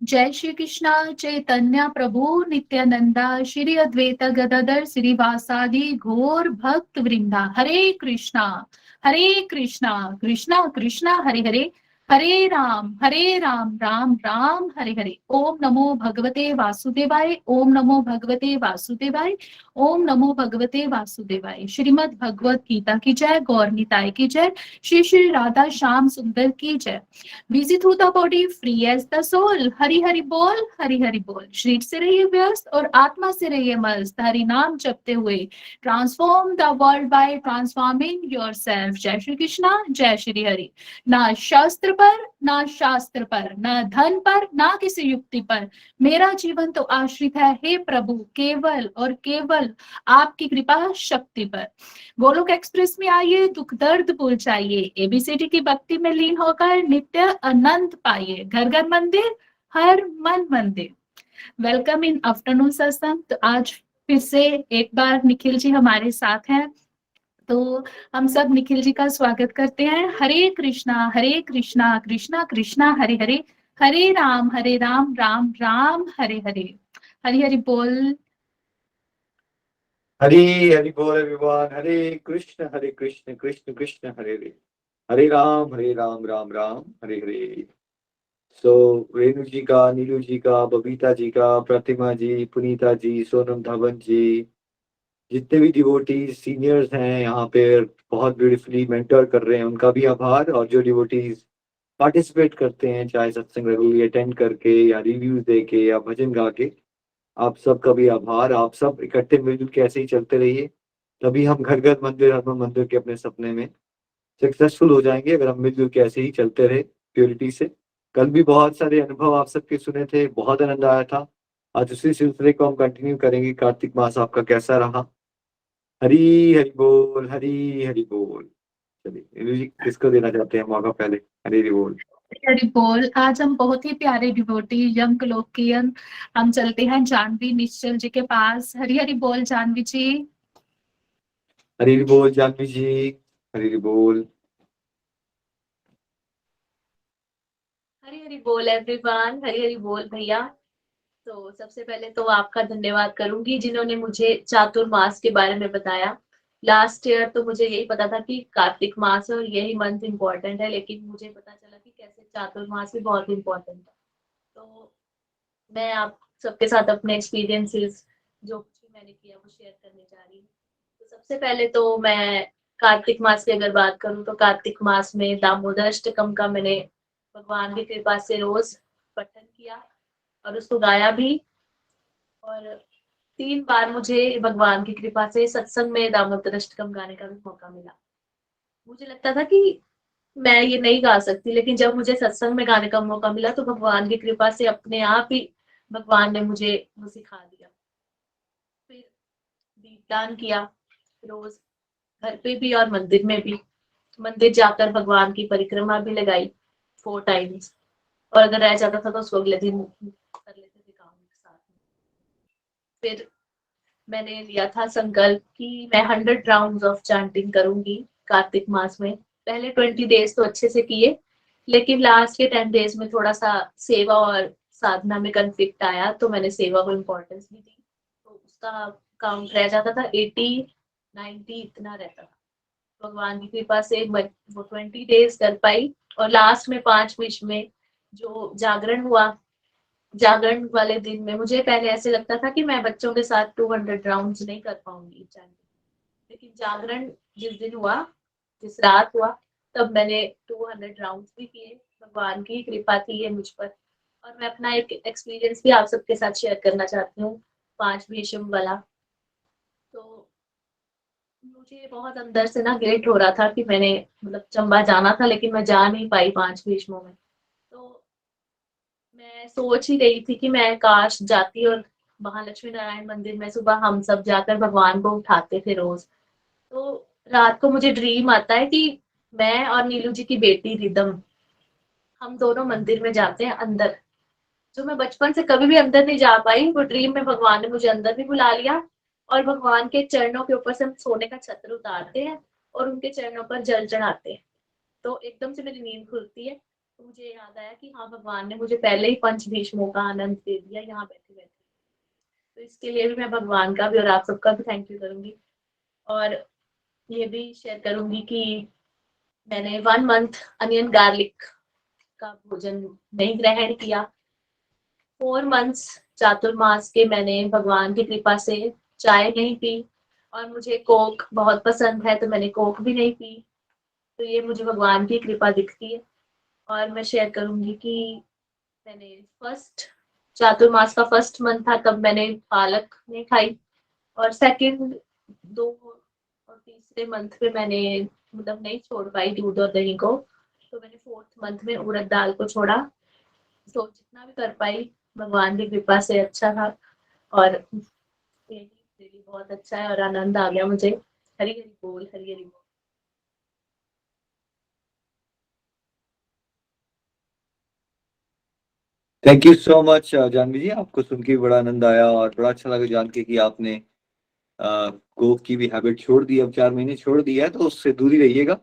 जय श्री कृष्णा चैतन्य प्रभु नित्यानंदा श्री अद्वैत गदाधर श्रीवासादि घोर भक्त वृंदा हरे कृष्णा कृष्णा कृष्णा हरे हरे हरे राम राम राम हरे हरे। ओम नमो भगवते वासुदेवाय, ओम नमो भगवते वासुदेवाय, ओम नमो भगवते वासुदेवाय। श्रीमद् भगवत गीता की जय, गौर निताय की जय, श्री श्री राधा श्याम सुंदर की जय। Busy through the body, free as the soul. Hari Hari बोल, हरि हरि बोल। शरीर से रहिए व्यस्त और आत्मा से रहिए मस्त, हरि नाम जपते हुए transform the world by transforming yourself. जय श्री कृष्णा, जय श्री हरि। ना शास्त्र पर, ना शास्त्र पर, ना धन पर, ना किसी युक्ति पर, मेरा जीवन तो आश्रित है हे प्रभु केवल और केवल आपकी कृपा शक्ति पर। गोलोक एक्सप्रेस में आइए, दुख दर्द भूल जाइए, एबीसीडी की भक्ति में लीन होकर नित्य आनंद पाइए। घर घर मंदिर, हर मन मंदिर। वेलकम इन आफ्टरनून सत्संग। तो आज फिर से एक बार निखिल जी हमारे साथ हैं, तो हम सब निखिल जी का स्वागत करते हैं। हरे कृष्णा कृष्णा कृष्णा हरे हरे, हरे राम राम राम हरे हरे। हरि हरि बोल। हरी हरि बोल एवरीवन। हरे कृष्ण कृष्ण कृष्ण हरे हरे, हरे राम राम राम हरे हरे। सो रेणु जी का, नीलू जी का, बबीता जी का, प्रतिमा जी, पुनीता जी, सोनम धवन जी, जितने भी डिवोटीज सीनियर्स हैं यहाँ पे बहुत ब्यूटीफुली मेंटर कर रहे हैं, उनका भी आभार। और जो डिवोटीज पार्टिसिपेट करते हैं, चाहे सत्संग रेगुलरली अटेंड करके या रिव्यूज दे के या भजन गा के, आप सबका भी आभार। आप सब इकट्ठे मिलजुल के ऐसे ही चलते रहिए, तभी हम घर घर मंदिर, हर मंदिर के अपने सपने में सक्सेसफुल हो जाएंगे, अगर हम मिलजुल के ऐसे ही चलते रहे प्योरिटी से। कल भी बहुत सारे अनुभव आप सबके सुने थे, बहुत आनंद आया था। आज उसी सिलसिले को हम कंटिन्यू करेंगे। कार्तिक मास आपका कैसा रहा? हरी हरि बोल, हरी हरि बोल। चलिए नीलू जी, किसको देना चाहते हैं मौका पहले? हरी हरि बोल। हरि बोल। आज हम बहुत ही प्यारे डिवोटी यंग लोकियन, हम चलते हैं जानवी निश्चल जी के पास। हरि हरि बोल जानवी जी। हरी हरि बोल जानवी जी, हरी हरि बोल। हरी हरी बोल एवरीवन, हरी हरी बोल भैया। तो सबसे पहले तो आपका धन्यवाद करूंगी जिन्होंने मुझे चातुर्मास के बारे में बताया। लास्ट ईयर तो मुझे यही पता था कि कार्तिक मास और यही मंथ इम्पोर्टेंट है, लेकिन मुझे पता चला कि कैसे चातुर्मास भी बहुत इम्पोर्टेंट है। तो मैं आप सबके साथ अपने एक्सपीरियंसेस जो कुछ भी मैंने किया वो शेयर करने जा रही हूँ। तो सबसे पहले तो मैं कार्तिक मास की अगर बात करूँ तो कार्तिक मास में दामोदर अष्टकम का मैंने भगवान की कृपा से रोज पठन किया और उसको गाया भी। और 3 बार मुझे भगवान की कृपा से सत्संग में दामोदर अष्टकम गाने का भी मौका मिला। मुझे लगता था कि मैं ये नहीं गा सकती, लेकिन जब मुझे सत्संग में गाने का मौका मिला तो भगवान की कृपा से अपने आप ही भगवान ने मुझे वो सिखा दिया। फिर दीपदान किया रोज, घर पे भी और मंदिर में भी। मंदिर जाकर भगवान की परिक्रमा भी लगाई 4 टाइम्स, और अगर रह जाता था तो उसको अगले दिन कर लेते थे काम के साथ में। फिर मैंने लिया था संकल्प कि मैं 100 राउंड्स ऑफ चैंटिंग करूंगी कार्तिक मास में। पहले 20 डेज तो अच्छे से किए, लेकिन लास्ट के 10 डेज में थोड़ा सा सेवा और साधना में कंफ्लिक्ट आया, तो मैंने सेवा को इम्पोर्टेंस भी दी, तो उसका काउंट रह जाता था 80-90 इतना रहता था। भगवान की कृपा से मैं वो 20 डेज कर पाई। और लास्ट में 5 बीच में जो जागरण हुआ, जागरण वाले दिन में मुझे पहले ऐसे लगता था कि मैं बच्चों के साथ 200 राउंड्स नहीं कर पाऊंगी चैंटिंग, लेकिन जागरण जिस दिन हुआ, जिस रात हुआ, तब मैंने 200 राउंड्स भी किए। भगवान की कृपा थी ये मुझ पर। और मैं अपना एक एक्सपीरियंस भी आप सबके साथ शेयर करना चाहती हूँ 5 भीष्म वाला। तो मुझे बहुत अंदर से ना गिल्ट हो रहा था कि मैंने मतलब चंबा जाना था लेकिन मैं जा नहीं पाई 5 भीष्मों में। तो मैं सोच ही रही थी कि मैं काश जाती और वहां लक्ष्मी नारायण मंदिर में सुबह हम सब जाकर भगवान को उठाते थे रोज। तो रात को मुझे ड्रीम आता है कि मैं और नीलू जी की बेटी रिदम हम दोनों मंदिर में जाते हैं अंदर। जो मैं बचपन से कभी भी अंदर नहीं जा पाई, वो ड्रीम में भगवान ने मुझे अंदर भी बुला लिया और भगवान के चरणों के ऊपर से हम सोने का छत्र उतारते हैं और उनके चरणों पर जल चढ़ाते हैं। तो एकदम से मेरी नींद खुलती है। तो मुझे याद आया कि हाँ, भगवान ने मुझे पहले ही पंच भीष्मों का आनंद दे दिया यहाँ बैठे बैठे। तो इसके लिए भी मैं भगवान का भी और आप सबका भी थैंक यू करूंगी। और ये भी शेयर करूंगी कि मैंने 1 मंथ अनियन गार्लिक का भोजन नहीं ग्रहण किया। 4 मंथ्स चातुर्मास के मैंने भगवान की कृपा से चाय नहीं पी। और मुझे कोक बहुत पसंद है तो मैंने कोक भी नहीं पी। तो ये मुझे भगवान की कृपा दिखती है। और मैं शेयर करूंगी कि मैंने फर्स्ट चातुर्मास का फर्स्ट मंथ था तब मैंने पालक नहीं खाई। और सेकंड 2 और तीसरे मंथ में मैंने मतलब नहीं छोड़ पाई दूध और दही को। तो मैंने 4th मंथ में उड़द दाल को छोड़ा। तो जितना भी कर पाई भगवान की कृपा से अच्छा था। और यही बहुत अच्छा है और आनंद आ गया मुझे। हरी हरी बोल, हरी हरी बोल। Thank you so much Janhavi ji, आपको सुन के बड़ा आनंद आया और बड़ा अच्छा लगा जान के कि आपने कोक की भी हैबिट छोड़ दी। अब 4 महीने छोड़ दिया है तो उससे दूर ही रहिएगा,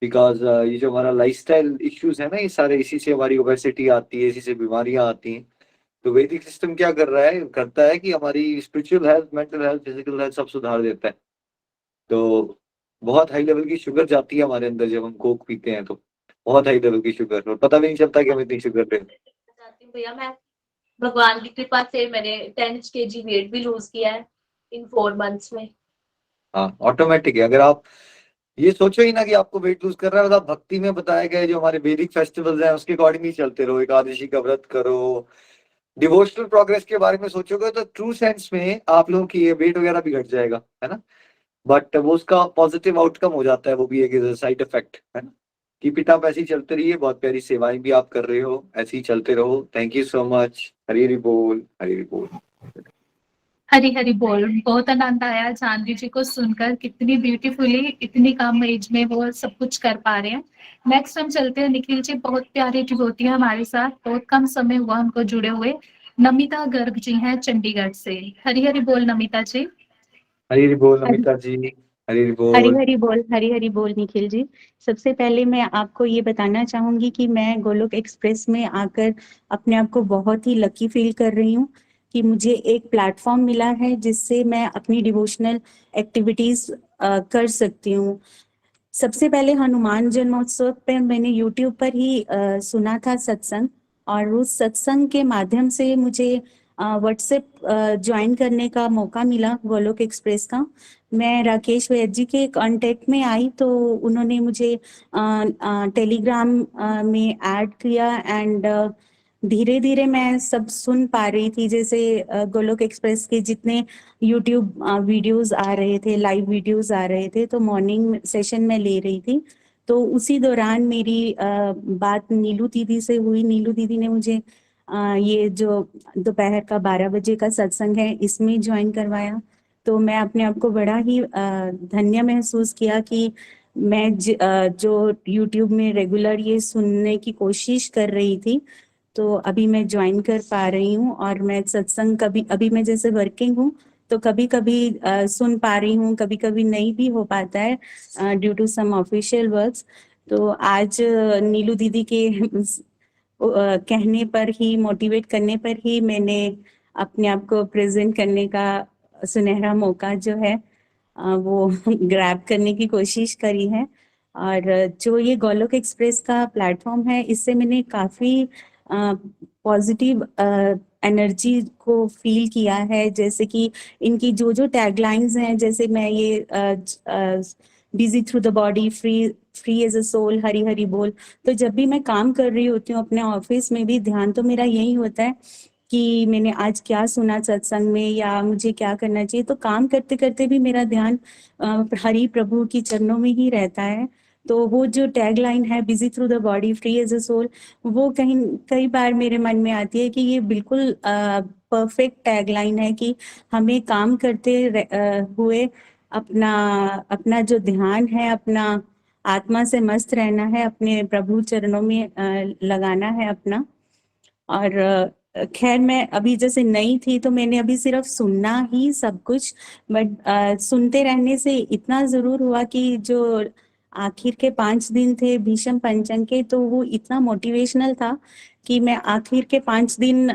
बिकॉज ये जो हमारा लाइफस्टाइल इश्यूज है ना, ये सारे इसी से हमारी ओबेसिटी आती है, इसी से बीमारियां आती हैं। तो वैदिक सिस्टम क्या कर रहा है, करता है कि हमारी spiritual health, mental health, physical health सब सुधार देता है। तो बहुत हाई लेवल की शुगर जाती है हमारे अंदर जब हम कोक पीते हैं, तो बहुत हाई लेवल की शुगर, और पता भी नहीं चलता कि हम इतनी शुगर ले। चाहती हूँ भैया, मैं भगवान की कृपा से मैंने 10 kg वेट भी लूज किया है इन 4 मंथ्स में। हाँ, ऑटोमेटिक है। अगर आप ये सोचो ही ना कि आपको वेट लूज कर रहा है, मतलब भक्ति में बताए गए जो हमारे वैदिक फेस्टिवल्स हैं उसके अकॉर्डिंग ही चलते रहो, एकादशी का व्रत करो, डिवोशनल प्रोग्रेस के बारे में सोचोगे तो ट्रू सेंस में आप लोगों की ये वेट वगैरह भी घट जाएगा, है ना। बट वो उसका पॉजिटिव आउटकम हो जाता है, वो भी एक साइड इफेक्ट है ना। कीप इट अप, ऐसे ही चलते रहिए, बहुत प्यारी सेवाएं भी आप कर रहे हो, ऐसे ही चलते रहो। Thank you so much. Hari Hari बोल, हरी हरी बोल। हरी हरी बोल। बहुत आनंद आया जानवी जी को सुनकर, कितनी ब्यूटीफुली इतनी कम एज में वो सब कुछ कर पा रहे हैं। नेक्स्ट हम चलते हैं निखिल जी, बहुत प्यारी डिवोटी है हमारे साथ, बहुत कम समय हुआ उनको जुड़े हुए। नमिता गर्ग जी हैं चंडीगढ़ से। हरी हरी बोल नमिता जी। हरी हरी बोल हरी नमिता जी, हरी हरी हरी बोल। हरी बोल, हरी हरी बोल निखिल जी। सबसे पहले मैं आपको ये बताना चाहूंगी कि मैं गोलोक एक्सप्रेस में आकर अपने आप को बहुत ही लकी फील कर रही हूँ कि मुझे एक प्लेटफॉर्म मिला है जिससे मैं अपनी डिवोशनल एक्टिविटीज कर सकती हूँ। सबसे पहले हनुमान जन्मोत्सव पे मैंने यूट्यूब पर ही सुना था सत्संग, और उस सत्संग के माध्यम से मुझे व्हाट्सएप ज्वाइन करने का मौका मिला गोलोक एक्सप्रेस का। मैं राकेश वैद्य जी के कांटेक्ट में आई तो उन्होंने मुझे टेलीग्राम में ऐड किया, एंड धीरे धीरे मैं सब सुन पा रही थी। जैसे गोलोक एक्सप्रेस के जितने यूट्यूब वीडियोस आ रहे थे, लाइव वीडियोस आ रहे थे, तो मॉर्निंग सेशन में ले रही थी। तो उसी दौरान मेरी बात नीलू दीदी से हुई। नीलू दीदी ने मुझे ये जो दोपहर का 12 बजे का सत्संग है इसमें ज्वाइन करवाया। तो मैं अपने आप को बड़ा ही धन्य महसूस किया कि मैं जो यूट्यूब में रेगुलर ये सुनने की कोशिश कर रही थी, तो अभी मैं ज्वाइन कर पा रही हूँ। और मैं सत्संग कभी, अभी मैं जैसे वर्किंग हूँ तो कभी कभी सुन पा रही हूँ, कभी कभी नहीं भी हो पाता है due to some official works. तो आज नीलू दीदी के कहने पर ही, मोटिवेट करने पर ही मैंने अपने आप को प्रेजेंट करने का सुनहरा मौका जो है वो ग्रैब करने की कोशिश करी है। और जो ये गोलोक एक्सप्रेस का प्लेटफॉर्म है, इससे मैंने काफ़ी पॉजिटिव एनर्जी को फील किया है। जैसे कि इनकी जो जो टैगलाइंस हैं, जैसे मैं ये busy through the body, free as a soul, Hari Hari बोल। तो जब भी मैं काम कर रही होती हूँ अपने ऑफिस में भी, ध्यान तो मेरा यही होता है कि मैंने आज क्या सुना सत्संग में या मुझे क्या करना चाहिए। तो काम करते करते भी मेरा ध्यान हरि प्रभु की चरणों में ही रहता है। तो वो जो टैग लाइन है, busy through the body, free as a soul, वो कई बार मेरे मन में आती है कि ये बिल्कुल परफेक्ट टैग लाइन है कि हमें काम करते हुए अपना अपना जो ध्यान है, अपना आत्मा से मस्त रहना है, अपने प्रभु चरणों में लगाना है अपना। और खैर मैं अभी जैसे नई थी तो मैंने अभी सिर्फ सुनना ही सब कुछ, बट सुनते रहने से इतना जरूर हुआ कि जो आखिर के 5 दिन थे भीष्म पंचक के, तो वो इतना मोटिवेशनल था कि मैं आखिर के 5 दिन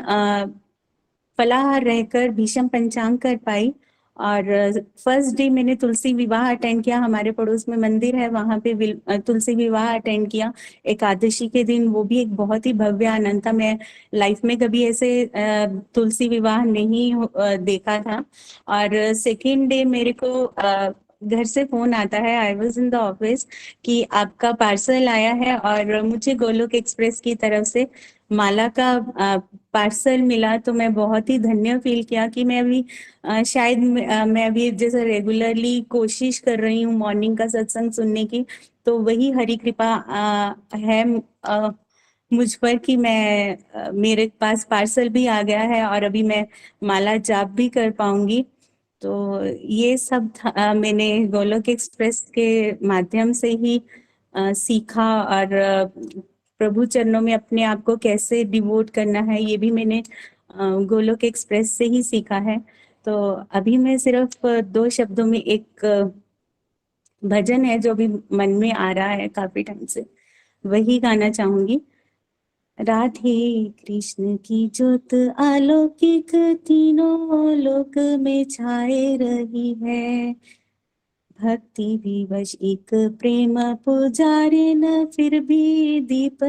फलाहार रहकर भीष्म पंचांग कर पाई। और फर्स्ट डे मैंने तुलसी विवाह अटेंड किया, हमारे पड़ोस में मंदिर है, वहां पे तुलसी विवाह अटेंड किया एकादशी के दिन। वो भी एक बहुत ही भव्य आनंद था। मैं लाइफ में कभी ऐसे तुलसी विवाह नहीं देखा था। और सेकेंड डे मेरे को घर से फोन आता है, I was in the office, कि आपका पार्सल आया है। और मुझे गोलोक एक्सप्रेस की तरफ से माला का पार्सल मिला। तो मैं बहुत ही धन्य फील किया कि मैं अभी शायद मैं अभी जैसे रेगुलरली कोशिश कर रही हूँ मॉर्निंग का सत्संग सुनने की, तो वही हरि कृपा है मुझ पर कि मैं मेरे पास पार्सल भी आ गया है और अभी मैं माला जाप भी कर पाऊंगी। तो ये सब मैंने गोलोक एक्सप्रेस के माध्यम से ही सीखा। और प्रभु चरणों में अपने आप को कैसे डिवोट करना है, ये भी मैंने गोलोक एक्सप्रेस से ही सीखा है। तो अभी मैं सिर्फ 2 शब्दों में एक भजन है जो भी मन में आ रहा है काफी टाइम से, वही गाना चाहूंगी। राधे कृष्ण की ज्योत अलौकिक तीनों लोक में छाए रही है। भक्ति विवश एक प्रेम पुजारी न फिर भी दीप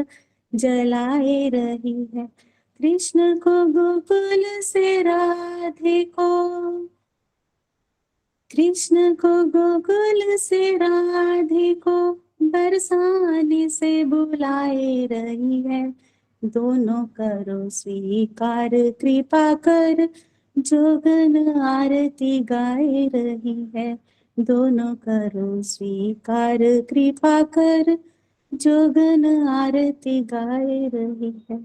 जलाए रही है। कृष्ण को गोकुल से राधे को, कृष्ण को गोकुल से राधे को बरसाने से बुलाए रही है। दोनों करो स्वीकार कृपा कर, जोगन आरती गाए रही है। दोनों करो स्वीकार कृपा कर, जोगन आरती गाए रही है।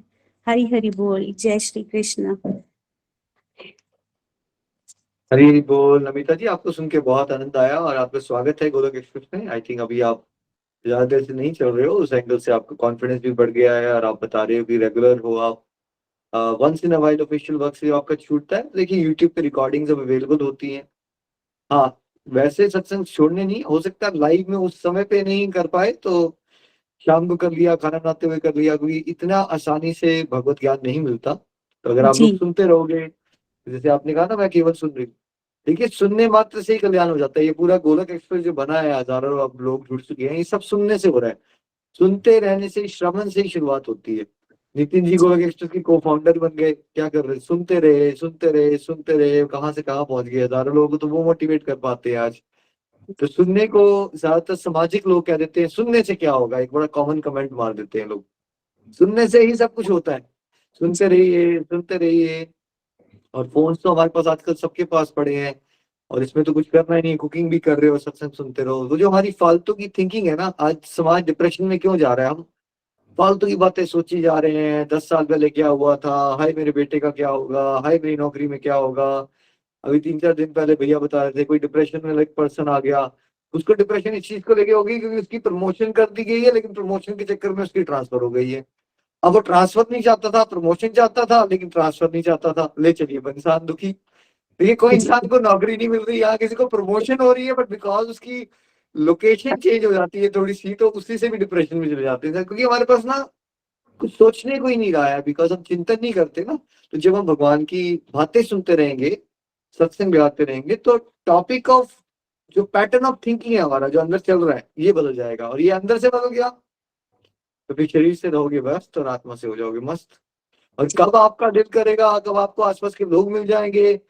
हरि हरि बोल। जय श्री कृष्ण। हरी बोल। नमिता जी, आपको सुन के बहुत आनंद आया और आपका स्वागत है गोलोक एक्सप्रेस में। आई थिंक अभी आप ज्यादा देर से नहीं चल रहे हो, उस एंगल से आपका कॉन्फिडेंस भी बढ़ गया है और आप बता रहे हो कि रेगुलर हो आप। Once in a while official work से आपका छूटता है, देखिए यूट्यूब पे रिकॉर्डिंग्स अब अवेलेबल होती हैं। हाँ, वैसे सत्संग छोड़ने नहीं हो सकता, लाइव में उस समय पे नहीं कर पाए तो शाम को कर लिया, खाना बनाते हुए कर लिया, क्योंकि इतना आसानी से भगवत ज्ञान नहीं मिलता। तो अगर आप लोग जी सुनते रहोगे, जैसे आपने कहा ना मैं केवल सुन रही हूँ, देखिए सुनने मात्र से ही कल्याण हो जाता है। ये पूरा गोलक एक्सप्रेस जो बना है, हजारों अब लोग जुड़ चुके हैं, ये सब सुनने से हो रहा है। सुनते रहने से, श्रवण से ही शुरुआत होती है। नितिन जी गोलक एक्सप्रेस के को फाउंडर बन गए, क्या कर रहे, सुनते रहे सुनते रहे सुनते रहे, कहाँ से कहाँ पहुंच गए। हजारों लोगों को तो वो मोटिवेट कर पाते हैं आज। तो सुनने को ज्यादातर सामाजिक लोग कह देते हैं सुनने से क्या होगा, एक बड़ा कॉमन कमेंट मार देते हैं लोग। सुनने से ही सब कुछ होता है, सुनते रहिए सुनते रहिए। और फोन तो हमारे पास आजकल सबके पास पड़े हैं, और इसमें तो कुछ करना ही नहीं, कुकिंग भी कर रहे हो सत्संग सुनते रहो। तो जो हमारी फालतू की थिंकिंग है ना, आज समाज डिप्रेशन में क्यों जा रहा है, हम फालतू की बातें सोची जा रहे हैं। 10 साल पहले क्या हुआ था, हाय मेरे बेटे का क्या होगा, हाय मेरी नौकरी में क्या होगा। अभी 3-4 दिन पहले भैया बता रहे थे कोई डिप्रेशन में एक पर्सन आ गया, उसको डिप्रेशन इस चीज को लेके होगी क्योंकि उसकी प्रमोशन कर दी गई है, लेकिन प्रमोशन के चक्कर में उसकी ट्रांसफर हो गई है। अब वो ट्रांसफर नहीं चाहता था, प्रमोशन चाहता था, लेकिन ट्रांसफर नहीं चाहता था। ले चलिए, इंसान दुखी। देखिए कोई जी इंसान को नौकरी नहीं मिल रही, यहाँ किसी को प्रमोशन हो रही है, बट बिकॉज उसकी लोकेशन चेंज हो जाती है थोड़ी सी, तो उसी से भी डिप्रेशन में चले जाते हैं, क्योंकि हमारे पास ना कुछ सोचने को ही नहीं रहा है, बिकॉज हम चिंतन नहीं करते ना। तो जब हम भगवान की बातें सुनते रहेंगे, सत्संग गाते रहेंगे, तो टॉपिक ऑफ जो पैटर्न ऑफ थिंकिंग है हमारा, जो अंदर चल रहा है, ये बदल जाएगा। और ये अंदर से बदल गया तो फिर शरीर से रहोगे व्यस्त और आत्मा से हो जाओगे मस्त। और कब आपका दिल करेगा, कब आपको आसपास के लोग मिल जाएंगे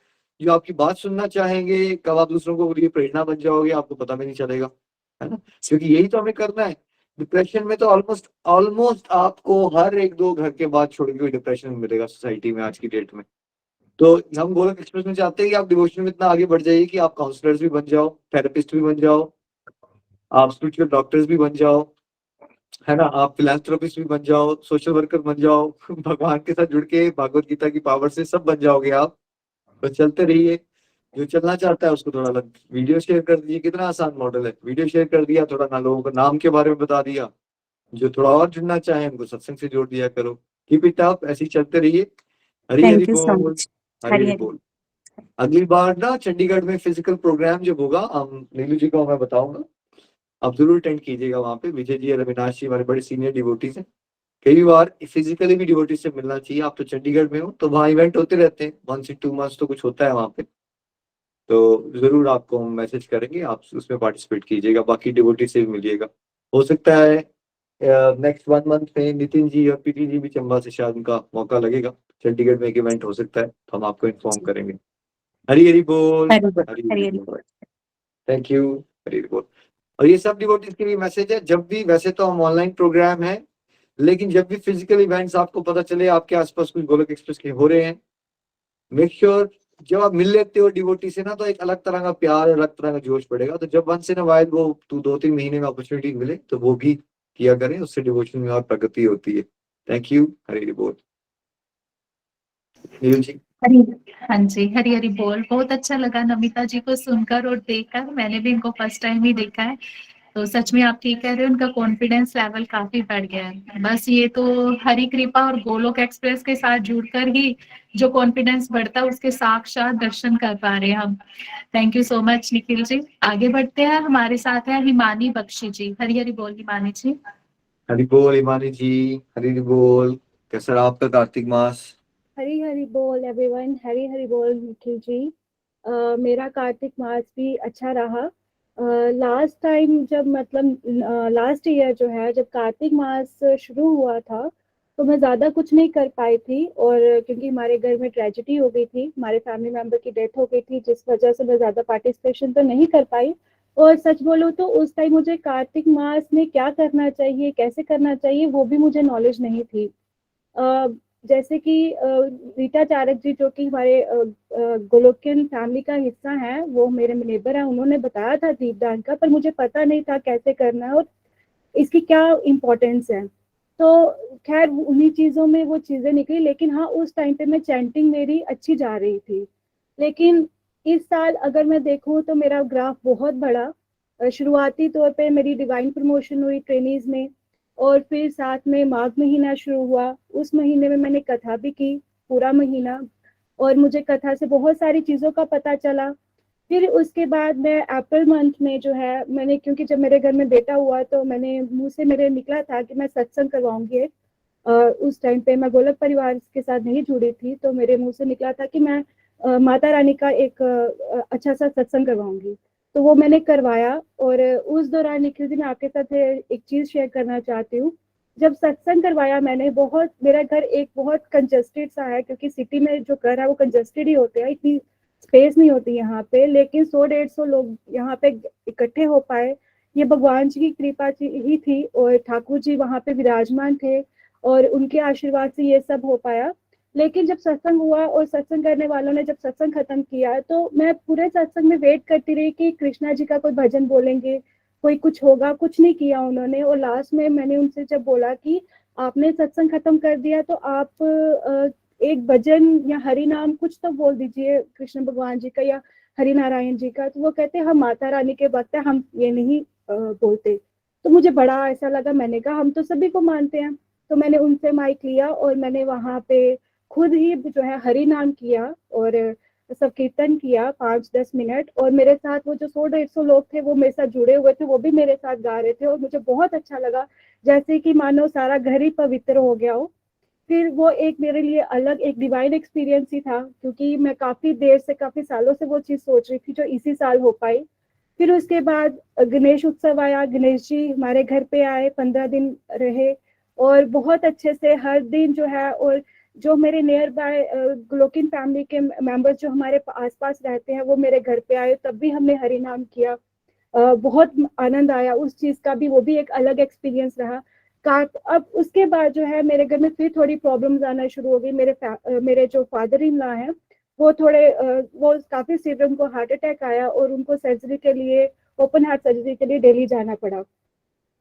जो आपकी बात सुनना चाहेंगे, कब आप दूसरों को लिए प्रेरणा बन जाओगे, आपको पता भी नहीं चलेगा। है ना, क्योंकि यही तो हमें करना है। डिप्रेशन में तो ऑलमोस्ट ऑलमोस्ट आपको हर एक दो घर के बाद छोड़ के कोई डिप्रेशन में मिलेगा सोसाइटी में आज की डेट में। तो हम गोलक एक्सप्रेस में चाहते हैं कि आप डिवोशन में इतना आगे बढ़ जाइए कि आप काउंसलर्स भी बन जाओ, थेरेपिस्ट भी बन जाओ, आप स्पिरिचुअल डॉक्टर्स भी बन जाओ, है ना, आप फिलैंथ्रोपिस्ट भी बन जाओ, सोशल वर्कर बन जाओ, भगवान के साथ जुड़ के भागवत गीता की पावर से सब बन जाओगे आप। तो चलते रहिए। जो चलना चाहता है उसको थोड़ा अलग वीडियो शेयर कर दीजिए, कितना आसान मॉडल है, वीडियो शेयर कर दिया, थोड़ा ना लोगों को नाम के बारे में बता दिया, जो थोड़ा और जुड़ना चाहे उनको सत्संग से जोड़ दिया करो। कीप इट अप, ऐसे ही चलते रहिए। हरी हरी थैंक यू सो बोल, मच। हरी हरी हरी हरी। बोल। अगली बार ना चंडीगढ़ में फिजिकल प्रोग्राम जब होगा, हम नीलू जी को मैं बताऊंगा, आप जरूर अटेंड कीजिएगा वहाँ पे। विजय जी और अविनाश जी हमारे बड़े सीनियर डिवोटीज हैं, कई बार फिजिकली भी डिवोटी से मिलना चाहिए। आप तो चंडीगढ़ में हो तो वहाँ इवेंट होते रहते हैं, 1 से 2 मंथ्स तो कुछ होता है वहाँ पे, तो जरूर आपको हम मैसेज करेंगे, आप उसमें पार्टिसिपेट कीजिएगा, बाकी डिवोटी से भी मिलिएगा। हो सकता है नेक्स्ट 1 मंथ में नितिन जी और पीटी जी भी चंबा से शायद उनका मौका लगेगा, चंडीगढ़ में एक इवेंट हो सकता है, तो हम आपको इन्फॉर्म करेंगे। हरी हरी बोल, हरी बोल, हरी हरी हरी हरी बोल। बोल। Thank you. हरी हरी बोल। और ये सब डिवोटीज के लिए मैसेज है, जब भी, वैसे तो हम ऑनलाइन प्रोग्राम है, लेकिन जब भी फिजिकल इवेंट्स आपको पता चले आपके आसपास कुछ गोलक एक्सप्रेस के हो रहे हैं, मेक श्योर जब आप मिल लेते हो डिवोटी से ना, तो एक अलग तरह का प्यार, अलग तरह का जोश पड़ेगा। तो जब वंस इन अ वाइल वो 2-3 महीने में अपॉर्चुनिटी मिले तो वो भी किया करें, उससे डिवोशन में और प्रगति होती है। Thank you. हरी हरी बोल। नीरू जी। हरी हाँ जी, हरी हरी बोल। बहुत अच्छा लगा नमिता जी को सुनकर और देखकर, मैंने भी इनको फर्स्ट टाइम ही देखा है। तो सच में आप ठीक कह रहे हो, उनका कॉन्फिडेंस लेवल काफी बढ़ गया है। बस ये तो हरी कृपा और गोलोक एक्सप्रेस के साथ जुड़कर ही जो कॉन्फिडेंस बढ़ता है, उसके साक्षात दर्शन कर पा रहे हैं हम। Thank you so much Nikhil ji. आगे बढ़ते हैं, हमारे साथ है हिमानी बख्शी जी। हरी हरी बोल हिमानी जी। हरी बोल हिमानी जी। हरी हरी बोल। कैसा रहा आपका कार्तिक मास? हरी हरी बोल एवरीवन, हरी हरी बोल निखिल जी। मेरा कार्तिक मास भी अच्छा रहा। लास्ट टाइम जब मतलब लास्ट ईयर जो है, जब कार्तिक मास शुरू हुआ था, तो मैं ज़्यादा कुछ नहीं कर पाई थी, और क्योंकि हमारे घर में ट्रेजेडी हो गई थी, हमारे फैमिली मेम्बर की डेथ हो गई थी, जिस वजह से मैं ज़्यादा पार्टिसिपेशन तो नहीं कर पाई। और सच बोलूँ तो उस टाइम मुझे कार्तिक मास में क्या करना चाहिए, कैसे करना चाहिए, वो भी मुझे नॉलेज नहीं थी। जैसे कि रीटा चारक जी, जो कि हमारे गोलोकियन फैमिली का हिस्सा है, वो मेरे नेबर हैं, उन्होंने बताया था दीपदान का, पर मुझे पता नहीं था कैसे करना है और इसकी क्या इम्पोर्टेंस है। तो खैर उन्हीं चीज़ों में वो चीज़ें निकली, लेकिन हाँ उस टाइम पे मैं चैंटिंग मेरी अच्छी जा रही थी। लेकिन इस साल अगर मैं देखूँ तो मेरा ग्राफ बहुत बड़ा। शुरुआती तौर पे मेरी डिवाइन प्रमोशन हुई ट्रेनीज में, और फिर साथ में माघ महीना शुरू हुआ, उस महीने में मैंने कथा भी की पूरा महीना, और मुझे कथा से बहुत सारी चीज़ों का पता चला। फिर उसके बाद मैं अप्रैल मंथ में जो है, मैंने, क्योंकि जब मेरे घर में बेटा हुआ तो मैंने मुंह से मेरे निकला था कि मैं सत्संग करवाऊंगी। उस टाइम पे मैं गोलक परिवार के साथ नहीं जुड़ी थी, तो मेरे मुंह से निकला था कि मैं माता रानी का एक अच्छा सा सत्संग करवाऊंगी। तो वो मैंने करवाया, और उस दौरान निखिल जी मैं आपके साथ एक चीज शेयर करना चाहती हूँ। जब सत्संग करवाया मैंने, बहुत, मेरा घर एक बहुत कंजस्टेड सा है, क्योंकि सिटी में जो घर है वो कंजस्टेड ही होते हैं, इतनी स्पेस नहीं होती यहाँ पे, लेकिन 100-150 लोग यहाँ पे इकट्ठे हो पाए, ये भगवान जी की कृपा ही थी, और ठाकुर जी वहाँ पे विराजमान थे, और उनके आशीर्वाद से ये सब हो पाया। लेकिन जब सत्संग हुआ और सत्संग करने वालों ने जब सत्संग खत्म किया, तो मैं पूरे सत्संग में वेट करती रही कि कृष्णा जी का कोई भजन बोलेंगे, कोई कुछ होगा, कुछ नहीं किया उन्होंने। और लास्ट में मैंने उनसे जब बोला कि आपने सत्संग खत्म कर दिया, तो आप एक भजन या हरि नाम कुछ तो बोल दीजिए कृष्ण भगवान जी का या हरि नारायण जी का। तो वो कहते हम माता रानी के भक्त हैं, हम ये नहीं बोलते। तो मुझे बड़ा ऐसा लगा, मैंने कहा हम तो सभी को मानते हैं। तो मैंने उनसे माइक लिया और मैंने वहां पे खुद ही जो है हरि नाम किया और सब कीर्तन किया 5-10 मिनट, और मेरे साथ वो जो 100-150 लोग थे वो मेरे साथ जुड़े हुए थे, वो भी मेरे साथ गा रहे थे, और मुझे बहुत अच्छा लगा, जैसे कि मानो सारा घर ही पवित्र हो गया हो। फिर वो एक मेरे लिए अलग एक डिवाइन एक्सपीरियंस ही था, क्योंकि मैं काफी देर से, काफी सालों से वो चीज सोच रही थी, जो इसी साल हो पाई। फिर उसके बाद गणेश उत्सव आया, गणेश जी हमारे घर पे आए, 15 दिन रहे, और बहुत अच्छे से हर दिन जो है, और जो मेरे नियर बाय ग्लोकिन फैमिली के मेंबर्स जो हमारे आसपास रहते हैं वो मेरे घर पे आए, तब भी हमने हरि नाम किया। बहुत आनंद आया उस चीज का भी, वो भी एक अलग एक्सपीरियंस रहा। अब उसके बाद जो है मेरे घर में फिर थोड़ी प्रॉब्लम्स आना शुरू हो गई। मेरे जो फादर इन लॉ हैं वो वो काफी सीवियर, उनको हार्ट अटैक आया और उनको सर्जरी के लिए, ओपन हार्ट सर्जरी के लिए दिल्ली जाना पड़ा।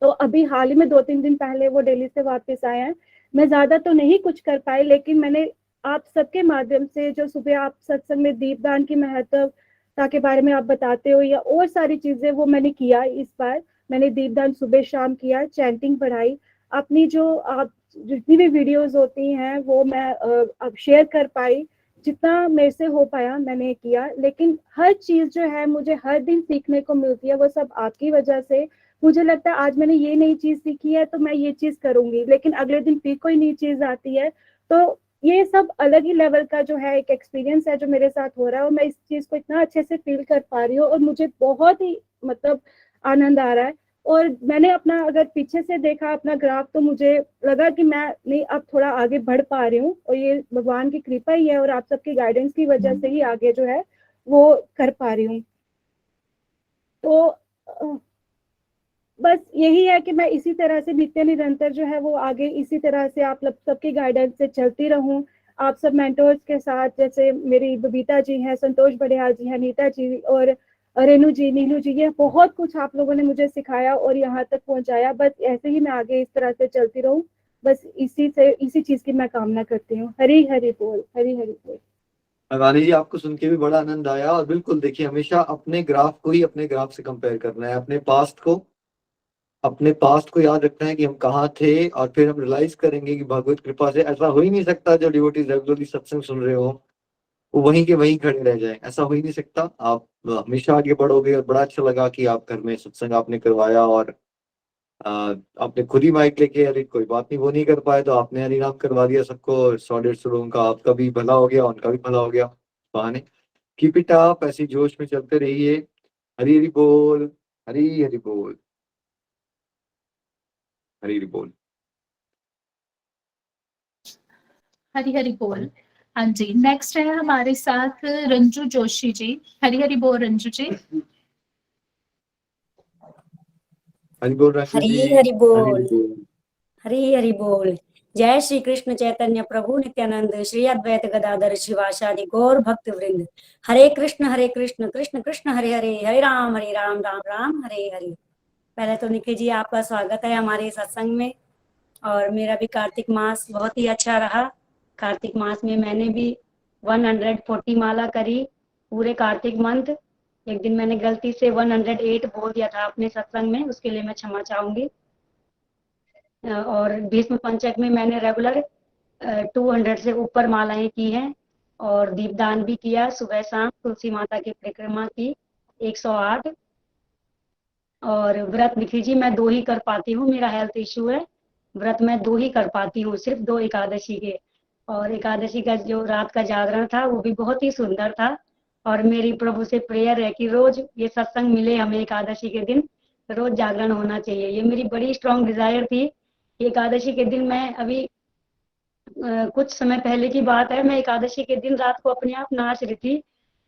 तो अभी हाल ही में 2-3 दिन पहले वो दिल्ली से वापस आए हैं। मैं ज्यादा तो नहीं कुछ कर पाई, लेकिन मैंने आप सबके माध्यम से, जो सुबह आप सत्संग में दीपदान की महत्वता के बारे में आप बताते हो, या और सारी चीजें, वो मैंने किया। इस बार मैंने दीपदान सुबह शाम किया, चैंटिंग पढ़ाई, अपनी जो आप जितनी भी वीडियोस होती हैं वो मैं अब शेयर कर पाई, जितना मेरे से हो पाया मैंने किया। लेकिन हर चीज जो है मुझे हर दिन सीखने को मिलती है, वो सब आपकी वजह से। मुझे लगता है आज मैंने ये नई चीज सीखी है तो मैं ये चीज करूंगी, लेकिन अगले दिन फिर कोई नई चीज आती है। तो ये सब अलग ही लेवल का जो है एक एक्सपीरियंस है जो मेरे साथ हो रहा है, और मैं इस चीज को इतना अच्छे से फील कर पा रही हूँ, और मुझे बहुत ही मतलब आनंद आ रहा है। और मैंने अपना अगर पीछे से देखा अपना ग्राफ, तो मुझे लगा कि मैं नहीं अब थोड़ा आगे बढ़ पा रही हूँ, और ये भगवान की कृपा ही है और आप सबकी गाइडेंस की वजह से ही आगे जो है वो कर पा रही हूँ। तो बस यही है कि मैं इसी तरह से नित्य निरंतर जो है वो आगे इसी तरह से आप सबकी गाइडेंस से चलती रहूं। आप सब मेंटोर्स के साथ, जैसे मेरी बबीता जी हैं, संतोष बड़ियाल जी हैं, नीता जी और रेनू जी, नीलू जी, ये बहुत कुछ आप लोगों ने मुझे सिखाया और यहाँ तक पहुंचाया। बस ऐसे ही मैं आगे इस तरह से चलती रहूं, बस इसी चीज की मैं कामना करती हूँ। हरी हरी बोल, हरी हरी बोल। रानी जी, आपको सुन के भी बड़ा आनंद आया। और बिल्कुल देखिए, हमेशा अपने ग्राफ को ही अपने ग्राफ से कंपेयर करना है, अपने पास्ट को याद रखना है कि हम कहाँ थे, और फिर हम रियलाइज करेंगे कि भगवत कृपा से ऐसा हो ही नहीं सकता जो डिवोटीज रेगुलरली सत्संग सुन रहे हो वो वहीं के वहीं खड़े रह जाएं। ऐसा हो ही नहीं सकता। आप हमेशा आगे बढ़ोगे। और बड़ा अच्छा लगा कि आप घर में सत्संग आपने करवाया, और आपने खुद ही माइक लेके, अरे कोई बात नहीं वो नहीं कर पाए तो आपने हरिनाम करवा दिया सबको, 100-150 लोगों का आपका भी भला हो गया, उनका भी भला हो गया बहाने। कीप इट अप, ऐसी जोश में चलते रहिए। हरी हरी बोल, हरी हरी बोल, हरी हरी बोल, हरी हरी बोल। हाँ जी, नेक्स्ट है हमारे साथ रंजू जोशी जी। हरी हरी बोल रंजू जी। हरी बोल राजू जी, हरी हरि बोल, बोल। हरी हरि बोल। जय श्री कृष्ण चैतन्य प्रभु नित्यानंद श्री अद्वैत गदाधर शिवासादि गौर भक्त वृंद। हरे कृष्ण कृष्ण कृष्ण हरे हरे, हरे राम राम राम हरे हरे। पहले तो निखिल जी आपका स्वागत है हमारे सत्संग में। और मेरा भी कार्तिक मास बहुत ही अच्छा रहा। कार्तिक मास में मैंने भी 140 माला करी पूरे कार्तिक मंथ। एक दिन मैंने गलती से 108 बोल दिया था अपने सत्संग में, उसके लिए मैं क्षमा चाहूंगी। और भीष्म पंचक में मैंने रेगुलर 200 से ऊपर मालाएं की हैं, और दीपदान भी किया सुबह शाम, तुलसी माता की परिक्रमा की 108। और व्रत निखिल जी मैं 2 ही कर पाती हूँ, मेरा हेल्थ इश्यू है। व्रत मैं 2 ही कर पाती हूँ, सिर्फ 2 एकादशी के। और एकादशी का जो रात का जागरण था वो भी बहुत ही सुंदर था। और मेरी प्रभु से प्रेयर है कि रोज ये सत्संग मिले हमें, एकादशी के दिन रोज जागरण होना चाहिए। ये मेरी बड़ी स्ट्रॉन्ग डिजायर थी। एकादशी के दिन मैं अभी कुछ समय पहले की बात है, मैं एकादशी के दिन रात को अपने आप नाच रही थी,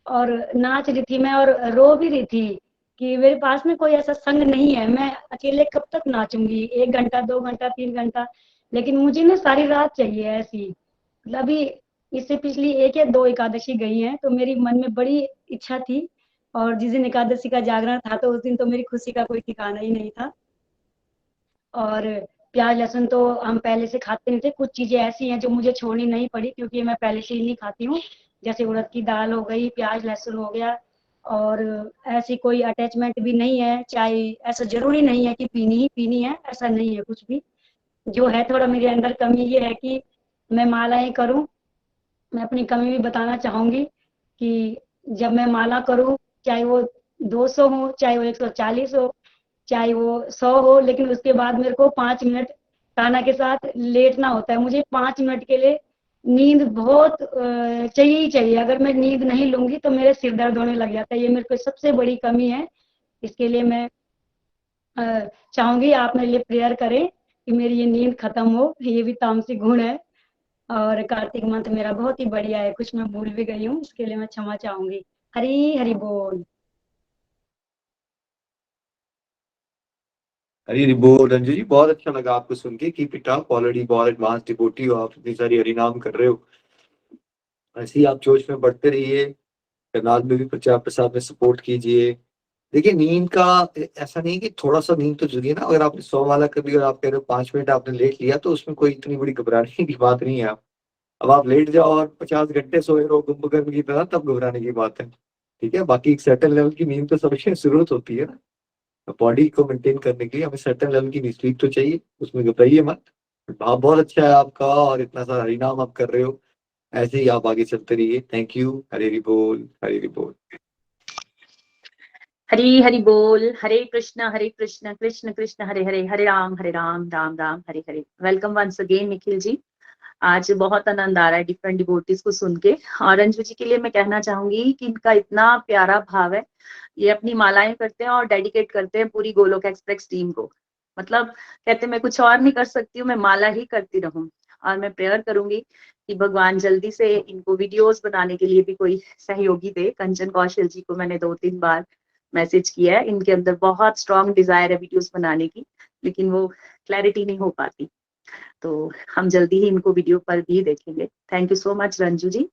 और नाच रही थी मैं और रो भी रही थी कि मेरे पास में कोई ऐसा संग नहीं है, मैं अकेले कब तक नाचूंगी, 1 घंटा 2 घंटा 3 घंटा। लेकिन मुझे ना सारी रात चाहिए ऐसी। मतलब अभी इससे पिछली 1 या 2 एकादशी गई हैं, तो मेरी मन में बड़ी इच्छा थी। और जिस दिन एकादशी का जागरण था तो उस दिन तो मेरी खुशी का कोई ठिकाना ही नहीं था। और प्याज लहसुन तो हम पहले से खाते नहीं थे। कुछ चीजें ऐसी हैं जो मुझे छोड़नी नहीं पड़ी, क्योंकि मैं पहले से ही नहीं खाती हूँ। जैसे उड़द की दाल हो गई, प्याज लहसुन हो गया, और ऐसी कोई अटैचमेंट भी नहीं है। चाय ऐसा जरूरी नहीं है कि पीनी ही पीनी है, ऐसा नहीं है कुछ भी। जो है थोड़ा मेरे अंदर कमी ये है कि मैं मालाएं करूं। मैं अपनी कमी भी बताना चाहूंगी कि जब मैं माला करूं, चाहे वो 200 हो, चाहे वो 140 हो, चाहे वो 100 हो, लेकिन उसके बाद मेरे को 5 मिनट खाना के साथ लेटना होता है। मुझे 5 मिनट के लिए नींद बहुत चाहिए ही चाहिए। अगर मैं नींद नहीं लूंगी तो मेरे सिर दर्द होने लग जाता है। ये मेरे को सबसे बड़ी कमी है। इसके लिए मैं चाहूंगी आप मेरे लिए प्रेयर करें कि मेरी ये नींद खत्म हो। ये भी तामसिक गुण है। और कार्तिक मंथ मेरा बहुत ही बढ़िया है, कुछ मैं भूल भी गई हूँ, इसके लिए मैं क्षमा चाहूंगी। हरी हरि बोल। हरी हरी बोल। रंजू जी बहुत अच्छा लगा आपको सुन के, कीप इट अप, ऑलरेडी बहुत एडवांस डिवोटी हो आप, इतनी सारी हरि नाम कर रहे हो, ऐसे ही आप जोश में बढ़ते रहिए। करनाल में भी प्रचार प्रसार में सपोर्ट कीजिए। देखिए नींद का ऐसा नहीं कि थोड़ा सा नींद तो जरूरी है ना, अगर आपने 100 वाला कर लिया और आप कह रहे हो 5 मिनट आपने लेट लिया तो उसमें कोई इतनी बड़ी घबराने की बात नहीं है। आप अब आप लेट जाओ और 50 घंटे सोए रहो कुंभकर्ण की तरह, तब घबराने की बात है। ठीक है, बाकी एक सर्टेन लेवल की नींद तो सबकी जरूरत होती है ना, बॉडी को मेंटेन करने के लिए हमें सर्टेन लेवल की स्लीप तो चाहिए, उसमें घबराइए मत। भाव बहुत अच्छा है आपका और इतना सारा हरिनाम आप कर रहे हो, ऐसे ही आप आगे चलते रहिए। Thank you. हरे हरि बोल, हरे हरि बोल। हरी हरि बोल। हरे कृष्ण कृष्ण कृष्ण हरे हरे, हरे Ram Ram Ram Hare Hare. Welcome once again Nikhil ji. आज बहुत आनंद आ रहा है डिफरेंट डिवोटीज को सुन के। और अंजू जी के लिए मैं कहना चाहूंगी कि इनका इतना प्यारा भाव है, ये अपनी मालाएं करते हैं और डेडिकेट करते हैं पूरी गोलोक एक्सप्रेस टीम को। मतलब कहते हैं मैं कुछ और नहीं कर सकती हूँ, मैं माला ही करती रहूं। और मैं प्रेयर करूंगी कि भगवान जल्दी से इनको वीडियोस बनाने के लिए भी कोई सहयोगी दे। कंचन कौशल जी को मैंने 2-3 बार मैसेज किया है, इनके अंदर बहुत स्ट्रॉन्ग डिजायर है वीडियोस बनाने की, लेकिन वो क्लैरिटी नहीं हो पाती। तो हम जल्दी ही इनको वीडियो पर भी देखेंगे। Thank you so much Ranju ji,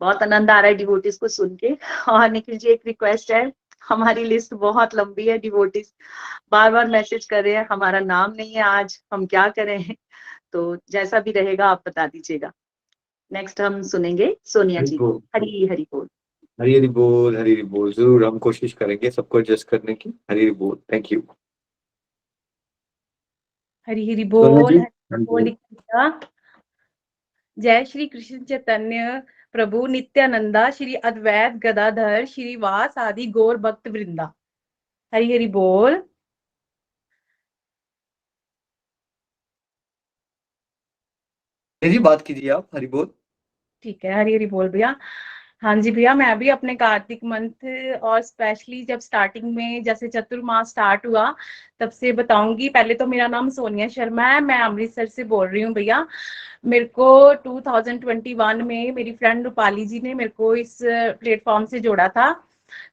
बहुत आनंद आ रहा है डिवोटीज को सुन के। और निखिल जी एक रिक्वेस्ट है, हमारी लिस्ट बहुत लंबी है, डिवोटीज बार बार मैसेज कर रहे हैं, हमारा नाम नहीं है आज, हम क्या करें। तो जैसा भी रहेगा आप बता दीजिएगा। नेक्स्ट हम सुनेंगे सोनिया हरि जी को। बोल, हरी हरी बोल। हरी हरि बोल, हरी हरि बोल। जरूर हम कोशिश करेंगे सबको एडजस्ट करने की। हरी हरि बोल। Thank you. हरी हरि सोनिया बोल। जी, हरि बोल निखिला। जय श्री कृष्ण चैतन्य प्रभु नित्यानंदा श्री अद्वैत गदाधर श्रीवास आदि गौर भक्त वृंदा। हरि हरि बोल। जी बात कीजिए आप। हरि बोल। ठीक है, हरी हरी बोल भैया। हाँ जी भैया, मैं भी अपने कार्तिक मंथ और स्पेशली जब स्टार्टिंग में जैसे चतुर्मास स्टार्ट हुआ तब से बताऊंगी। पहले तो मेरा नाम सोनिया शर्मा है, मैं अमृतसर से बोल रही हूँ भैया। मेरे को 2021 में मेरी फ्रेंड रूपाली जी ने मेरे को इस प्लेटफॉर्म से जोड़ा था।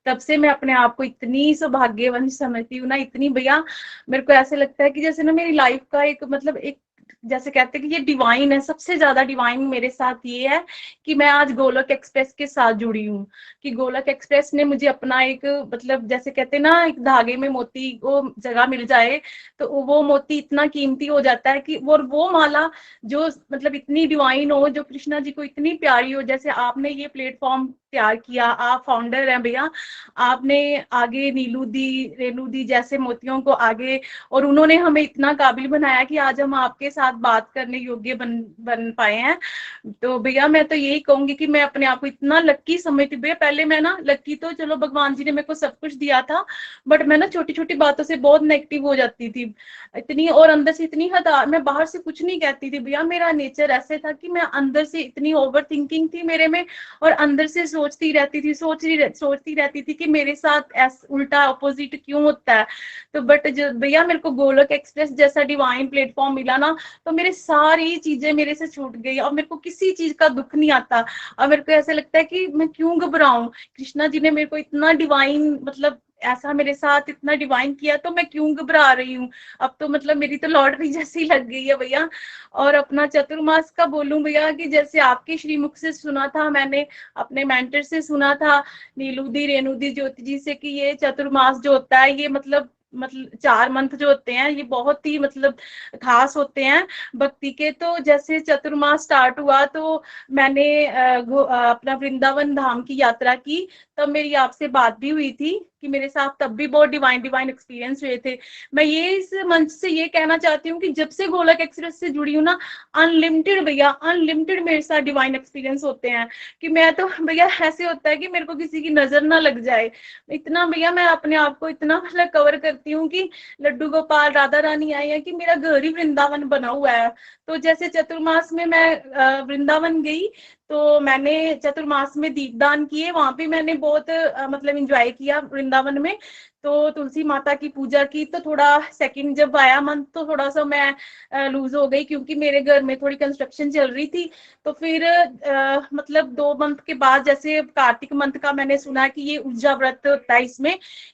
तब से मैं अपने आप को इतनी सौभाग्यवान समझती हूँ ना, इतनी भैया। मेरे को ऐसे लगता है कि जैसे ना मेरी लाइफ का एक मतलब एक जैसे कहते हैं कि ये डिवाइन है। सबसे ज्यादा डिवाइन मेरे साथ ये है कि मैं आज गोलोक एक्सप्रेस के साथ जुड़ी हूँ। कि गोलोक एक्सप्रेस ने मुझे अपना एक मतलब जैसे कहते हैं ना, एक धागे में मोती को जगह मिल जाए तो वो मोती इतना कीमती हो जाता है कि वो माला जो मतलब इतनी डिवाइन हो, जो कृष्णा जी को इतनी प्यारी हो। जैसे आपने ये प्लेटफॉर्म तैयार किया, आप फाउंडर हैं भैया। आपने आगे नीलू दी, रेनू दी जैसे मोतियों को आगे, और उन्होंने हमें इतना काबिल बनाया कि आज हम आपके साथ बात करने योग्य बन पाए हैं। तो भैया मैं तो यही कहूंगी कि मैं अपने आप को इतना लक्की समझती भैया। पहले मैं ना लक्की तो चलो भगवान जी ने मेरे को सब कुछ दिया था, बट मैं ना छोटी छोटी बातों से बहुत नेगेटिव हो जाती थी इतनी, और अंदर से इतनी हदा। मैं बाहर से कुछ नहीं कहती थी भैया, मेरा नेचर ऐसे था कि मैं अंदर से इतनी ओवर थिंकिंग थी मेरे में, और अंदर से सोचती रहती थी, सोचती रहती थी कि मेरे साथ ऐसा उल्टा अपोजिट क्यों होता है। तो बट जब भैया मेरे को गोलोक एक्सप्रेस जैसा डिवाइन प्लेटफॉर्म मिला ना, तो मेरे सारी चीजें मेरे से छूट गई और मेरे को किसी चीज का दुख नहीं आता। और मेरे को ऐसा लगता है कि मैं क्यों घबराऊं, कृष्णा जी ने मेरे को इतना डिवाइन मतलब ऐसा मेरे साथ इतना डिवाइन किया, तो मैं क्यों घबरा रही हूँ। अब तो मतलब मेरी तो लॉटरी जैसी लग गई है भैया। और अपना चतुर्मास का बोलूं भैया कि जैसे आपके श्रीमुख से सुना था, मैंने अपने मेंटर से सुना था, नीलू दी रेणु दी ज्योति जी से, कि ये चतुर्मास जो होता है ये मतलब 4 मंथ जो होते हैं ये बहुत ही मतलब खास होते हैं भक्ति के। तो जैसे चतुर्मास स्टार्ट हुआ तो मैंने अपना वृंदावन धाम की यात्रा की, तब मेरी आपसे बात भी हुई थी कि मेरे साथ तब भी बहुत डिवाइन एक्सपीरियंस हुए थे। मैं ये इस मंच से ये कहना चाहती हूँ कि जब से गोलोक एक्सप्रेस से जुड़ी हूँ ना, अनलिमिटेड भैया अनलिमिटेड मेरे साथ डिवाइन एक्सपीरियंस होते हैं। कि मैं तो भैया ऐसे होता है कि मेरे को किसी की नजर ना लग जाए, इतना भैया मैं अपने आप को इतना मतलब कवर करती हूँ कि लड्डू गोपाल राधा रानी आई है कि मेरा घर ही वृंदावन बना हुआ है। तो जैसे चतुर्मास में मैं वृंदावन गई, तो मैंने चतुर्मास में दीपदान किए, वहां पे मैंने बहुत मतलब एंजॉय किया वृंदावन में। तो तुलसी माता की पूजा की, तो थोड़ा सेकंड जब आया मंथ तो थोड़ा सा मैं लूज हो गई, क्योंकि मेरे घर में थोड़ी कंस्ट्रक्शन चल रही थी। तो फिर मतलब 2 मंथ के बाद जैसे कार्तिक मंथ का मैंने सुना कि ये ऊर्जा व्रत होता है,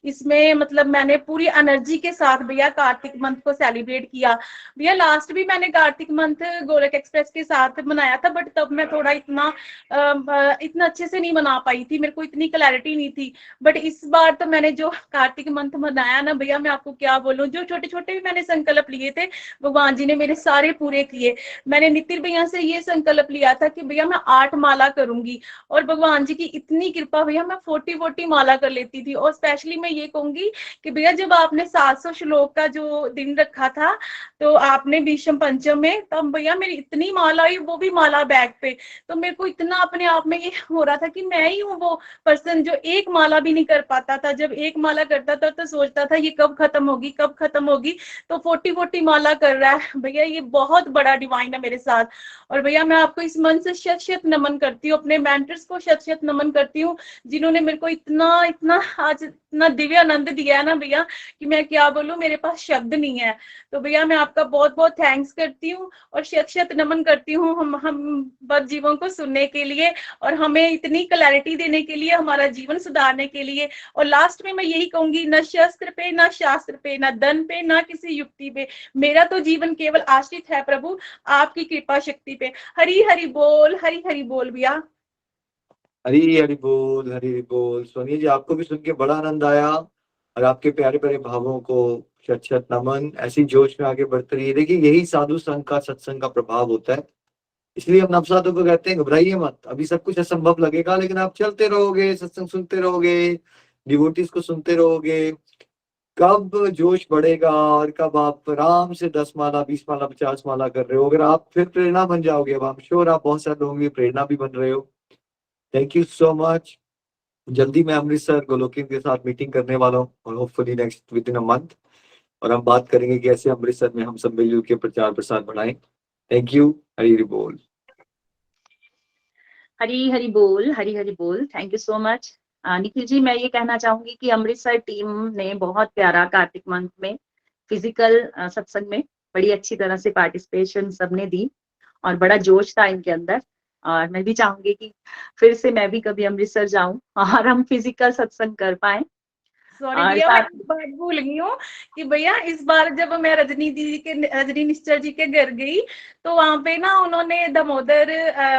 इसमें मतलब मैंने पूरी एनर्जी के साथ भैया कार्तिक मंथ को सेलिब्रेट किया। भैया लास्ट भी मैंने कार्तिक मंथ गोलक एक्सप्रेस के साथ मनाया था, बट तब मैं थोड़ा इतना अच्छे से नहीं मना पाई थी, मेरे को इतनी क्लैरिटी नहीं थी। बट इस बार तो मैंने जो कार्तिक मंथ मनाया ना भैया, मैं आपको क्या बोलूं, जो छोटे छोटे भी मैंने संकल्प लिए थे भगवान जी ने मेरे सारे पूरे किए। मैंने नितिन भैया से ये संकल्प लिया था कि भैया मैं 8 माला करूंगी, और भगवान जी की इतनी कृपा भैया मैं 40 माला कर लेती थी। और स्पेशली मैं ये कहूंगी कि भैया जब आपने 700 श्लोक का जो दिन रखा था, तो आपने भीष्म पंचम में, तब भैया मेरी इतनी माला आई, वो भी माला बैग पे। तो मेरे को इतना अपने आप में ये हो रहा था कि मैं ही हूँ वो पर्सन जो एक माला भी नहीं कर पाता था। जब एक माला करता था तो सोचता था ये कब खत्म होगी, कब खत्म होगी। तो 40 माला कर रहा है भैया, ये बहुत बड़ा डिवाइन है मेरे साथ। और भैया मैं आपको इस मन से शत शत नमन करती हूँ, अपने मेंटर्स को शत शत नमन करती हूँ, जिन्होंने मेरे को इतना इतना आज इतना दिव्य आनंद दिया है ना भैया, कि मैं क्या बोलूं, मेरे पास शब्द नहीं है। तो भैया मैं आपका बहुत बहुत थैंक्स करती हूँ और शत शत नमन करती हूँ हम बद जीवों को सुनने के लिए, और हमें इतनी क्लैरिटी देने के लिए, हमारा जीवन सुधारने के लिए। और लास्ट में मैं यही कहूंगी, न शस्त्र पे, न शास्त्र पे, न धन पे, न किसी युक्ति पे, मेरा तो जीवन केवल आश्रित है प्रभु आपकी कृपा शक्ति पे। हरी हरि बोल भैया। हरी हरि बोल, हरी हरि बोल। सोनिया जी, आपको भी सुन के बड़ा आनंद आया, और आपके प्यारे प्यारे भावों को शत शत नमन। ऐसी जोश में आगे बढ़ते रहिए। देखिए, यही साधु संघ का, सत्संग का प्रभाव होता है। इसलिए हम नवसाधु को कहते हैं, घबराइए मत। अभी सब कुछ असंभव लगेगा, लेकिन आप चलते रहोगे, सत्संग सुनते रहोगे, डिवोटीज को सुनते रहोगे, कब जोश बढ़ेगा, और कब आप आराम से 10 माला, 20 माला, 50 माला कर रहे हो, अगर आप फिर प्रेरणा बन जाओगे। अब I'm श्योर आप बहुत सारे लोगों की प्रेरणा भी बन रहे हो। Thank you so much. जल्दी मैं अमृतसर गोलोकिन के साथ मीटिंग करने वाला हूँ, और hopefully next with in a month, और हम बात करेंगे कि कैसे अमृतसर में हम सब मिलजुल के प्रचार प्रसार बढ़ाएं। Thank you. हरी हरि बोल। हरी हरि बोल। Thank you so much Nikhil ji. मैं ये कहना चाहूंगी कि अमृतसर टीम ने बहुत प्यारा कार्तिक मंथ में फिजिकल सत्संग में बड़ी अच्छी तरह से पार्टिसिपेशन सबने दी, और बड़ा जोश था इनके अंदर। और मैं भी चाहूंगी कि फिर से मैं भी कभी अमृतसर जाऊं और हम फिजिकल सत्संग कर पाए। सॉरी और भैया, मैं साथ एक बात भूल गई हूँ कि भैया इस बार जब मैं रजनी निश्चल जी के घर गई, तो वहां पे ना उन्होंने दामोदर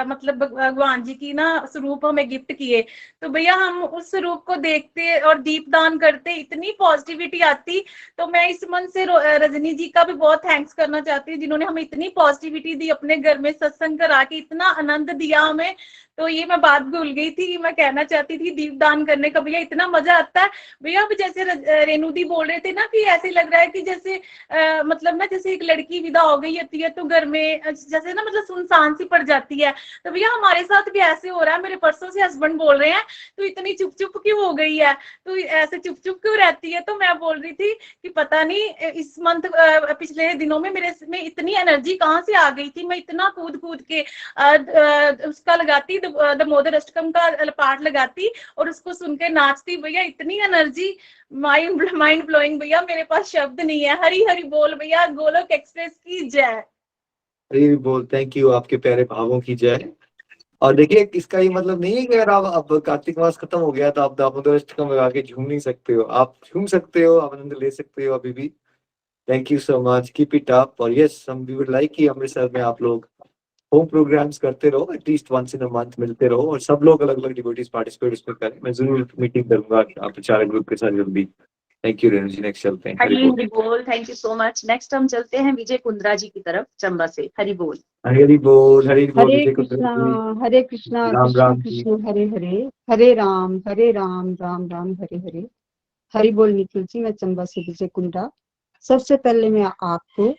मतलब भगवान जी की ना स्वरूप हमें गिफ्ट किए। तो भैया हम उस स्वरूप को देखते और दीपदान करते, इतनी पॉजिटिविटी आती। तो मैं इस मन से रजनी जी का भी बहुत थैंक्स करना चाहती हूँ, जिन्होंने हमें इतनी पॉजिटिविटी दी, अपने घर में सत्संग करा के इतना आनंद दिया हमें। तो ये मैं बात भूल गई थी, मैं कहना चाहती थी दीपदान करने का। भैया इतना मजा आता है भैया। अब जैसे रेणु दी बोल रहे थे ना कि ऐसे लग रहा है कि जैसे मतलब ना जैसे एक लड़की विदा हो गई होती है, तो घर में जैसे ना मतलब सुनसान सी पड़ जाती है। तो भैया हमारे साथ भी ऐसे हो रहा है। मेरे परसों से हस्बैंड बोल रहे हैं तो इतनी चुप चुप क्यों हो गई है, तो ऐसे चुप चुप क्यों रहती है। तो मैं बोल रही थी कि पता नहीं इस मंथ पिछले दिनों में मेरे में इतनी एनर्जी कहाँ से आ गई थी। मैं इतना कूद कूद के उसका लगाती, दामोदर अष्टकम का पाठ लगाती और उसको सुन के नाचती। भैया इतनी एनर्जी, माइंड ब्लोइंग भैया, मेरे पास शब्द नहीं है। हरी हरी बोल भैया, गोलोक एक्सप्रेस की जय। हरी हरि बोल। Thank you. आपके प्यारे भावों की जय। और देखिए, इसका ये मतलब नहीं है कि अगर आप, अब कार्तिक मास खत्म हो गया तो आप दामोदर अष्टकम लगा के झूम नहीं सकते हो। आप झूम सकते हो, आप आनंद ले सकते हो अभी भी। Thank you so much, keep it up. और यस, हम वी वुड लाइक कि अमृतसर में आप लोग होम प्रोग्राम्स करते रहो, at least once in a month मिलते रहो, और सब लोग अलग अलग डिवोटीज पार्टिसिपेट उसमें करें। मैं जरूर मीटिंग करूंगा आप प्रचारक ग्रुप के साथ जल्दी। Thank you Renu ji. Next चलते हैं। हरि हरी बोल। हरि बोल। Thank you so much. Next हम चलते हैं विजय कुंद्रा जी की तरफ, चंबा से। हरि बोल। हरि हरि बोल, हरि हरि बोल। हरे विजय कुंद्रा कृष्णा, जी, हरे कृष्णा, राम कृष्ण राम जी। कृष्ण हरे हरे, हरे राम, राम राम हरे हरे। हरि बोल निखिल जी, मैं चंबा से विजय कुंडा। सबसे पहले मैं आपको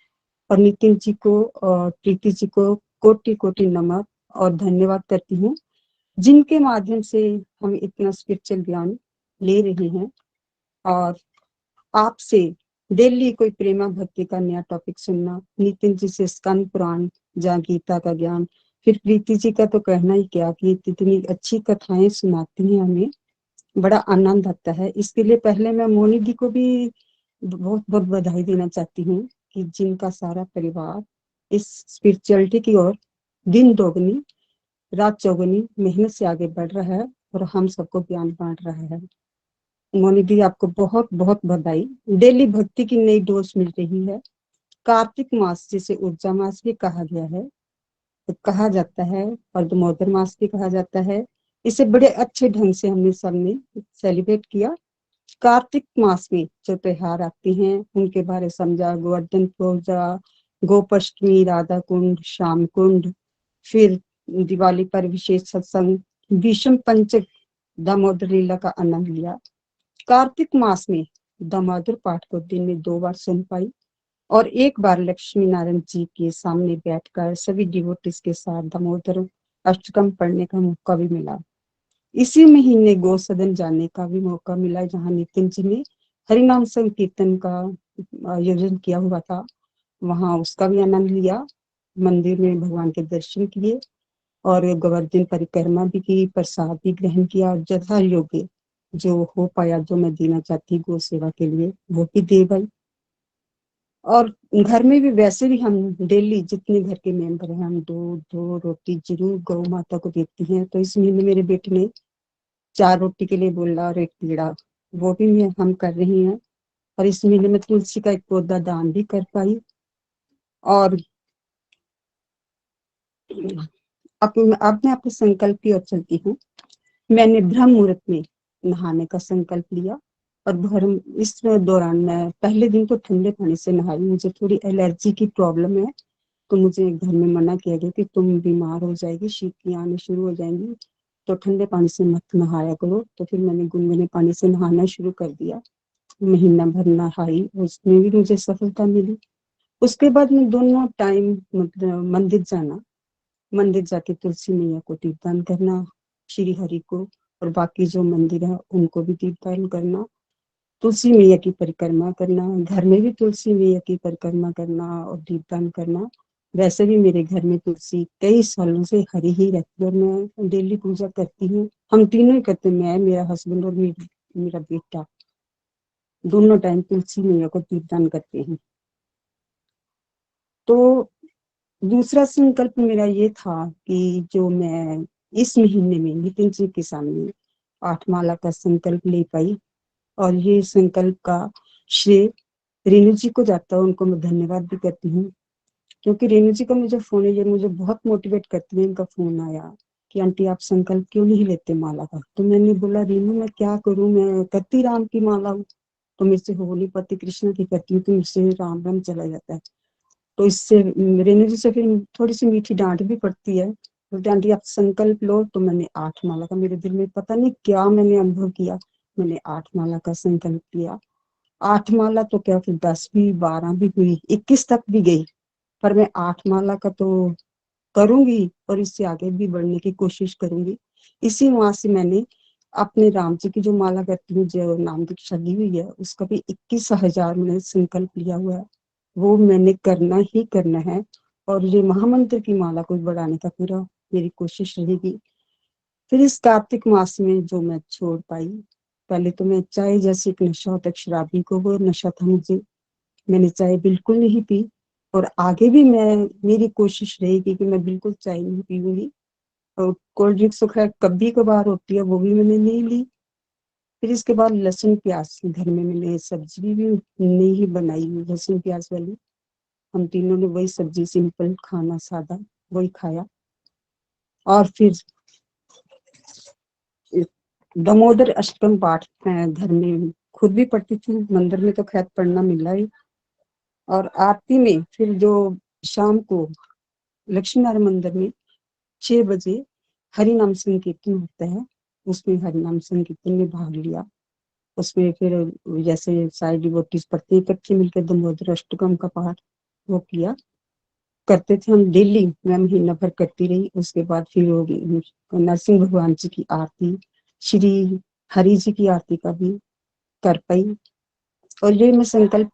और नितिन जी को और प्रीति जी को कोटि कोटि नमन और धन्यवाद करती हूँ, जिनके माध्यम से हम इतना स्पिरिचुअल ज्ञान ले रहे हैं। और आपसे डेली कोई प्रेमा भक्ति का नया टॉपिक सुनना, नितिन जी से स्कंद पुराण या गीता का ज्ञान, फिर प्रीति जी का तो कहना ही क्या कि इतनी अच्छी कथाएं सुनाती हैं हमें। बड़ा आनंद आता है। इसके लिए पहले मैं मोनी दी को भी बहुत बहुत बधाई देना चाहती हूँ कि जिनका सारा परिवार इस स्पिरिचुअलिटी की ओर दिन दोगुनी रात चौगुनी मेहनत से आगे बढ़ रहा है और हम सबको ज्ञान बांट रहा है। मोनी दी आपको बहुत बहुत बधाई। डेली भक्ति की नई डोज मिल रही है। कार्तिक मास जिसे ऊर्जा मास भी कहा गया है, तो कहा जाता है, और दामोदर मास भी कहा जाता है। इसे बड़े अच्छे ढंग से हमने सबने सेलिब्रेट किया। कार्तिक मास में जो त्योहार आते हैं उनके बारे समझा, गोवर्धन पूजा, गोपाष्टमी, राधा कुंड, श्याम कुंड, फिर दिवाली पर विशेष सत्संग, भीष्म पंचक, दामोदर लीला का आनंद लिया। कार्तिक मास में दामोदर पाठ को दिन में 2 बार सुन पाई और एक बार लक्ष्मी नारायण जी के सामने बैठकर सभी डिवोटीज के साथ दामोदर अष्टकम पढ़ने का मौका भी मिला। इसी महीने गौ सदन जाने का भी मौका मिला, जहाँ नितिन जी ने हरिनाम संकीर्तन का आयोजन किया हुआ था। वहां उसका भी आनंद लिया, मंदिर में भगवान के दर्शन किए और गोवर्धन परिक्रमा भी की, प्रसाद भी ग्रहण किया और जथा योग्य जो हो पाया, जो मैं देना चाहती गौ सेवा के लिए, वो भी दे भाई। और घर में भी वैसे भी हम डेली जितने घर के मेंबर हैं, हम दो रोटी जरूर गौ माता को देती हैं। तो इस महीने मेरे बेटे ने 4 रोटी के लिए बोला और 1 पेड़ा, वो भी हम कर रही हैं। और इस महीने में तुलसी का 1 पौधा दान भी कर पाई। और अब मैं अपने संकल्प की ओर चलती हूँ। मैंने ब्रह्म मुहूर्त में नहाने का संकल्प लिया और इस दौरान मैं पहले दिन तो ठंडे पानी से नहाई। मुझे थोड़ी एलर्जी की प्रॉब्लम है, तो मुझे घर में मना किया गया कि तुम बीमार हो जाएगी, शीतलियाँ आने शुरू हो जाएंगी, तो ठंडे पानी से मत नहाया करो। तो फिर मैंने गुनगुने पानी से नहाना शुरू कर दिया। महीना भर नहाई, उसमें भी मुझे सफलता मिली। उसके बाद मैं दोनों टाइम मतलब मंदिर जाके तुलसी मैया को दीपदान करना, श्री हरि को, और बाकी जो मंदिर है उनको भी दीपदान करना, तुलसी मैया की परिक्रमा करना, घर में भी तुलसी मैया की परिक्रमा करना और दीपदान करना। वैसे भी मेरे घर में तुलसी कई सालों से हरी ही रहती है और मैं डेली पूजा करती हूँ। हम तीनों ही करते, मैं, मेरा हस्बैंड और मेरा बेटा, दोनों टाइम तुलसी मैया को दीपदान करते हैं। तो दूसरा संकल्प मेरा ये था कि जो मैं इस महीने में नितिन जी के सामने 8 माला का संकल्प ले पाई, और ये संकल्प का श्रेय रेणु जी को जाता है। उनको मैं धन्यवाद भी करती हूँ, क्योंकि रेणु जी का मुझे फोन है, ये मुझे बहुत मोटिवेट करती है। इनका फोन आया कि आंटी आप संकल्प क्यों नहीं लेते माला का। तो मैंने बोला रेणु मैं क्या करूं, मैं करती राम की माला हूँ, तो मेरे से हो नहीं पाती, कृष्ण की करती हूँ तो मुझसे राम राम चला जाता है। तो इससे रेणु जी से फिर थोड़ी सी मीठी डांट भी पड़ती है। बोलते आंटी आप संकल्प लो। तो मैंने 8 माला का, मेरे दिल में पता नहीं क्या मैंने अनुभव किया, मैंने 8 माला का संकल्प किया। 8 माला तो क्या, फिर 10 भी, 12 भी हुई, 21 तक भी गई, पर मैं 8 माला का तो करूंगी और इससे आगे भी बढ़ने की कोशिश करूंगी। इसी माह से मैंने अपने राम जी की जो माला करती हूँ, जो नाम दीक्षा ली हुई है, उसका भी 21,000 मैंने संकल्प लिया हुआ है, वो मैंने करना ही करना है। और ये महामंत्र की माला को बढ़ाने का पूरा मेरी कोशिश रहेगी। फिर इस कार्तिक मास में जो मैं छोड़ पाई, पहले तो मैं चाय जैसे एक नशा होता है, शराबी को वो नशा था मुझे, मैंने चाय बिल्कुल नहीं पी। और आगे भी मेरी कोशिश रहेगी कि मैं बिल्कुल चाय नहीं पीऊंगी। और कोल्ड ड्रिंक्स तो खैर कभी कभार होती है, वो भी मैंने नहीं ली। फिर इसके बाद लहसुन प्याज, घर में मैंने सब्जी भी नहीं ही बनाई, लहसुन प्याज वाली। हम तीनों ने वही सब्जी, सिंपल खाना, सादा, वही खाया। और फिर दामोदर अष्टकम पाठ मैं घर में खुद भी पढ़ती थी, मंदिर में तो खैर पढ़ना मिला ही। और आरती में फिर जो शाम को लक्ष्मी नारायण मंदिर में 6 बजे हरिनाम संकीर्तन होता है, उसमें हरिनाम संकीर्तन में भाग लिया। उसमें फिर जैसे सारी डिवोटीज पढ़ते हैं इकट्ठे मिलकर दामोदर अष्टकम का पाठ वो किया करते थे हम डेली, मैं महीना भर करती रही। उसके बाद फिर नरसिंह भगवान जी की आरती, श्री हरि जी की आरती का भी कर पाई। और ये मैं संकल्प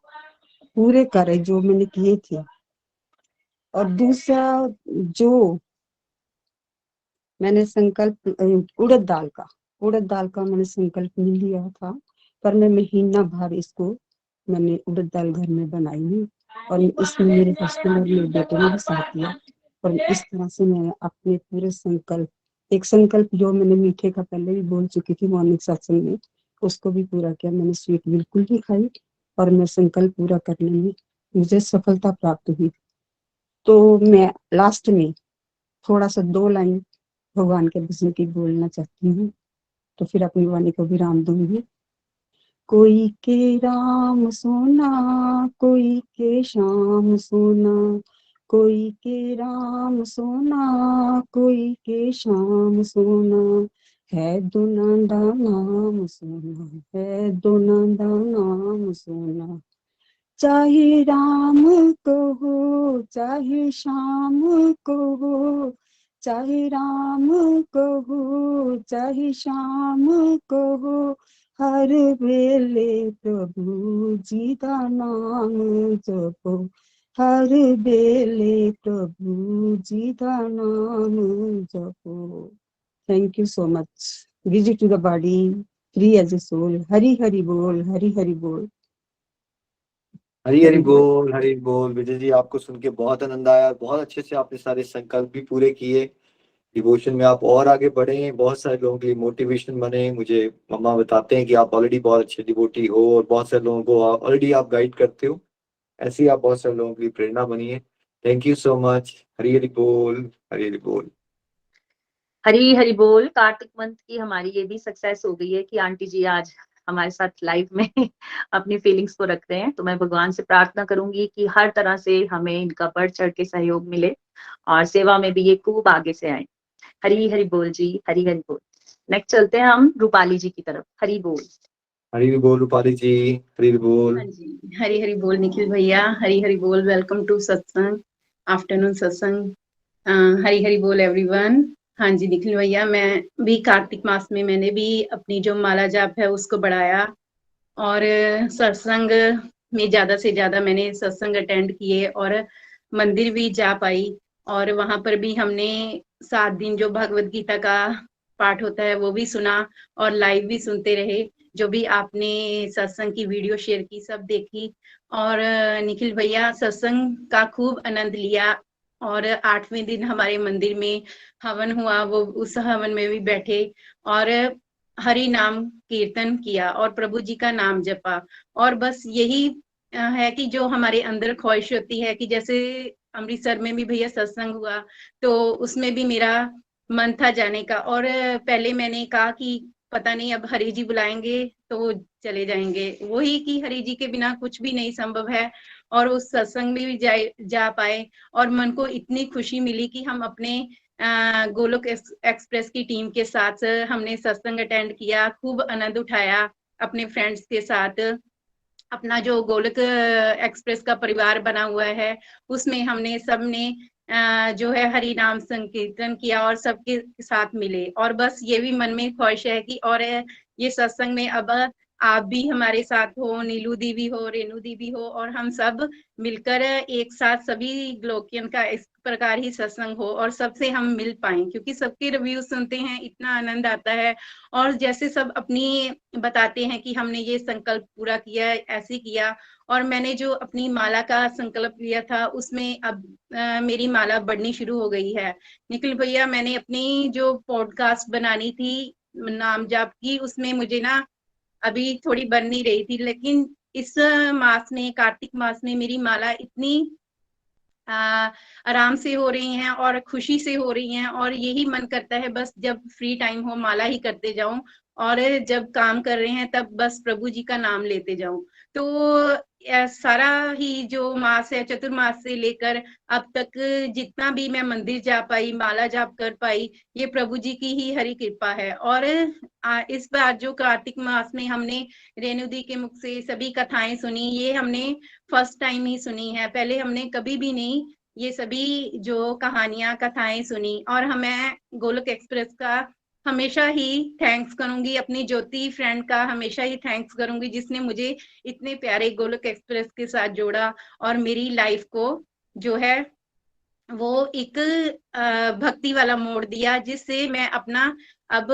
पूरे करे जो मैंने किए थे। और दूसरा जो मैंने संकल्प उड़द दाल का, उड़द दाल का मैंने संकल्प नहीं लिया था, पर मैं महीना भर इसको मैंने उड़द दाल घर में बनाई है और इसमें मेरे हस्बैंड और मेरे बेटे ने भी साथ दिया। और इस तरह से मैं अपने पूरे एक संकल्प जो मैंने मीठे का पहले भी बोल चुकी थी मॉर्निंग सत्संग में, उसको भी पूरा किया। मैंने स्वीट बिल्कुल नहीं खाई और मैं संकल्प पूरा करने में मुझे सफलता प्राप्त हुई। तो मैं लास्ट में थोड़ा सा 2 लाइन भगवान के भजन की बोलना चाहती हूँ, तो फिर अपनी वाणी को विराम दूंगी। कोई के राम सोना, कोई के श्याम सोना, कोई के राम सोना, कोई के श्याम सोना, है दोनों दा नाम सोना, है दोनों दा नाम सोना। चाहे राम को हो, चाहे श्याम को हो, चाहे राम को हो, चाहे श्याम को हो, हर वेले प्रभु जी का नाम जपो, हर वेले प्रभु जी का नाम जपो। Thank you so much. Visit to the body, free as a soul. Hari Hari बोल, हरि हरि बोल। हरी हरी बोल, हरी बोल। विजय जी, आपको सुन के बहुत आनंद आया, बहुत अच्छे से आपने सारे संकल्प भी पूरे किए। डिवोशन में आप और आगे बढ़े, बहुत सारे लोगों के लिए मोटिवेशन बने। मुझे मम्मा बताते हैं कि आप ऑलरेडी बहुत अच्छे डिवोटी हो और बहुत सारे लोगों को ऑलरेडी आप गाइड करते हो। ऐसे ही आप बहुत सारे लोगों के लिए प्रेरणा बनिए। Thank you so much. Hari Hari बोल, हरी हरी बोल। हरी हरी बोल। कार्तिक मंथ की हमारी ये भी सक्सेस हो गई है कि आंटी जी आज हमारे साथ लाइव में अपनी फीलिंग्स को रख रहे हैं। तो मैं भगवान से प्रार्थना करूंगी कि हर तरह से हमें इनका बढ़ चढ़ के सहयोग मिले और सेवा में भी ये खूब आगे से आए। हरी हरी बोल जी, हरी हरी बोल। नेक्स्ट चलते हैं हम रूपाली जी की तरफ। हरी बोल। हरी हरी बोल रूपाली जी, हरी हरी बोल। हाँ जी, हरी हरी बोल निखिल भैया, हरी हरी बोल। वेलकम टू सत्संग, आफ्टरनून सत्संग। हरी हरी बोल एवरीवन। हाँ जी निखिल भैया, मैं भी कार्तिक मास में मैंने भी अपनी जो माला जाप है उसको बढ़ाया और सत्संग में ज्यादा से ज्यादा मैंने सत्संग अटेंड किए और मंदिर भी जा पाई। और वहां पर भी हमने 7 दिन जो भगवत गीता का पाठ होता है वो भी सुना और लाइव भी सुनते रहे। जो भी आपने सत्संग की वीडियो शेयर की सब देखी और निखिल भैया सत्संग का खूब आनंद लिया। और 8वें दिन हमारे मंदिर में हवन हुआ, वो उस हवन में भी बैठे और हरि नाम कीर्तन किया और प्रभु जी का नाम जपा। और बस यही है कि जो हमारे अंदर ख्वाहिश होती है कि जैसे अमृतसर में भी भैया सत्संग हुआ तो उसमें भी मेरा मन था जाने का। और पहले मैंने कहा कि पता नहीं अब हरि जी बुलाएंगे तो चले जाएंगे, वही कि हरि जी के बिना कुछ भी नहीं संभव है। और उस सत्संग में भी जा पाए और मन को इतनी खुशी मिली कि हम अपने गोलोक एक्सप्रेस की टीम के साथ हमने सत्संग अटेंड किया, खूब आनंद उठाया अपने फ्रेंड्स के साथ। अपना जो गोलोक एक्सप्रेस का परिवार बना हुआ है उसमें हमने सबने जो है हरि नाम संकीर्तन किया और सबके साथ मिले। और बस ये भी मन में ख्वाहिश है कि और ये सत्संग में अब आप भी हमारे साथ हो, नीलू दीदी हो, रेनू दीदी हो और हम सब मिलकर एक साथ सभी ग्लोकियन का इस प्रकार ही सत्संग हो और सबसे हम मिल पाए, क्योंकि सबके रिव्यू सुनते हैं इतना आनंद आता है। और जैसे सब अपनी बताते हैं कि हमने ये संकल्प पूरा किया, ऐसे किया। और मैंने जो अपनी माला का संकल्प लिया था उसमें अब मेरी माला बढ़नी शुरू हो गई है। निखिल भैया, मैंने अपनी जो पॉडकास्ट बनानी थी नाम जाप की उसमें मुझे ना अभी थोड़ी बन नहीं रही थी, लेकिन इस मास में, कार्तिक मास में मेरी माला इतनी आराम से हो रही हैं और खुशी से हो रही हैं। और यही मन करता है बस जब फ्री टाइम हो माला ही करते जाऊं और जब काम कर रहे हैं तब बस प्रभु जी का नाम लेते जाऊं। तो सारा ही जो मास है, चतुर्मास से लेकर अब तक जितना भी मैं मंदिर जा पाई, माला जाप कर पाई, ये प्रभु जी की ही हरी कृपा है। और इस बार जो कार्तिक मास में हमने रेणु दी के मुख से सभी कथाएं सुनी, ये हमने फर्स्ट टाइम ही सुनी है, पहले हमने कभी भी नहीं ये सभी जो कहानियां कथाएं सुनी। और हमें गोलोक एक्सप्रेस का हमेशा ही थैंक्स करूंगी, अपनी ज्योति फ्रेंड का हमेशा ही थैंक्स करूंगी जिसने मुझे इतने प्यारे गोलोक एक्सप्रेस के साथ जोड़ा और मेरी लाइफ को जो है वो एक भक्ति वाला मोड़ दिया, जिससे मैं अपना अब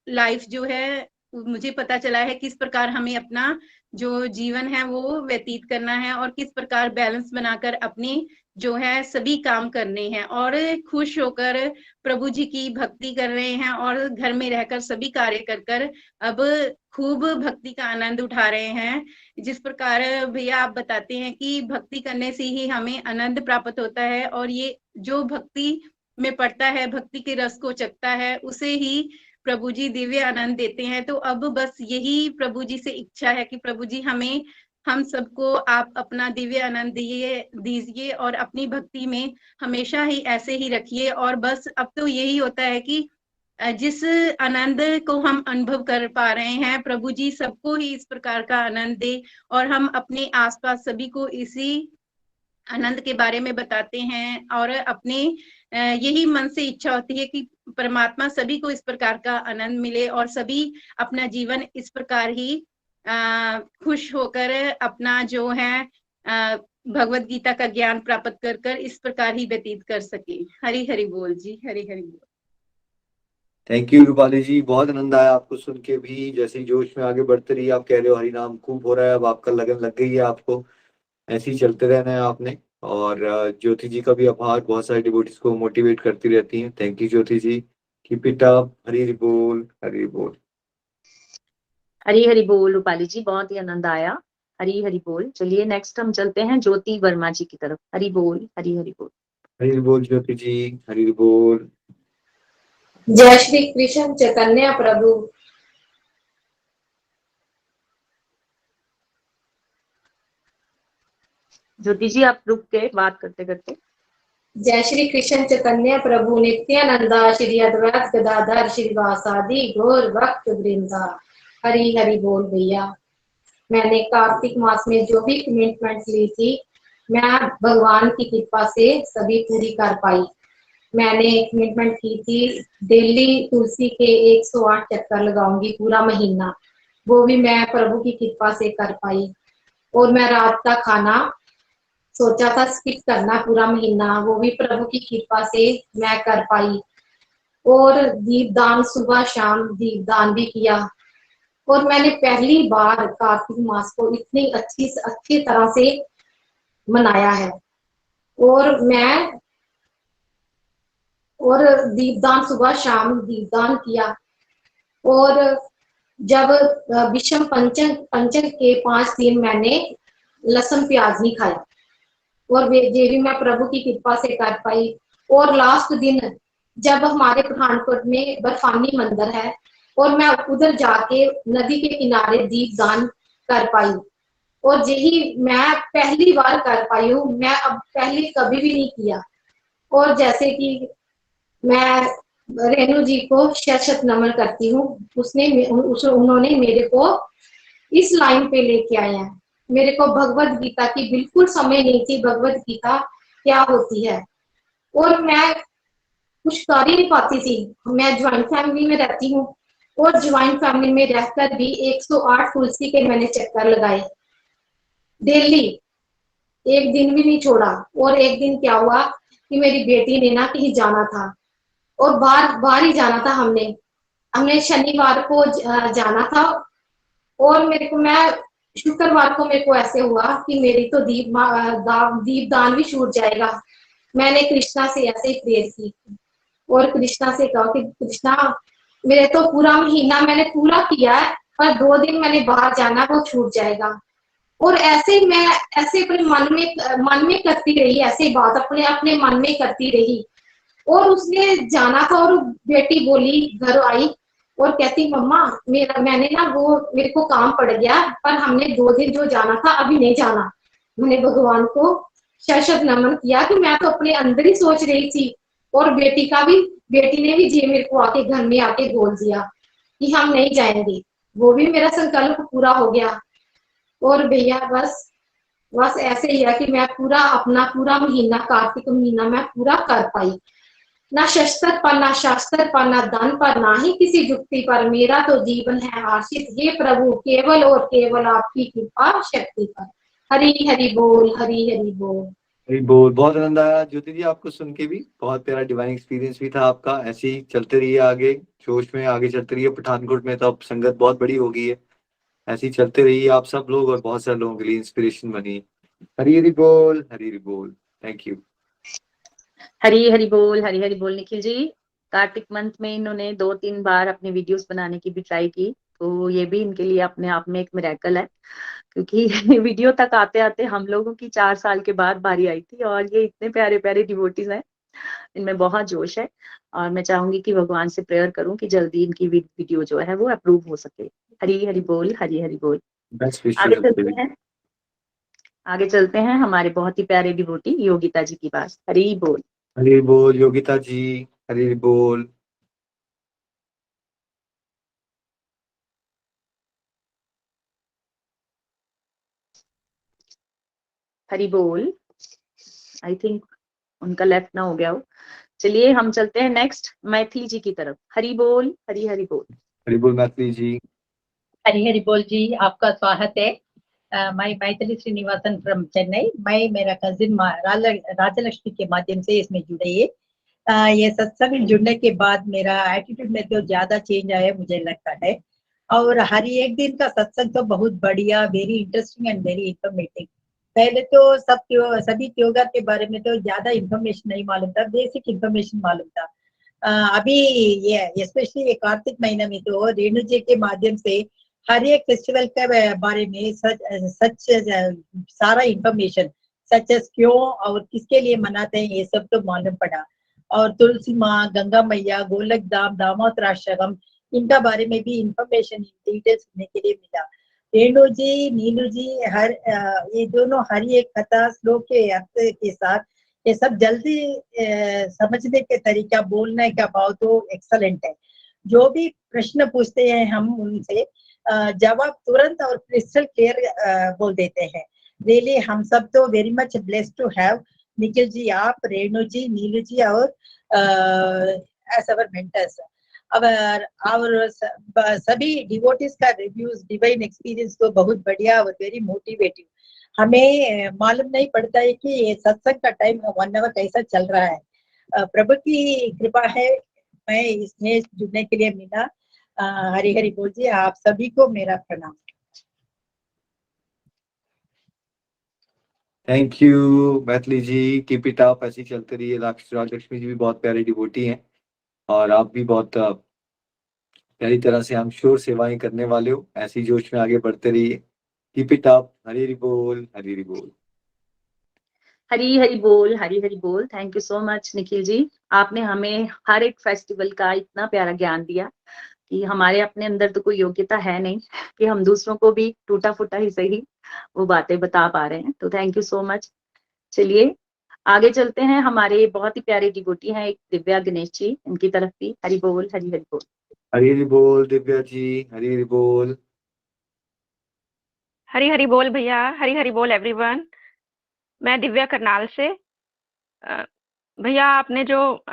लाइफ जो है मुझे पता चला है किस प्रकार हमें अपना जो जीवन है वो व्यतीत करना है और किस प्रकार बैलेंस बनाकर अपनी जो है सभी काम करने हैं और खुश होकर प्रभु जी की भक्ति कर रहे हैं और घर में रहकर सभी कार्य कर कर अब खूब भक्ति का आनंद उठा रहे हैं। जिस प्रकार भैया आप बताते हैं कि भक्ति करने से ही हमें आनंद प्राप्त होता है और ये जो भक्ति में पड़ता है, भक्ति के रस को चखता है, उसे ही प्रभु जी दिव्य आनंद देते हैं। तो अब बस यही प्रभु जी से इच्छा है कि प्रभु जी हमें हम सबको आप अपना दिव्य आनंद दीजिए और अपनी भक्ति में हमेशा ही ऐसे ही रखिए। और बस अब तो यही होता है कि जिस आनंद को हम अनुभव कर पा रहे हैं, प्रभु जी सबको ही इस प्रकार का आनंद दे और हम अपने आसपास सभी को इसी आनंद के बारे में बताते हैं। और अपने यही मन से इच्छा होती है कि परमात्मा सभी को इस प्रकार का आनंद मिले और सभी अपना जीवन इस प्रकार ही खुश होकर अपना जो है भगवत गीता का ज्ञान प्राप्त कर कर इस प्रकार ही व्यतीत कर सके। हरि हरि बोल जी, हरि हरि बोल। थैंक यू रूपाली जी, बहुत आनंद आया आपको सुन के भी। जैसे ही जोश में आगे बढ़ते रहिए, आप कह रहे हो हरि नाम खूब हो रहा है, अब आपका लगन लग गई है, आपको ऐसे ही चलते रहना है आपने। और ज्योति जी का भी आभार, बहुत सारे डिवोटीज को मोटिवेट करती रहती हैं। Thank you Jyoti ji, keep it up. Hari Hari बोल, हरि हरि बोल। हरी हरी बोल रूपाली जी, बहुत ही आनंद आया। हरी हरी बोल। चलिए नेक्स्ट हम चलते हैं ज्योति वर्मा जी की तरफ। हरी बोल, हरी हरी बोल। हरि हरि बोल ज्योति जी, हरि हरि बोल। जय श्री कृष्ण चैतन्य प्रभु। ज्योति जी आप रुक के बात करते करते। जय श्री कृष्ण चैतन्य प्रभु नित्यानंदा श्री अद्वैत गदाधर श्रीवासादि गौर भक्त वृंदा। हरि हरि बोल भैया। मैंने कार्तिक मास में जो भी कमिटमेंट ली थी, मैं भगवान की कृपा से सभी पूरी कर पाई। मैंने कमिटमेंट की थी डेली तुलसी के 108 चक्कर लगाऊंगी पूरा महीना, वो भी मैं प्रभु की कृपा से कर पाई। और मैं रात का खाना सोचा था स्किप करना पूरा महीना, वो भी प्रभु की कृपा से मैं कर पाई। और दीपदान सुबह शाम दीपदान भी किया। और मैंने पहली बार कार्तिक मास को इतनी अच्छी तरह से मनाया है। और दीपदान सुबह शाम दीपदान किया। और जब विषम पंचक के 5 दिन मैंने लहसुन प्याज नहीं खाया, और ये भी मैं प्रभु की कृपा से कर पाई। और लास्ट दिन जब हमारे पठानकोट में बर्फानी मंदिर है, और मैं उधर जाके नदी के किनारे दीपदान कर पाई। और यही मैं पहली बार कर पाई हूँ, मैं अब पहले कभी भी नहीं किया। और जैसे कि मैं रेणु जी को शत नमन करती हूँ, उन्होंने मेरे को इस लाइन पे लेके आए हैं। मेरे को भगवत गीता की बिल्कुल समझ नहीं थी, भगवत गीता क्या होती है, और मैं कुछ कर ही नहीं पाती थी। मैं ज्वाइंट फैमिली में रहती हूँ, और ज्वाइंट फैमिली में रहकर भी 108 तुलसी के मैंने चक्कर लगाए डेली, एक दिन भी नहीं छोड़ा। और एक दिन क्या हुआ कि मेरी बेटी ने ना कहीं जाना था, और बाहर ही जाना था। हमने शनिवार को जाना था, और मैं शुक्रवार को मेरे को ऐसे हुआ कि मेरी तो दीपदान भी छूट जाएगा। मैंने कृष्णा से ऐसे ही प्रेयर की, और कृष्णा से कहा कि कृष्णा मेरे तो पूरा महीना मैंने पूरा किया है, पर 2 दिन मैंने बाहर जाना, वो छूट जाएगा। और ऐसे मैं ऐसे अपने मन में करती रही, ऐसे बात अपने मन में करती रही। और उसने जाना था, और बेटी बोली, घर आई और कहती मम्मा मैंने ना वो मेरे को काम पड़ गया, पर हमने 2 दिन जो जाना था अभी नहीं जाना। मैंने भगवान को शत नमन किया कि मैं तो अपने अंदर ही सोच रही थी, और बेटी ने भी जी मेरे को आके घर में आके बोल दिया कि हम नहीं जाएंगे। वो भी मेरा संकल्प पूरा हो गया। और भैया बस ऐसे ही है कि मैं अपना पूरा महीना, कार्तिक महीना मैं पूरा कर पाई। ना शस्त्र पर, ना शास्त्र पर, ना धन पर, ना ही किसी युक्ति पर, मेरा तो जीवन है आश्रित हे प्रभु केवल और केवल आपकी कृपा शक्ति पर। हरि हरि बोल, हरि हरि बोल। हरि बोल। बहुत आनंद आया ज्योति जी आपको सुन के भी, बहुत प्यारा डिवाइन एक्सपीरियंस भी था आपका। ऐसे ही चलते रहिए आगे, जोश में आगे चलती रही है। पठानकोट में तो अब संगत बहुत बड़ी हो गई है, ऐसी चलते रही आप सब लोग और बहुत सारे लोगों के लिए इंस्पिरेशन बनी। हरी हरी बोल, हरी हरी बोल। Thank you. हरी हरी बोल, हरी हरी बोल। निखिल जी, कार्तिक मंथ में इन्होंने 2-3 बार अपनी वीडियोस बनाने की भी ट्राई की, तो ये भी इनके लिए अपने आप में एक मिरेकल है, क्योंकि वीडियो तक आते आते हम लोगों की 4 साल के बाद बारी आई थी। और ये इतने प्यारे प्यारे डिवोटीज हैं, इनमें बहुत जोश है। और मैं चाहूंगी कि भगवान से प्रेयर करूं कि जल्दी इनकी वीडियो जो है वो अप्रूव हो सके। हरी हरी बोल, हरी हरी बोल। बेस्ट आगे विशेस। चलते हैं, आगे चलते हैं हमारे बहुत ही प्यारे डिवोटी योगिता जी की पास। हरी बोल। हरी बोल योगिता जी, हरी बोल। हरी बोल। आई थिंक उनका लेफ्ट ना हो गया हो। चलिए हम चलते हैं नेक्स्ट मैथिली जी की तरफ। हरी बोल, हरी हरी बोल। हरी बोल मैथिली जी। हरी हरी बोल जी, आपका स्वागत है। मैं मैथिली श्रीनिवासन फ्रॉम चेन्नई। मैं मेरा कजिन राजलक्ष्मी के माध्यम से इसमें जुड़े है। ये सत्संग जुड़ने के बाद मेरा एटीट्यूड में तो ज्यादा चेंज आया मुझे लगता है। और हर एक दिन का सत्संग तो बहुत बढ़िया, very interesting and very informative. पहले तो सभी त्योहार के बारे में तो ज्यादा इंफॉर्मेशन नहीं मालूम था, बेसिक इंफॉर्मेशन मालूम था। अभी ये स्पेशली ये कार्तिक महीने में तो रेणु जी के माध्यम से हर एक फेस्टिवल के बारे में सच सारा इंफॉर्मेशन, सच क्यों और किसके लिए मनाते हैं ये सब तो मालूम पड़ा। और तुलसी माँ, गंगा मैया, गोलक धाम, दामोदर आश्रम, इनका बारे में भी इंफॉर्मेशन डिटेल्स सुनने के लिए मिला। रेणु जी, नीलू जी, ये दोनों हर एक कथा श्लोक के अर्थ के साथ ये सब जल्दी समझने के तरीका, बोलने का भाव तो एक्सलेंट है। जो भी प्रश्न पूछते हैं हम उनसे जवाब तुरंत और क्रिस्टल क्लियर बोल देते हैं। रियली हम सब तो very much blessed to have Nikhil ji, आप, रेणु जी, नीलू जी और एज अवर मेंटर्स। और सभी डिवोटीज का रिव्यूज, डिवाइन एक्सपीरियंस तो बहुत बढ़िया और वेरी मोटिवेटिव। हमें मालूम नहीं पड़ता है कि ये सत्संग का टाइम 1 आवर कैसा चल रहा है। प्रभु की कृपा है मैं इसमें जुड़ने के लिए मिला। हरि हरि बोल जी, आप सभी को मेरा प्रणाम। Thank you Maithili ji, keep it up, ऐसी चलती रही है। राजलक्ष्मी जी भी बहुत प्यारे डिवोटी हैं और आप भी बहुत प्यारी तरह से हम श्योर सेवाएं करने वाले हो। ऐसी जोश में आगे बढ़ते रहिए। Keep it up. Hari Hari बोल, हरी हरी बोल। हरी हरी बोल, हरी हरी बोल। Thank you so much Nikhil ji, आपने हमें हर एक फेस्टिवल का इतना प्यारा ज्ञान दिया कि हमारे अपने अंदर तो कोई योग्यता है नहीं कि हम दूसरों को भी टूटा फूटा ही सही वो बातें बता पा रहे हैं। तो थैंक यू सो मच। चलिए आगे चलते हैं, हमारे बहुत ही प्यारे डिवोटी हैं एक दिव्या गणेश जी, इनकी तरफ भी हरी बोल, हरी हरी बोल। हरी हरी बोल दिव्या जी, हरी हरी बोल। हरी हरी बोल भैया, हरी हरी बोल एवरीवन। मैं दिव्या करनाल से। भैया आपने जो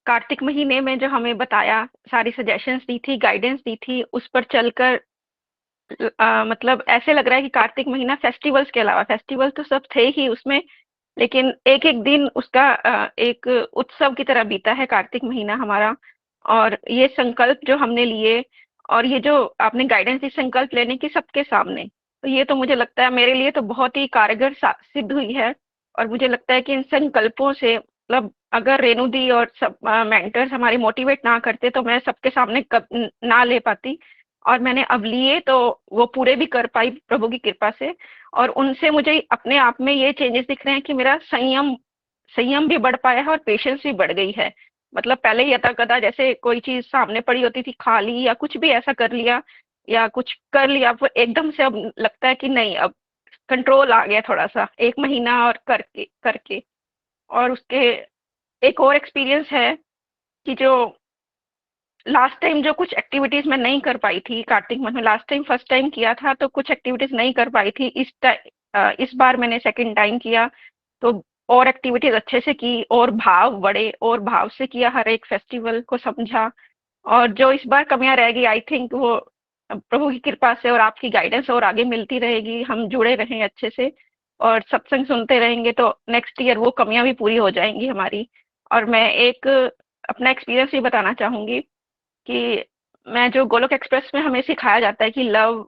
कार्तिक महीने में जो हमें बताया, सारी सजेशंस दी थी, गाइडेंस दी थी, उस पर चलकर मतलब ऐसे लग रहा है कि कार्तिक महीना फेस्टिवल्स के अलावा, फेस्टिवल तो सब थे ही उसमें, लेकिन एक एक दिन उसका एक उत्सव की तरह बीता है कार्तिक महीना हमारा। और ये संकल्प जो हमने लिए और ये जो आपने गाइडेंस दी संकल्प लेने की सबके सामने, तो ये तो मुझे लगता है मेरे लिए तो बहुत ही कारगर सिद्ध हुई है। और मुझे लगता है कि इन संकल्पों से मतलब अगर रेणु दी और सब मेंटर्स हमारे मोटिवेट ना करते तो मैं सबके सामने ना ले पाती। और मैंने अब लिए तो वो पूरे भी कर पाई प्रभु की कृपा से। और उनसे मुझे अपने आप में ये चेंजेस दिख रहे हैं कि मेरा संयम भी बढ़ पाया है और पेशेंस भी बढ़ गई है। मतलब पहले यथा कदा जैसे कोई चीज सामने पड़ी होती थी, खा ली या कुछ भी ऐसा कर लिया या कुछ कर लिया, वो एकदम से अब लगता है कि नहीं, अब कंट्रोल आ गया थोड़ा सा, 1 महीना और करके करके। और उसके एक और एक्सपीरियंस है कि जो लास्ट टाइम जो कुछ एक्टिविटीज मैं नहीं कर पाई थी कार्तिक मंथ में, लास्ट टाइम फर्स्ट टाइम किया था तो कुछ एक्टिविटीज नहीं कर पाई थी, इस बार मैंने सेकंड टाइम किया तो और एक्टिविटीज अच्छे से की और भाव बढ़े और भाव से किया, हर एक फेस्टिवल को समझा। और जो इस बार कमियां रह गई आई थिंक वो प्रभु की कृपा से और आपकी गाइडेंस और आगे मिलती रहेगी, हम जुड़े रहें अच्छे से और सत्संग सुनते रहेंगे तो नेक्स्ट ईयर वो कमियां भी पूरी हो जाएंगी हमारी। और मैं एक अपना एक्सपीरियंस भी बताना चाहूंगी कि मैं जो गोलोक एक्सप्रेस में हमें सिखाया जाता है कि love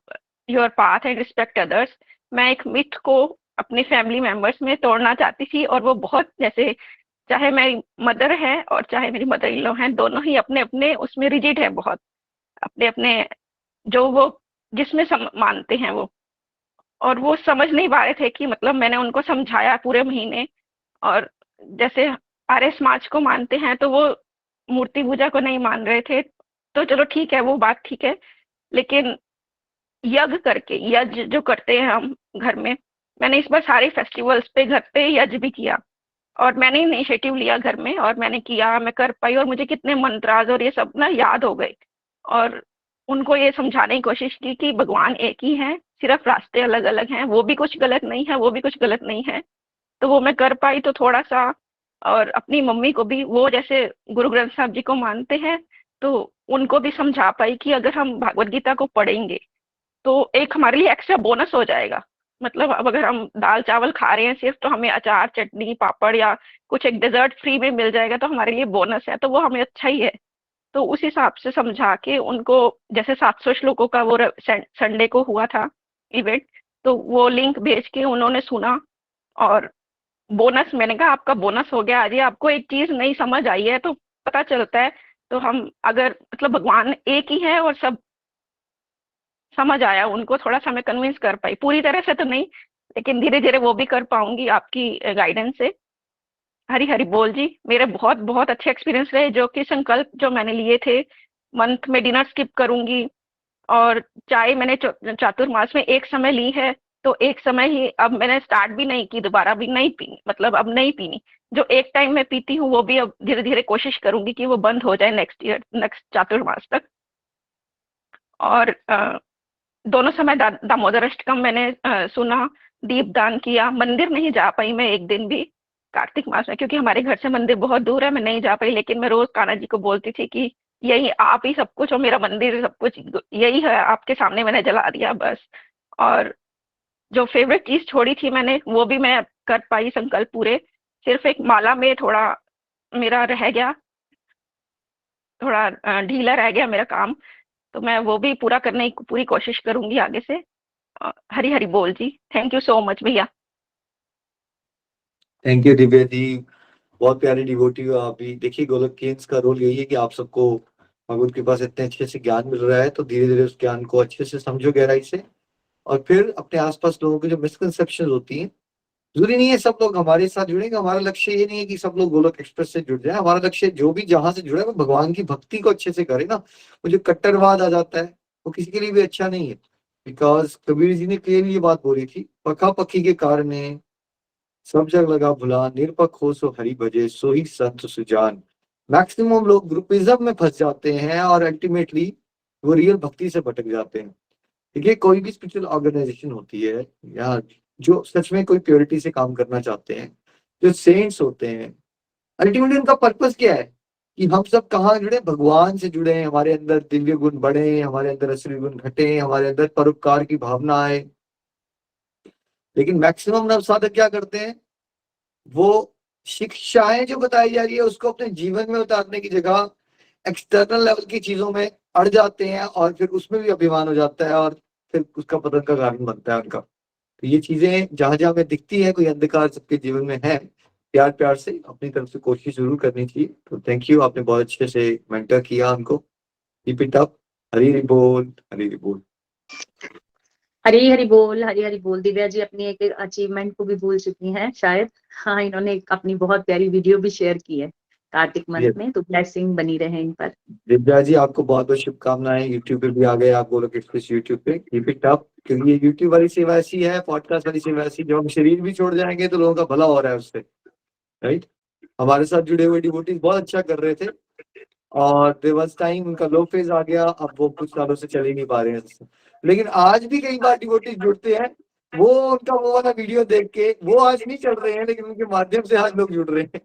your path and respect others, मैं एक मिथ को अपने फैमिली मेंबर्स में तोड़ना चाहती थी। और वो बहुत, जैसे चाहे मेरी मदर है और चाहे मेरी मदर इन लॉ हैं, दोनों ही अपने अपने उसमें रिजिड है बहुत, अपने अपने जो वो जिसमें मानते हैं वो। और वो समझ नहीं पा रहे थे कि मतलब मैंने उनको समझाया पूरे महीने, और जैसे आर्य समाज को मानते हैं तो वो मूर्ति पूजा को नहीं मान रहे थे। तो चलो ठीक है, वो बात ठीक है, लेकिन यज्ञ करके, यज्ञ जो करते हैं हम घर में, मैंने इस बार सारे फेस्टिवल्स पे घर पे यज्ञ भी किया, और मैंने इनिशिएटिव लिया घर में, और मैंने किया, मैं कर पाई, और मुझे कितने मंत्राज और ये सब ना याद हो गए। और उनको ये समझाने की कोशिश की कि भगवान एक ही है, सिर्फ रास्ते अलग अलग हैं, वो भी कुछ गलत नहीं है, वो भी कुछ गलत नहीं है। तो वो मैं कर पाई तो थोड़ा सा। और अपनी मम्मी को भी, वो जैसे गुरु ग्रंथ साहब जी को मानते हैं, तो उनको भी समझा पाई कि अगर हम भागवत गीता को पढ़ेंगे तो एक हमारे लिए एक्स्ट्रा बोनस हो जाएगा। मतलब अब अगर हम दाल चावल खा रहे हैं सिर्फ, तो हमें अचार चटनी पापड़ या कुछ एक डेजर्ट फ्री में मिल जाएगा, तो हमारे लिए बोनस है, तो वो हमें अच्छा ही है। तो उस हिसाब से समझा के उनको, जैसे 700 श्लोकों का वो संडे को हुआ था इवेंट, तो वो लिंक भेज के उन्होंने सुना। और बोनस, मैंने कहा आपका बोनस हो गया आज, ये आपको एक चीज नहीं समझ आई है तो पता चलता है। तो हम अगर मतलब भगवान एक ही है और सब समझ आया उनको, थोड़ा सा मैं कन्विंस कर पाई, पूरी तरह से तो नहीं, लेकिन धीरे धीरे वो भी कर पाऊंगी आपकी गाइडेंस से। हरी हरी बोल जी। मेरे बहुत बहुत अच्छे एक्सपीरियंस रहे, जो कि संकल्प जो मैंने लिए थे, मंथ में डिनर स्किप करूंगी, और चाय मैंने चातुर्मास में एक समय ली है, तो एक समय ही, अब मैंने स्टार्ट भी नहीं की, दोबारा भी नहीं पीनी, मतलब अब नहीं पीनी। जो एक टाइम में पीती हूँ वो भी अब धीरे धीरे कोशिश करूंगी कि वो बंद हो जाए नेक्स्ट ईयर, नेक्स्ट चातुर्मास तक। और दोनों समय दामोदर अष्टकम मैंने सुना, दीपदान किया। मंदिर नहीं जा पाई मैं एक दिन भी कार्तिक मास में, क्योंकि हमारे घर से मंदिर बहुत दूर है, मैं नहीं जा पाई। लेकिन मैं रोज कान्हा जी को बोलती थी कि यही आप ही सब कुछ हो, मेरा मंदिर सब कुछ यही है, आपके सामने मैंने जला दिया बस। और जो फेवरेट चीज छोड़ी थी मैंने, वो भी मैं कर पाई संकल्प पूरे। सिर्फ एक माला में थोड़ा मेरा रह गया, थोड़ा ढीला रह गया मेरा काम, तो मैं वो भी पूरा करने की पूरी कोशिश करूंगी आगे से। हरी हरी बोल जी। थैंक यू सो मच भैया। थैंक यू दिव्या जी, बहुत प्यारे डिवोटी हो आप भी। देखिए गोलोक केंद्र का रोल यही है कि आप सबको भगवत के पास इतने अच्छे से ज्ञान मिल रहा है, तो धीरे धीरे उस ज्ञान को अच्छे से समझो गहराई से, और फिर अपने आसपास लोगों की जो मिसकंसेप्शन होती हैं, जरूरी नहीं है सब लोग हमारे साथ जुड़ेंगे। हमारा लक्ष्य ये नहीं है कि सब लोग गोलोक एक्सप्रेस से जुड़ जाए, हमारा लक्ष्य जो भी जहां से जुड़ा है वो भगवान की भक्ति को अच्छे से करे ना। वो जो कट्टरवाद आ जाता है वो किसी के लिए भी अच्छा नहीं है। बिकॉज कबीर जी ने क्लियरली ये बात बोली थी, पखा पखी के कारण सब जग लगा भुला, निरपख हो सो हरि भजे, सो ही संत सुजान। मैक्सिमम लोग ग्रुपिज्म में फंस जाते हैं और अल्टीमेटली वो रियल भक्ति से भटक जाते हैं। देखिए कोई भी स्पिरिचुअल ऑर्गेनाइजेशन होती है या जो सच में कोई प्योरिटी से काम करना चाहते हैं, जो सेंट्स होते हैं, अल्टीमेटली उनका पर्पस क्या है कि हम सब कहाँ जुड़े, भगवान से जुड़े, हमारे अंदर दिव्य गुण बढ़े, हमारे अंदर असली गुण घटे, हमारे अंदर परोपकार की भावना आए। लेकिन मैक्सिमम नव साधक क्या करते हैं, वो शिक्षाएं जो बताई जा रही है उसको अपने जीवन में उतारने की जगह एक्सटर्नल लेवल की चीजों में अड़ जाते हैं, और फिर उसमें भी अभिमान हो जाता है, और फिर उसका पतन का कारण बनता है उनका। तो ये चीजें जहां जहां में दिखती है, कोई अंधकार सबके जीवन में है, प्यार प्यार से अपनी तरफ से कोशिश जरूर करनी चाहिए। तो थैंक यू, आपने बहुत अच्छे से मेंटर किया उनको। Keep it up. Hari Hari बोल, हरी हरी बोल। हरी हरी बोल, हरी हरी बोल। दिव्या जी अपनी एक अचीवमेंट को भी भूल चुकी हैं शायद। हाँ, इन्होंने अपनी बहुत प्यारी वीडियो भी शेयर की है कार्तिक मंथ में, तो ब्लेसिंग बनी रहे इन पर। दिव्या जी आपको बहुत बहुत शुभकामनाएं। यूट्यूब पे भी आ गए आप गोलोक एक्सप्रेस यूट्यूब पे। कीप इट अप, क्योंकि ये यूट्यूब वाली सेवा ऐसी है, पॉडकास्ट वाली सेवा ऐसी, जब हम शरीर भी छोड़ जाएंगे तो लोगों का भला हो रहा है उससे, राइट। हमारे साथ जुड़े हुए डिवोटीज बहुत अच्छा कर रहे थे, और देयर वाज टाइम उनका लो फेज आ गया, अब वो कुछ सालों से चल ही नहीं पा रहे हैं। लेकिन आज भी कई बार डिवोटीज जुड़ते हैं, वो उनका वो वाला वीडियो देख के, वो आज नहीं चल रहे हैं लेकिन उनके माध्यम से आज लोग जुड़ रहे हैं।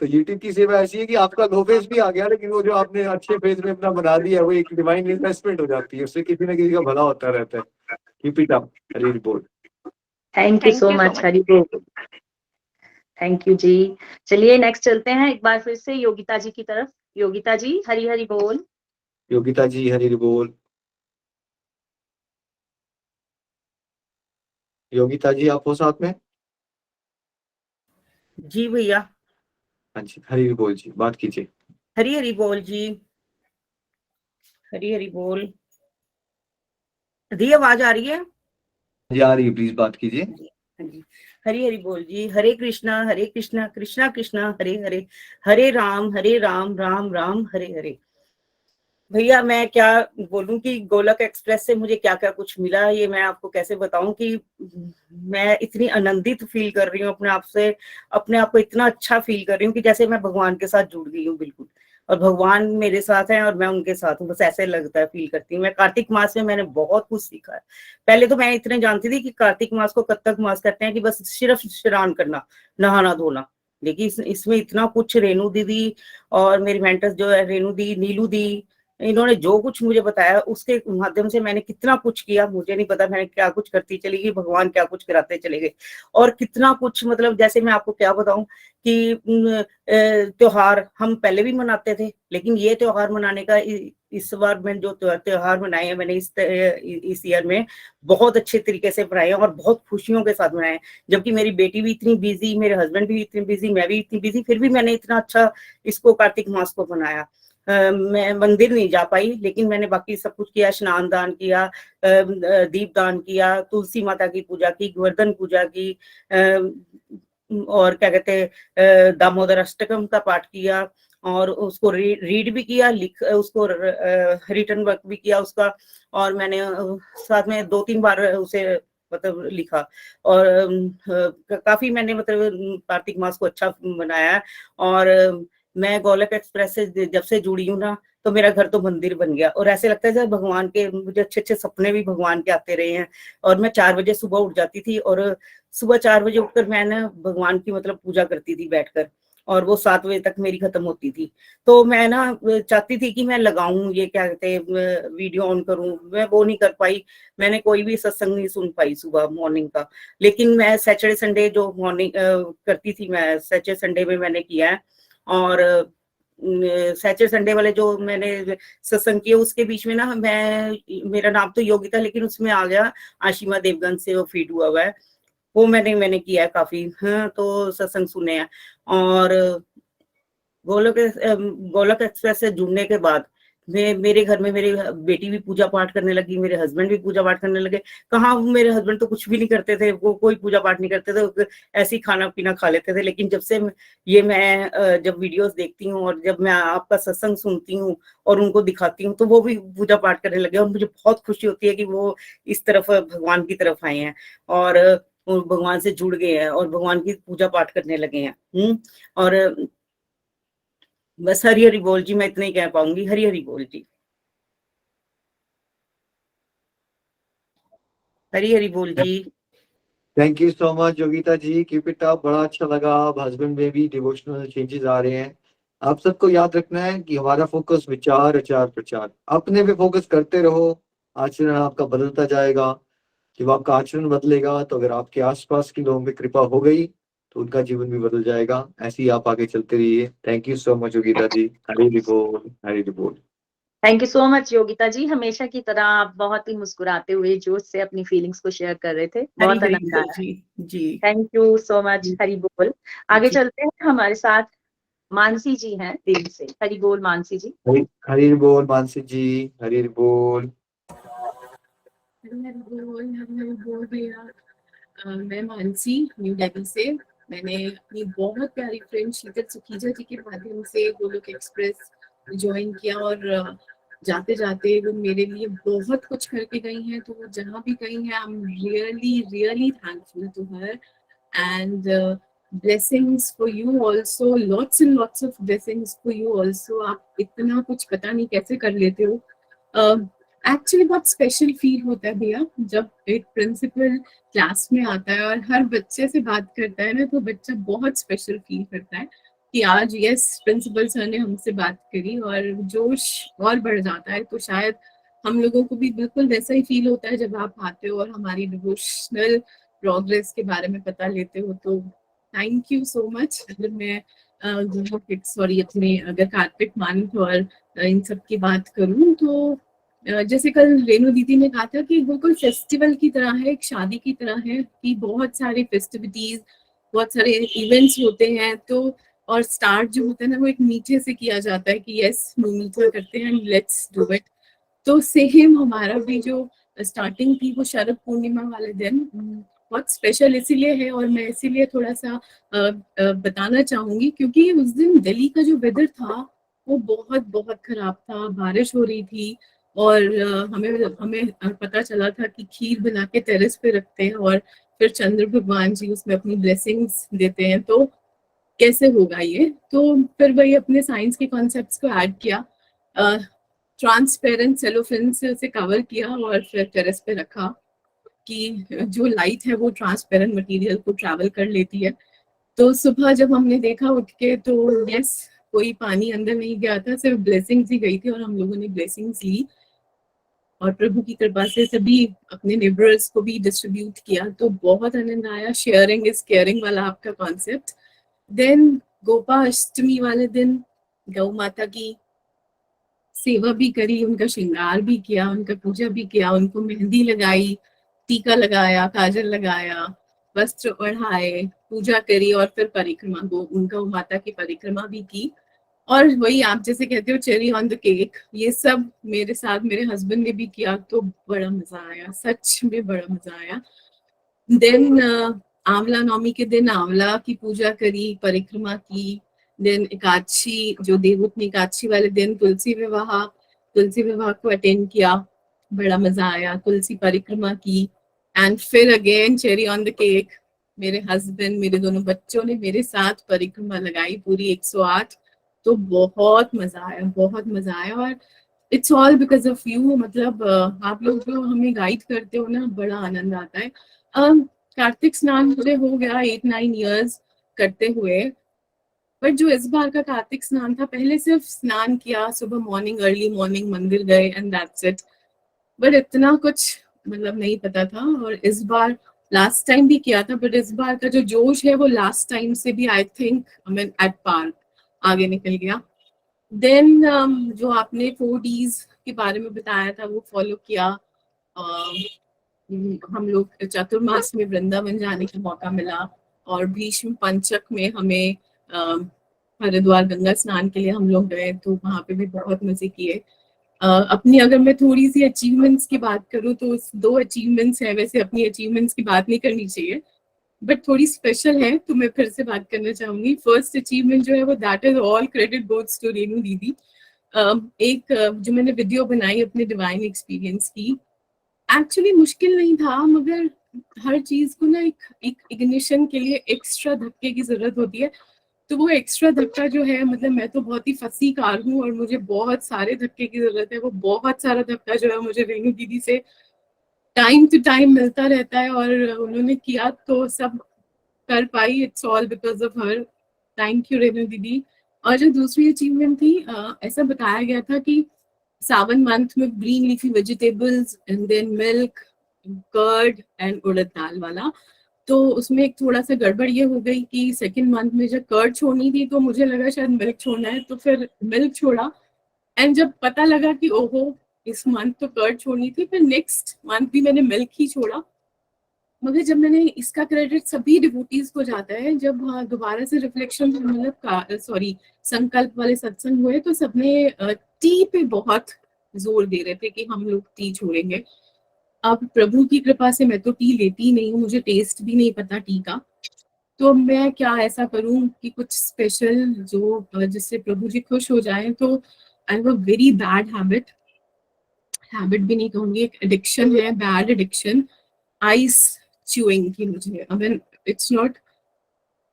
तो यूट्यूब की सेवा ऐसी है कि आपका लो फेज भी आ गया, लेकिन वो जो आपने अच्छे फेज में अपना बना दिया है, वो एक डिवाइन इन्वेस्टमेंट हो जाती है, उससे किसी ना किसी का भला होता रहता है। Keep it up. Hari Hari बोल। Thank you so much, Hari बोल। थैंक यू जी। चलिए नेक्स्ट चलते हैं एक बार फिर से योगिता जी की तरफ। योगिता जी, हरी हरी बोल। योगिता जी हरि हरि बोल। योगिता जी आप हो साथ में? जी भैया। हाँ जी हरि हरि बोल जी, बात कीजिए। हरी हरी बोल जी, हरी हरी बोल। दी आवाज आ रही है? जी आ रही है, प्लीज बात कीजिए। जी हाँ जी। हरी हरी बोल जी। हरे कृष्णा कृष्णा कृष्णा हरे हरे, हरे राम राम राम हरे हरे। भैया मैं क्या बोलूं कि गोलक एक्सप्रेस से मुझे क्या क्या कुछ मिला, ये मैं आपको कैसे बताऊं कि मैं इतनी आनंदित फील कर रही हूँ अपने आप से, अपने आप को इतना अच्छा फील कर रही हूँ कि जैसे मैं भगवान के साथ जुड़ गई हूँ बिल्कुल, और भगवान मेरे साथ हैं और मैं उनके साथ हूँ, बस ऐसे लगता है, फील करती हूँ। मैं कार्तिक मास में मैंने बहुत कुछ सीखा है। पहले तो मैं इतने जानती थी कि कार्तिक मास को कत्तक मास कहते हैं कि बस सिर्फ स्नान करना, नहाना धोना, लेकिन इसमें इतना कुछ रेणु दीदी और मेरी मेंटर्स जो है रेणु दी, नीलू दी, इन्होंने जो कुछ मुझे बताया उसके माध्यम से मैंने कितना कुछ किया मुझे नहीं पता, मैंने क्या कुछ करती चली गई, भगवान क्या कुछ कराते चले गए। और कितना कुछ मतलब जैसे मैं आपको क्या बताऊं कि त्योहार हम पहले भी मनाते थे, लेकिन ये त्योहार मनाने का इस बार मैं जो त्योहार मनाए हैं मैंने इस ईयर में बहुत अच्छे तरीके से मनाए हैं और बहुत खुशियों के साथ मनाए हैं। जबकि मेरी बेटी भी इतनी बिजी, मेरे हस्बैंड भी इतनी बिजी, मैं भी इतनी बिजी, फिर भी मैंने इतना अच्छा इसको कार्तिक मास को मनाया। मैं मंदिर नहीं जा पाई, लेकिन मैंने बाकी सब कुछ किया, स्नान दान किया, दीप दान किया, तुलसी माता की पूजा की, गोवर्धन पूजा की, और क्या कहते हैं दामोदर अष्टकम का पाठ किया, और उसको रीड भी किया, उसको रिटर्न वर्क भी किया उसका, और मैंने साथ में 2-3 बार उसे मतलब लिखा, और काफी मैंने मतलब कार्तिक मास को अच्छा मनाया। और मैं गोलक एक्सप्रेस से जब से जुड़ी हूँ ना, तो मेरा घर तो मंदिर बन गया, और ऐसे लगता है जैसे भगवान के मुझे अच्छे अच्छे सपने भी भगवान के आते रहे हैं। और मैं 4 बजे सुबह उठ जाती थी, और सुबह 4 बजे उठकर मैं ना भगवान की मतलब पूजा करती थी बैठकर, और वो 7 बजे तक मेरी खत्म होती थी। तो मैं ना चाहती थी कि मैं लगाऊं, ये क्या कहते हैं वीडियो ऑन करूं, मैं वो नहीं कर पाई। मैंने कोई भी सत्संग नहीं सुन पाई सुबह मॉर्निंग का, लेकिन मैं सैटरडे संडे जो मॉर्निंग करती थी, मैं सैटरडे संडे में मैंने किया है। और सैटरडे संडे वाले जो मैंने सत्संग किए उसके बीच में ना मेरा नाम तो योगिता, लेकिन उसमें आ गया आशिमा देवगन से वो फीड हुआ हुआ है, वो मैंने किया है काफी। हाँ, तो सत्संग सुने हैं। और गोलक एक्सप्रेस से जुड़ने के बाद मेरे घर में मेरी बेटी भी पूजा पाठ करने लगी, मेरे हस्बैंड भी पूजा पाठ करने लगे। कहाँ मेरे हस्बैंड तो कुछ भी नहीं करते थे, वो कोई पूजा पाठ नहीं करते थे, ऐसे ही खाना पीना खा लेते थे। लेकिन जब से ये मैं जब वीडियोस देखती हूँ और जब मैं आपका सत्संग सुनती हूँ और उनको दिखाती हूँ, तो वो भी पूजा पाठ करने लगे, और मुझे बहुत खुशी होती है कि वो इस तरफ भगवान की तरफ आए हैं और भगवान से जुड़ गए हैं और भगवान की पूजा पाठ करने लगे हैं। और बस हरी हरी बोल जी, मैं इतना ही कह पाऊंगी। हरी हरी बोल जी, हरी हरी बोल जी। Thank you so much Yogita ji, keep it up, बड़ा अच्छा लगा। अब हस्बैंड में भी डिवोशनल चेंजेस आ रहे हैं। आप सबको याद रखना है कि हमारा फोकस विचार आचार प्रचार, अपने पे फोकस करते रहो, आचरण आपका बदलता जाएगा। जब आपका आचरण बदलेगा तो अगर आपके आसपास के लोगों पे कृपा हो गई तो उनका जीवन भी बदल जाएगा। ऐसे ही आप आगे चलते रहिए। Thank you so much Yogita ji. Hari Hari बोल, हरी हरि बोल। Thank you so much Yogita ji, हमेशा की तरह आप बहुत ही मुस्कुराते हुए जोश से अपनी फीलिंग्स को शेयर कर रहे थे, हरी बहुत हरी आनंद बोल आया। जी। जी thank you so much. Hari बोल। आगे जी। चलते हैं, हमारे साथ मानसी जी हैं दिल्ली से। हरी बोल मानसी जी। हरी हरि बोल मानसी जी, हरी हरि बोल। भैया। मैं मानसी न्यू दिल्ली से। मैंने अपनी बहुत प्यारी फ्रेंड शीतल सुखीजा जी के माध्यम से गोलोक एक्सप्रेस ज्वाइन किया, और जाते जाते वो मेरे लिए बहुत कुछ करके गई हैं। तो वो जहाँ भी गई हैं, I am really really thankful to her, and blessings for you also, lots and lots of blessings for you also। आप इतना कुछ पता नहीं कैसे कर लेते हो। एक्चुअली बहुत स्पेशल फील होता है भैया जब एक प्रिंसिपल क्लास में आता है और हर बच्चे से बात करता है ना, तो बच्चा बहुत स्पेशल फील करता है कि आज यस प्रिंसिपल सर ने हमसे बात करी, और जोश और बढ़ जाता है। तो शायद हम लोगों को भी बिल्कुल वैसा ही फील होता है जब आप आते हो और हमारी डिवोशनल प्रोग्रेस के बारे में पता लेते हो। तो थैंक यू सो मच। अगर मैं सॉरी अपने अगर कार्तिक मंथ और इन सब की बात करूं तो जैसे कल रेणु दीदी ने कहा था कि बिल्कुल फेस्टिवल की तरह है, एक शादी की तरह है कि बहुत सारे फेस्टिविटीज, बहुत सारे इवेंट्स होते हैं। तो और स्टार्ट जो होता है ना वो एक मीठे से किया जाता है कि यस मीठा करते हैं, लेट्स डू इट। तो सेम हमारा भी जो स्टार्टिंग थी वो शरद पूर्णिमा वाले दिन बहुत स्पेशल इसीलिए है, और मैं इसीलिए थोड़ा सा बताना चाहूंगी क्योंकि उस दिन दिल्ली का जो वेदर था वो बहुत बहुत खराब था, बारिश हो रही थी और हमें हमें पता चला था कि खीर बना के टेरेस पे रखते हैं और फिर चंद्र भगवान जी उसमें अपनी ब्लेसिंग्स देते हैं, तो कैसे होगा ये। तो फिर वही अपने साइंस के कॉन्सेप्ट्स को ऐड किया, ट्रांसपेरेंट सेलोफिन से उसे कवर किया और फिर टेरेस पे रखा कि जो लाइट है वो ट्रांसपेरेंट मटेरियल को ट्रैवल कर लेती है। तो सुबह जब हमने देखा उठ के तो यस कोई पानी अंदर नहीं गया था, सिर्फ ब्लेसिंग्स ही गई थी और हम लोगों ने ब्लेसिंग्स ली और प्रभु की कृपा से सभी अपने नेबर्स को भी डिस्ट्रीब्यूट किया। तो बहुत आनंद आया, शेयरिंग इज केयरिंग वाला आपका कॉन्सेप्ट। देन गोपा अष्टमी वाले दिन गौ माता की सेवा भी करी, उनका श्रृंगार भी किया, उनका पूजा भी किया, उनको मेहंदी लगाई, टीका लगाया, काजल लगाया, वस्त्र ओढ़ाए, पूजा करी और फिर परिक्रमा उनका माता की परिक्रमा भी की। और वही आप जैसे कहते हो चेरी ऑन द केक, ये सब मेरे साथ मेरे हस्बैंड ने भी किया तो बड़ा मजा आया, सच में बड़ा मजा आया। देन आंवला नवमी के दिन आंवला की पूजा करी, परिक्रमा की। देन एकादशी जो देवउठनी एकादशी वाले दिन तुलसी विवाह को अटेंड किया, बड़ा मजा आया, तुलसी परिक्रमा की। एंड फिर again cherry on the cake, मेरे हस्बैंड मेरे दोनों बच्चों ने मेरे साथ परिक्रमा लगाई पूरी 108, तो बहुत मजा आया, बहुत मजा आया। और it's all because of you, मतलब आप लोग जो हमें गाइड करते हो ना, बड़ा आनंद आता है। कार्तिक स्नान मुझे हो गया 8-9 इयर्स करते हुए, बट जो इस बार का कार्तिक स्नान था, पहले सिर्फ स्नान किया सुबह मॉर्निंग, अर्ली मॉर्निंग मंदिर गए एंड दैट्स इट, बट इतना कुछ मतलब नहीं पता था। और इस बार लास्ट टाइम भी किया था, बट इस बार का जो जोश है वो लास्ट टाइम से भी I think I mean at par आगे निकल गया। देन जो आपने 4 Ds के बारे में बताया था वो फॉलो किया। हम लोग चतुर्मास में वृंदावन जाने का मौका मिला और भीष्म पंचक में हमें हरिद्वार गंगा स्नान के लिए हम लोग गए, तो वहां पे भी बहुत मजे किए। अपनी अगर मैं थोड़ी सी अचीवमेंट्स की बात करूँ तो 2 अचीवमेंट्स है, वैसे अपनी अचीवमेंट्स की बात नहीं करनी चाहिए बट थोड़ी स्पेशल है तो मैं फिर से बात करना चाहूंगी। फर्स्ट अचीवमेंट जो है वो that is all credit goes to Renu दीदी। एक जो मैंने वीडियो बनाई अपने डिवाइन एक्सपीरियंस की, एक्चुअली मुश्किल नहीं था, मगर हर चीज को ना एक इग्निशन के लिए एक्स्ट्रा धक्के की जरूरत होती है। तो वो एक्स्ट्रा धक्का जो है, मतलब मैं तो बहुत ही फंसी कार हूँ और मुझे बहुत सारे धक्के की जरूरत है। वो बहुत सारा धक्का जो है मुझे रेणु दीदी से टाइम टू टाइम मिलता रहता है और उन्होंने किया तो सब कर पाई। It's all because of her. Thank you Renu दीदी। और जो दूसरी अचीवमेंट थी, ऐसा बताया गया था कि सावन मंथ में green leafy vegetables and then milk, curd and urad dal वाला। तो उसमें एक थोड़ा सा गड़बड़ ये हो गई कि सेकंड मंथ में जब कर्ड छोड़नी थी तो मुझे लगा शायद मिल्क छोड़ना है, तो फिर मिल्क छोड़ा। एंड जब पता लगा कि ओहो इस मंथ तो कर्ड छोड़नी थी, फिर नेक्स्ट मंथ भी मैंने मिल्क ही छोड़ा। मगर जब मैंने इसका क्रेडिट सभी डिवोटीज को जाता है, जब दोबारा से रिफ्लेक्शन मतलब सॉरी संकल्प वाले सत्संग हुए तो सबने टी पे बहुत जोर दे रहे थे कि हम लोग टी छोड़ेंगे। अब प्रभु की कृपा से मैं तो टी लेती नहीं हूँ, मुझे टेस्ट भी नहीं पता टी का, तो मैं क्या ऐसा करूं कि कुछ स्पेशल जो जिससे प्रभु जी खुश हो जाएं। तो I have a very bad habit भी नहीं कहूंगी, एक एडिक्शन है, बैड एडिक्शन, आइस च्यूइंग की। मुझे आई मीन इट्स नॉट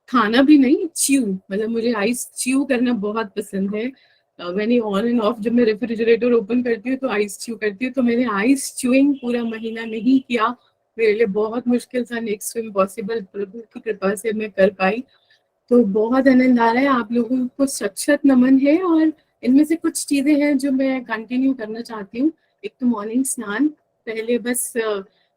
खाना भी नहीं, च्यू, मतलब मुझे आइस च्यू करना बहुत पसंद है। मैंने ऑन एंड ऑफ जब मैं रेफ्रिजरेटर ओपन करती हूँ तो आइस च्यू करती हूँ, तो मैंने आइस च्यूइंग पूरा महीना नहीं किया, मेरे लिए बहुत मुश्किल था, नेक्स्ट टू इम्पॉसिबल। प्रभु की कृपा से मैं कर पाई, तो बहुत आनंद आ रहा है। आप लोगों को सच नमन है। और इनमें से कुछ चीजें हैं जो मैं कंटिन्यू करना चाहती हूँ। एक तो मॉर्निंग स्नान, पहले बस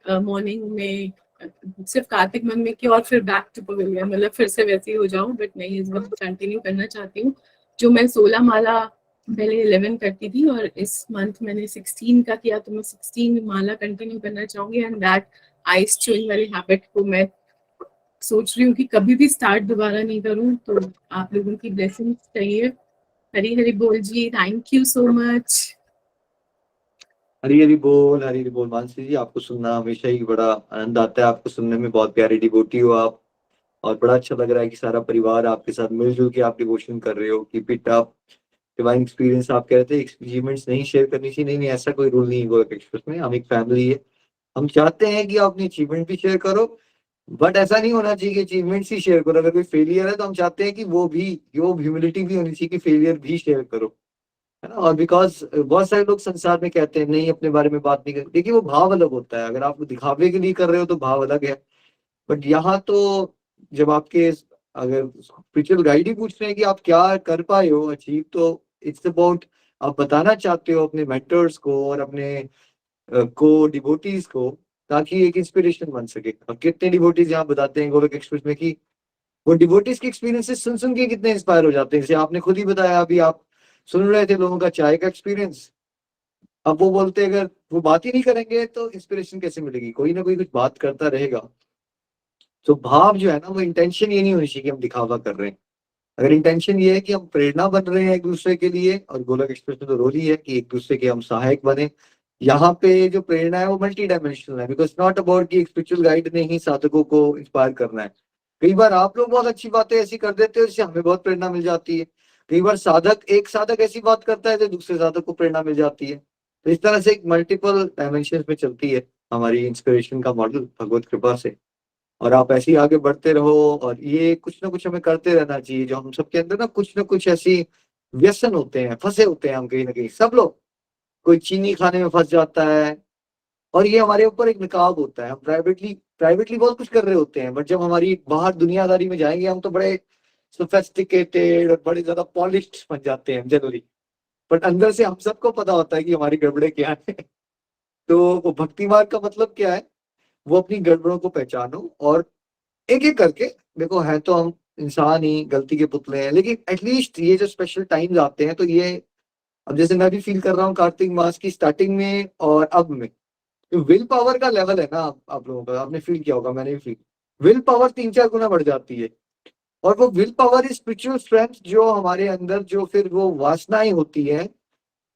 मॉर्निंग में सिर्फ कार्तिक मंथ में कि और फिर बैक टू पवेलियन, मतलब फिर से वैसे ही हो जाऊं, बट नहीं, इस बार कंटिन्यू करना चाहती हूँ। जो मैं 16 माला पहले 11 करती थी और इस मंथ मैंने 16 का किया, तो मैं 16 माला कंटिन्यू करना चाहूंगी। एंड दैट आइस चूइंग वाली हैबिट को मैं सोच रही हूँ कि कभी भी स्टार्ट दोबारा नहीं करूँ, तो आप लोगों की ब्लेसिंग्स चाहिए। हरी हरी बोल जी, thank you so much. Hari Hari बोल, हरी हरी बोल। मानसी जी, आपको सुनना हमेशा ही बड़ा आनंद आता है, आपको सुनने में, बहुत प्यारी डिवोटी हो आप, और बड़ा अच्छा लग रहा है कि सारा परिवार आपके साथ मिलजुल के आप डिवोशन कर रहे हो। Keep it up. Divine experience आप कह रहे थे, अचीवमेंट्स नहीं शेयर करनी चाहिए, नहीं नहीं, ऐसा कोई रूल नहीं है गोलोक एक्सप्रेस में। हम एक फैमिली है, हम चाहते हैं कि आप अपनी अचीवमेंट भी शेयर करो, बट ऐसा नहीं होना चाहिए कि अचीवमेंट्स ही शेयर करो। अगर कोई फेलियर है तो हम चाहते हैं कि वो ह्यूमिलिटी भी होनी चाहिए कि फेलियर भी शेयर करो, है ना। और बिकॉज बहुत सारे लोग संसार में कहते हैं नहीं, अपने बारे में बात नहीं करते। देखिए, वो भाव अलग होता है, अगर आप दिखावे के लिए कर रहे हो तो भाव अलग है। बट यहाँ तो जब आपके अगर स्पिरिचुअल गाइड ही पूछ रहे हैं कि आप क्या कर पाए हो अचीव, तो इट्स अबाउट आप बताना चाहते हो अपने मेंटर्स को और अपने को डिवोटीज को, ताकि एक इंस्पिरेशन बन सके। और कितने डिवोटीज यहाँ बताते हैं गोलोक एक्सप्रेस में कि वो डिवोटीज के एक्सपीरियंसेस सुन सुन के कितने इंस्पायर हो जाते हैं। जैसे आपने खुद ही बताया, अभी आप सुन रहे थे लोगों का चाय का एक्सपीरियंस। अब वो बोलते अगर वो बात ही नहीं करेंगे तो इंस्पिरेशन कैसे मिलेगी, कोई ना कोई कुछ बात करता रहेगा। तो भाव जो है ना, वो इंटेंशन ये नहीं होनी चाहिए कि हम दिखावा कर रहे हैं। अगर इंटेंशन ये है कि हम प्रेरणा बन रहे हैं एक दूसरे के लिए, और गोलोक एक्सप्रेस में तो रोल ही है कि एक दूसरे के हम सहायक बने। यहाँ पे जो प्रेरणा है वो मल्टी डायमेंशनल है, बिकॉज नॉट अबाउट कि एक स्पिरिचुअल गाइड ने ही साधकों को इंस्पायर करना है। कई बार आप लोग बहुत अच्छी बातें ऐसी कर देते हो जिससे हमें बहुत प्रेरणा मिल जाती है। कई बार एक साधक ऐसी बात करता है तो दूसरे साधक को प्रेरणा मिल जाती है। तो इस तरह से एक मल्टीपल डायमेंशन में चलती है हमारी इंस्पिरेशन का मॉडल, भगवत कृपा से। और आप ऐसे ही आगे बढ़ते रहो, और ये कुछ ना कुछ हमें करते रहना चाहिए। जो हम सबके अंदर ना कुछ ऐसी व्यसन होते हैं, फंसे होते हैं हम कहीं ना कहीं, सब लोग। कोई चीनी खाने में फंस जाता है, और ये हमारे ऊपर एक निकाब होता है। हम प्राइवेटली बहुत कुछ कर रहे होते हैं, बट जब हमारी बाहर दुनियादारी में जाएंगे हम तो बड़े सोफेस्टिकेटेड और बड़े ज्यादा पॉलिश्ड बन जाते हैं जनरली। बट अंदर से हम सबको पता होता है कि हमारी गड़बड़े क्या है। तो वो भक्ति मार्ग का मतलब क्या है, वो अपनी गड़बड़ों को पहचानो और एक एक करके देखो। है तो हम इंसान ही, गलती के पुतले हैं, लेकिन एटलीस्ट ये जो स्पेशल टाइम्स आते हैं, तो ये अब जैसे मैं भी फील कर रहा हूँ कार्तिक मास की स्टार्टिंग में और अब में, विल पावर का लेवल है ना, आप लोगों का आपने फील किया होगा, मैंने भी फील, विल पावर 3-4 गुना बढ़ जाती है। और वो will power is spiritual strength, जो हमारे अंदर जो फिर वो वासनाएं होती है,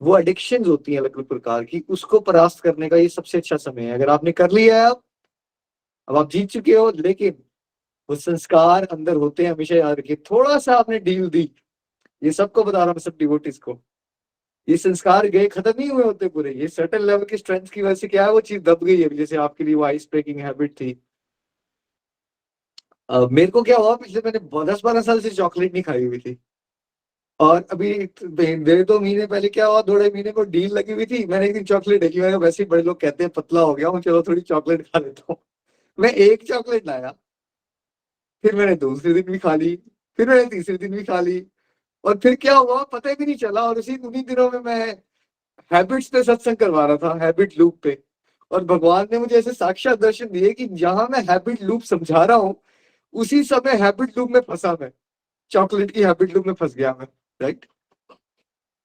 वो एडिक्शंस होती है अलग अलग प्रकार की, उसको परास्त करने का ये सबसे अच्छा समय है। अगर आपने कर लिया है अब आप जीत चुके हो। लेकिन वो संस्कार अंदर होते हैं, हमेशा याद रखिए। थोड़ा सा आपने डील दी, ये सबको बता रहा हूँ, सब डिवोटीज को, ये संस्कार गए, खत्म नहीं हुए होते पूरे। ये सर्टेन लेवल की स्ट्रेंथ की वजह से क्या है, वो चीज दब गई है। जैसे आपके लिए वो आइस ब्रेकिंग हैबिट थी। मेरे को क्या हुआ, पिछले मैंने 10-12 साल से चॉकलेट नहीं खाई हुई थी, और अभी 1.5-2 महीने पहले क्या हुआ, 2-2.5 महीने को डील लगी हुई थी। मैंने एक दिन चॉकलेट देखी, मैंने वैसे ही बड़े लोग कहते हैं पतला हो गया हूँ, चलो थोड़ी चॉकलेट खा लेता हूँ। मैं एक चॉकलेट लाया, फिर मैंने दूसरे दिन भी खा ली, फिर मैंने तीसरे दिन भी खा ली, और फिर क्या हुआ पता भी नहीं चला। और उन्हीं दिनों में मैं हैबिट्स पे सत्संग करवा रहा था, हैबिट लूप पे। और भगवान ने मुझे ऐसे साक्षात दर्शन दिए कि जहां मैं हैबिट लूप समझा रहा हूँ, उसी समय हैबिट लूप में फंसा मैं, चॉकलेट की हैबिट लूप में फंस गया मैं, राइट।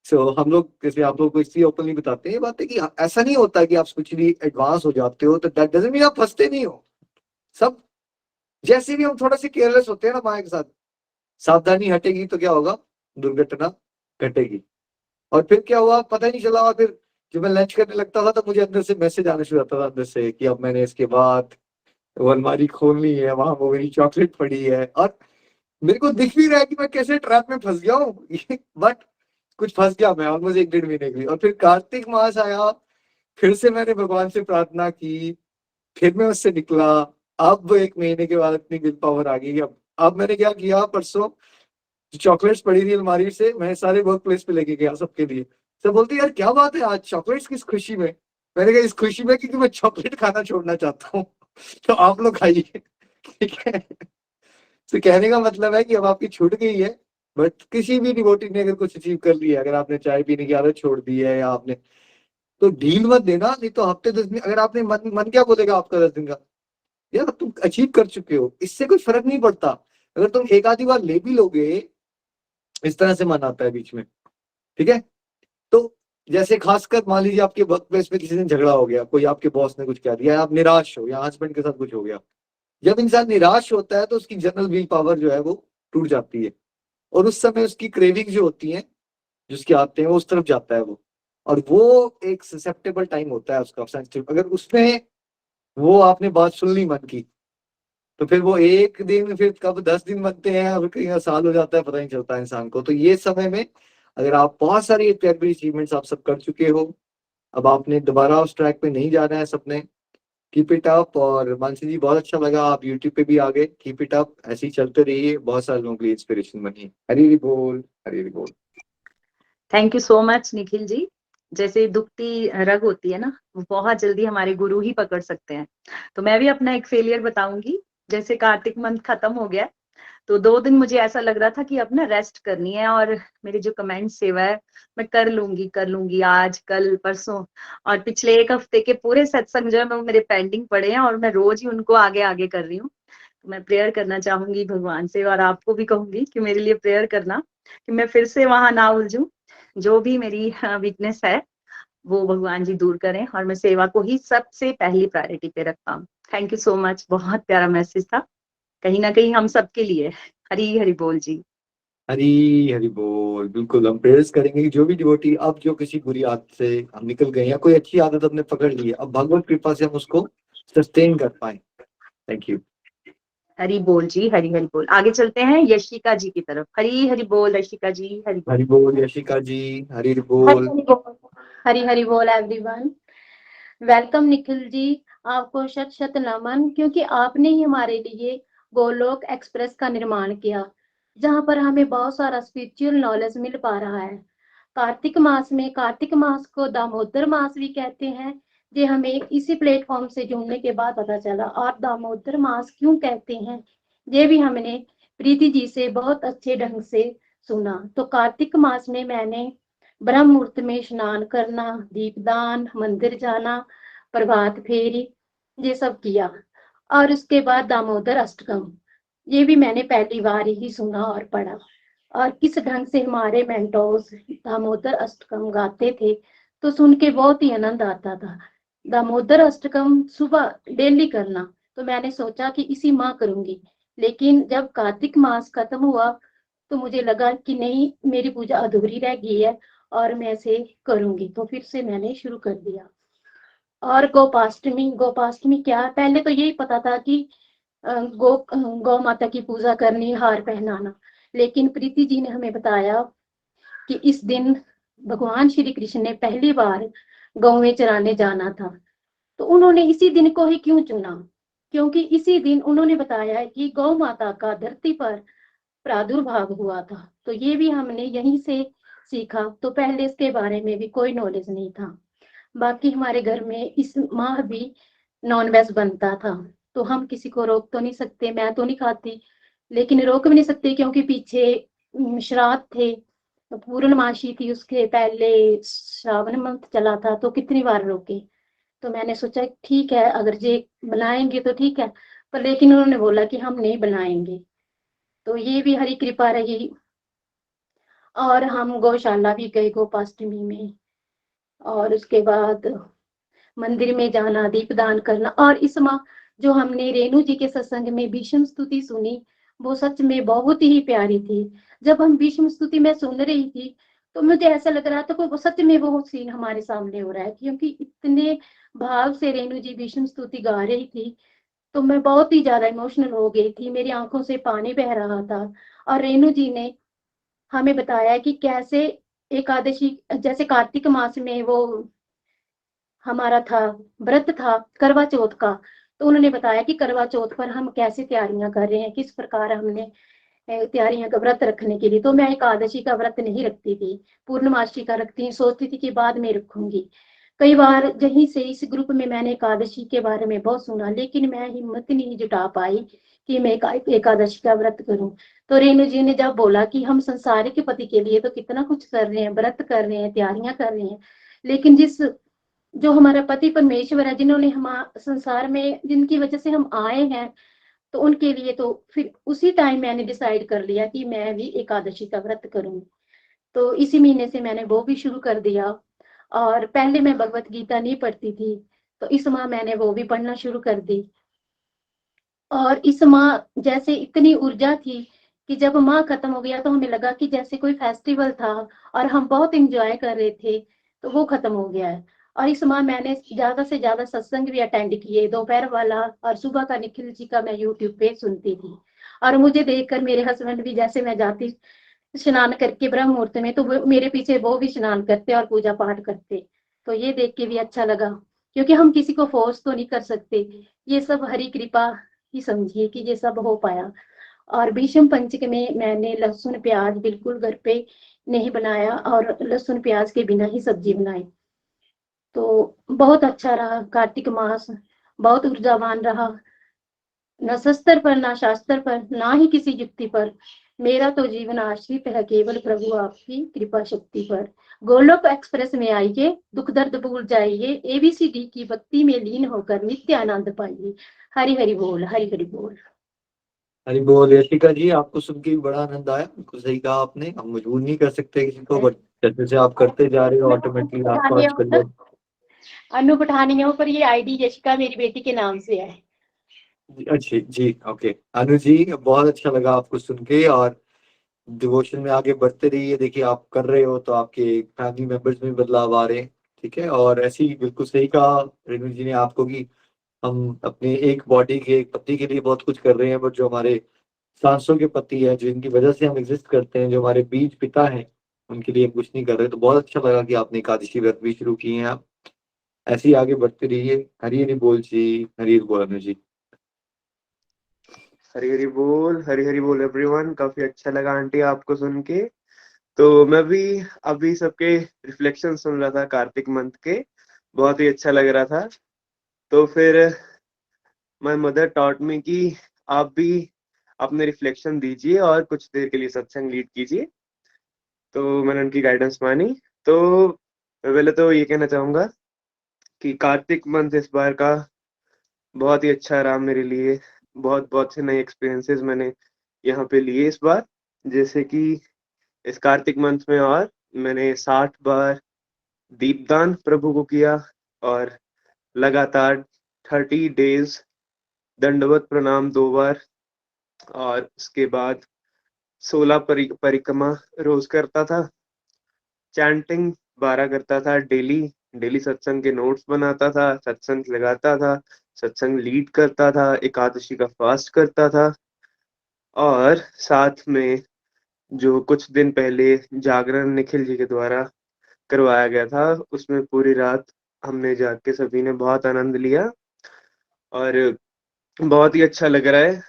सो हम लोग, जैसे आप लोग को इसलिए ओपनली बताते हैं ये बात है कि ऐसा नहीं होता कि आप स्पिरिचुअली एडवांस हो जाते हो तो दैट डजंट मीन आप फंसते नहीं हो। सब जैसे भी हम थोड़ा से केयरलेस होते हैं ना माया के साथ, सावधानी हटेगी तो क्या होगा, दुर्घटना घटेगी। और फिर क्या हुआ पता ही नहीं चला। और फिर जब मैं लंच करने लगता था तो मुझे अंदर से मैसेज आना शुरू होता था अंदर से कि अब मैंने इसके बाद वो अलमारी खोलनी है, वहां वो मेरी चॉकलेट पड़ी है, और मेरे को दिख भी रहा है कि मैं कैसे ट्रैप में फंस गया हूँ। बट कुछ फंस गया मैं ऑलमोस्ट 1-1.5 महीने के लिए। और फिर कार्तिक मास आया, फिर से मैंने भगवान से प्रार्थना की, फिर मैं उससे निकला। अब 1 महीने के बाद इतनी विल पावर आ गई। अब मैंने क्या किया, परसों चॉकलेट्स पड़ी थी अलमारी से, मैं सारे वर्क प्लेस पे लेके गया सबके लिए। सब बोलते यार क्या बात है आज चॉकलेट्स किस खुशी में। मैंने कहा इस खुशी में क्योंकि मैं चॉकलेट खाना छोड़ना चाहता हूँ। तो आप लोग खाइए, ठीक है। तो कहने का मतलब है कि अब आपकी छूट गई है। बट किसी भी डिवोटी ने अगर कुछ अचीव कर लिया, अगर आपने चाय पीने की आदत छोड़ दी है या आपने, तो ढील मत देना। नहीं तो हफ्ते 10 दिन, अगर आपने मन क्या बोलेगा आपका 10 दिन का, यार तुम अचीव कर चुके हो, इससे कोई फर्क नहीं पड़ता। अगर तुम एक आधी बार ले भी लोगे, इस तरह से मन आता है बीच में, ठीक है। तो जैसे खासकर मान लीजिए आपके वर्क प्लेस में किसी दिन झगड़ा हो गया, कोई आपके बॉस ने कुछ कह दिया, आप निराश हो, या हस्बैंड के साथ कुछ हो गया। जब इंसान निराश होता है तो उसकी जनरल विल पावर जो है वो टूट जाती है, और उस समय उसकी क्रेविंग जो होती है, जिसके आते हैं, वो उस तरफ जाता है वो, और वो एक ससेप्टेबल टाइम होता है उसका, सेंसिटिव। अगर उसमें वो आपने बात सुन ली मन की, तो फिर वो एक दिन, फिर कब 10 दिन बनते हैं, और कई साल हो जाता है, पता नहीं चलता इंसान को। तो ये समय में अगर आप बहुत सारी अचीवमेंट्स आप सब कर चुके हो, अब आपने दोबारा उस ट्रैक पे नहीं जाना है सबने। Keep it up. और मानसी जी बहुत अच्छा लगा, आप यूट्यूब पे भी आ गए, कीप इट अप, ऐसे ही चलते रहिए, बहुत सारे लोगों के लिए इंस्पिरेशन बनिए। हरी हरी बोल, हरी हरी बोल। Thank you so much Nikhil ji. जैसे दुखती रग होती है ना, वो बहुत जल्दी हमारे गुरु ही पकड़ सकते हैं। तो मैं भी अपना एक फेलियर बताऊंगी। जैसे कार्तिक मंथ खत्म हो गया, तो 2 दिन मुझे ऐसा लग रहा था कि अब ना रेस्ट करनी है, और मेरे जो कमेंट सेवा है मैं कर लूंगी आज कल परसों। और पिछले 1 हफ्ते के पूरे सत्संग जो है वो मेरे पेंडिंग पड़े हैं, और मैं रोज ही उनको आगे आगे कर रही हूँ। तो मैं प्रेयर करना चाहूंगी भगवान से, और आपको भी कहूंगी कि मेरे लिए प्रेयर करना, कि मैं फिर से वहां ना उलझूं। जो भी मेरी वीकनेस है वो भगवान जी दूर करें, और मैं सेवा को ही सबसे पहली प्रायोरिटी पे रख पाऊं। थैंक यू सो मच, बहुत प्यारा मैसेज था, कहीं ना कहीं हम सबके लिए। हरी हरी बोल जी। हरी हरी बोल। बिल्कुल, हम प्रेयर्स करेंगे कि जो भी डिवोटी अब जो किसी बुरी आदत से हम निकल गए, या कोई अच्छी आदत हमने पकड़ ली है, अब भगवत कृपा से हम उसको सस्टेन कर पाए। Thank you. हरी बोल जी, हरी हरी बोल। आगे चलते हैं यशिका जी की तरफ। हरी हरी बोल यशिका जी, हरी बोल। हरी बोल यशिका जी, हरी हरी हरी बोल। हरी बोल, हरी हरी बोल एवरीवन। वेलकम निखिल जी, आपको शत शत नमन, क्योंकि आपने ही हमारे लिए गोलोक एक्सप्रेस का निर्माण किया, जहां पर हमें बहुत सारा स्पिरिचुअल नॉलेज मिल पा रहा है। कार्तिक मास में, कार्तिक मास को दामोदर मास भी कहते हैं, ये हमें इसी प्लेटफॉर्म से जुड़ने के बाद पता चला। और दामोदर मास क्यों कहते हैं, ये भी हमने प्रीति जी से बहुत अच्छे ढंग से सुना। तो कार्तिक मास में मैंने ब्रह्म मुहूर्त में स्नान करना, दीपदान, मंदिर जाना, प्रभात फेरी, ये सब किया। और उसके बाद दामोदर अष्टकम, ये भी मैंने पहली बार ही सुना और पढ़ा। और किस ढंग से हमारे मेंटोर्स दामोदर अष्टकम गाते थे, तो सुन के बहुत ही आनंद आता था। दामोदर अष्टकम सुबह डेली करना, तो मैंने सोचा कि इसी माह करूंगी। लेकिन जब कार्तिक मास खत्म हुआ, तो मुझे लगा कि नहीं, मेरी पूजा अधूरी रह गई है और मैं इसे करूंगी, तो फिर से मैंने शुरू कर दिया। और गोपाष्टमी, गोपाष्टमी क्या, पहले तो यही पता था कि गौ माता की पूजा करनी, हार पहनाना। लेकिन प्रीति जी ने हमें बताया कि इस दिन भगवान श्री कृष्ण ने पहली बार गौवें चराने जाना था। तो उन्होंने इसी दिन को ही क्यों चुना, क्योंकि इसी दिन उन्होंने बताया है कि गौ माता का धरती पर प्रादुर्भाव हुआ था। तो ये भी हमने यहीं से सीखा। तो पहले इसके बारे में भी कोई नॉलेज नहीं था। बाकी हमारे घर में इस माह भी नॉन वेज बनता था, तो हम किसी को रोक तो नहीं सकते, मैं तो नहीं खाती, लेकिन रोक भी नहीं सकते क्योंकि पीछे श्राद्ध थे, पूर्णमासी थी, उसके पहले श्रावण मंथ चला था, तो कितनी बार रोके। तो मैंने सोचा ठीक है, अगर ये बनाएंगे तो ठीक है, पर लेकिन उन्होंने बोला कि हम नहीं बनाएंगे। तो ये भी हरी कृपा रही। और हम गौशाला भी गए गोपाष्टमी में, और उसके बाद मंदिर में जाना, दीपदान करना। और इस माह जो हमने रेणु जी के सत्संग में भीष्म स्तुति सुनी, वो सच में बहुत ही प्यारी थी। जब हम भीष्म स्तुति में सुन रही थी, तो मुझे ऐसा लग रहा था कि सच में वो सीन हमारे सामने हो रहा है, क्योंकि इतने भाव से रेणु जी भीष्म स्तुति गा रही थी। तो मैं बहुत ही ज्यादा इमोशनल हो गई थी, मेरी आंखों से पानी बह रहा था। और रेणु जी ने हमें बताया कि कैसे एकादशी, जैसे कार्तिक मास में वो हमारा था, व्रत था करवा चौथ का, तो उन्होंने बताया कि करवा चौथ पर हम कैसे तैयारियां कर रहे हैं, किस प्रकार हमने तैयारियां का व्रत रखने के लिए। तो मैं एकादशी का व्रत नहीं रखती थी, पूर्णमासी का रखती, सोचती थी कि बाद में रखूंगी। कई बार यहीं से इस ग्रुप में मैंने एकादशी के बारे में बहुत सुना, लेकिन मैं हिम्मत नहीं जुटा पाई कि मैं एकादशी का व्रत करूं। तो रेणु जी ने जब बोला कि हम संसारिक पति के लिए तो कितना कुछ कर रहे हैं, व्रत कर रहे हैं, तैयारियां कर रहे हैं, लेकिन जिस जो हमारा पति परमेश्वर है, जिन्होंने हम संसार में, जिनकी वजह से हम आए हैं, तो उनके लिए तो फिर उसी टाइम मैंने डिसाइड कर लिया कि मैं भी एकादशी का व्रत करूं। तो इसी महीने से मैंने वो भी शुरू कर दिया। और पहले मैं भगवत गीता नहीं पढ़ती थी, तो इस माह मैंने वो भी पढ़ना शुरू कर दी। और इस माह जैसे इतनी ऊर्जा थी कि जब माह खत्म हो गया तो हमें लगा कि जैसे कोई फेस्टिवल था और हम बहुत एंजॉय कर रहे थे, तो वो खत्म हो गया है। और इस माह मैंने ज्यादा से ज्यादा सत्संग भी अटेंड किए, दोपहर वाला और सुबह का निखिल जी का मैं यूट्यूब पे सुनती थी। और मुझे देखकर मेरे हस्बैंड भी, जैसे मैं जाती स्नान करके ब्रह्म मुहूर्त में, तो मेरे पीछे वो भी स्नान करते और पूजा पाठ करते। तो ये देख के भी अच्छा लगा, क्योंकि हम किसी को फोर्स तो नहीं कर सकते, ये सब हरी कृपा ही समझिए कि ये सब हो पाया। और भीष्म पंचक में मैंने लहसुन प्याज बिल्कुल घर पे नहीं बनाया और लहसुन प्याज के बिना ही सब्जी बनाई। तो बहुत अच्छा रहा कार्तिक मास, बहुत ऊर्जावान रहा। न शस्त्र पर, ना शास्त्र पर, ना ही किसी युक्ति पर, मेरा तो जीवन आश्रित है केवल प्रभु आपकी कृपा शक्ति पर। गोलोक एक्सप्रेस में आइए, दुख दर्द भूल जाइए, एबीसीडी की भक्ति में लीन होकर नित्य आनंद पाइए। हरि हरि बोल, हरि हरि बोल। हरि बोल। यशिका जी, आपको सुन के भी बड़ा आनंद आया, बिल्कुल सही कहा आपने। हम मजबूर नहीं कर सकते किसी को, बट जैसे जैसे आप करते जा रहे हो ऑटोमेटिकली आपको आजकल अनु पठानिया, पर ये आईडी यशिका मेरी बेटी के नाम से है। अच्छी जी, ओके। अनु जी, बहुत अच्छा लगा आपको सुन के, और डिवोशन में आगे बढ़ते रहिए। देखिए आप कर रहे हो तो आपके फैमिली मेंबर्स में बदलाव आ रहे हैं, ठीक है। और ऐसे ही बिल्कुल सही कहा रेणु जी ने आपको कि हम अपने एक बॉडी के, एक पति के लिए बहुत कुछ कर रहे हैं, बट जो हमारे सांसों के पति है, जो इनकी वजह से हम एग्जिस्ट करते हैं, जो हमारे बीज पिता हैं, उनके लिए हम कुछ नहीं कर रहे। तो बहुत अच्छा लगा कि आपने एकादशी व्रत भी शुरू किए हैं। आप ऐसे ही आगे बढ़ते रहिए। हरी हरी बोल जी, हरी हरी बोल अनु जी। हरी हरी बोल एवरीवन। काफी अच्छा लगा आंटी आपको सुन के। तो मैं भी अभी सबके रिफ्लेक्शन सुन रहा था कार्तिक मंथ के, बहुत ही अच्छा लग रहा था। तो फिर माय मदर टॉट मी कि आप भी अपने रिफ्लेक्शन दीजिए और कुछ देर के लिए सत्संग लीड कीजिए। तो मैंने उनकी गाइडेंस मानी। तो मैं पहले तो ये कहना चाहूंगा कि कार्तिक मंथ इस बार का बहुत ही अच्छा रहा मेरे लिए। बहुत बहुत से नए एक्सपीरियंसेस मैंने यहाँ पे लिए इस बार। जैसे कि इस कार्तिक मंथ में और मैंने 60 बार दीपदान प्रभु को किया, और लगातार 30 डेज दंडवत प्रणाम 2 बार, और उसके बाद 16 परिक्रमा रोज करता था। चैंटिंग 12 करता था डेली। डेली सत्संग के नोट्स बनाता था, सत्संग लगाता था, सत्संग लीड करता था, एकादशी का फास्ट करता था। और साथ में जो कुछ दिन पहले जागरण निखिल जी के द्वारा करवाया गया था, उसमें पूरी रात हमने जाग के सभी ने बहुत आनंद लिया, और बहुत ही अच्छा लग रहा है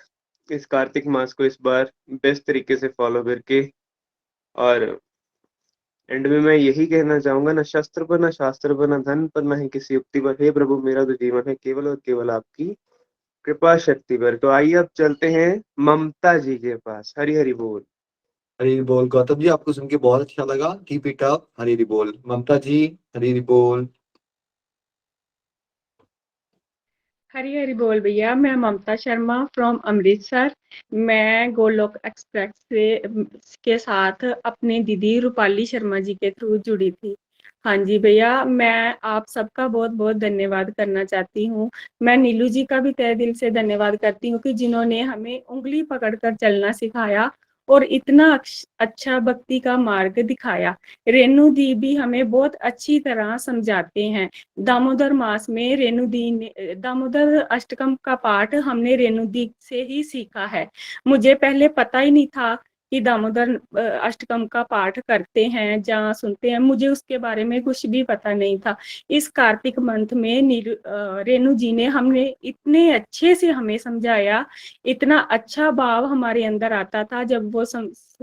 इस कार्तिक मास को इस बार बेस्ट तरीके से फॉलो करके। और एंड में मैं यही कहना चाहूंगा, ना शस्त्र पर, ना शास्त्र पर, ना धन पर, ना ही किसी युक्ति पर, हे प्रभु मेरा तो जीवन है केवल और केवल आपकी कृपा शक्ति पर। तो आइए अब चलते हैं ममता जी के पास। हरी हरी बोल। हरी हरी बोल। गौतम जी, आपको सुन के बहुत अच्छा लगा, keep it up. Hari Hari बोल। ममता जी, हरी हरी बोल। हरी हरी बोल भैया। मैं ममता शर्मा फ्रॉम अमृतसर। मैं गोलोक एक्सप्रेस से के साथ अपनी दीदी रूपाली शर्मा जी के थ्रू जुड़ी थी। हाँ जी भैया, मैं आप सबका बहुत बहुत धन्यवाद करना चाहती हूँ। मैं नीलू जी का भी तहे दिल से धन्यवाद करती हूँ कि जिन्होंने हमें उंगली पकड़कर चलना सिखाया और इतना अच्छा भक्ति का मार्ग दिखाया। रेणु दी भी हमें बहुत अच्छी तरह समझाते हैं। दामोदर मास में रेणु दी ने दामोदर अष्टकम का पाठ हमने रेणु दी से ही सीखा है। मुझे पहले पता ही नहीं था कि दामोदर अष्टकम का पाठ करते हैं जहाँ सुनते हैं, मुझे उसके बारे में कुछ भी पता नहीं था। इस कार्तिक मंथ में रेणु जी ने हमने इतने अच्छे से हमें समझाया, इतना अच्छा भाव हमारे अंदर आता था जब वो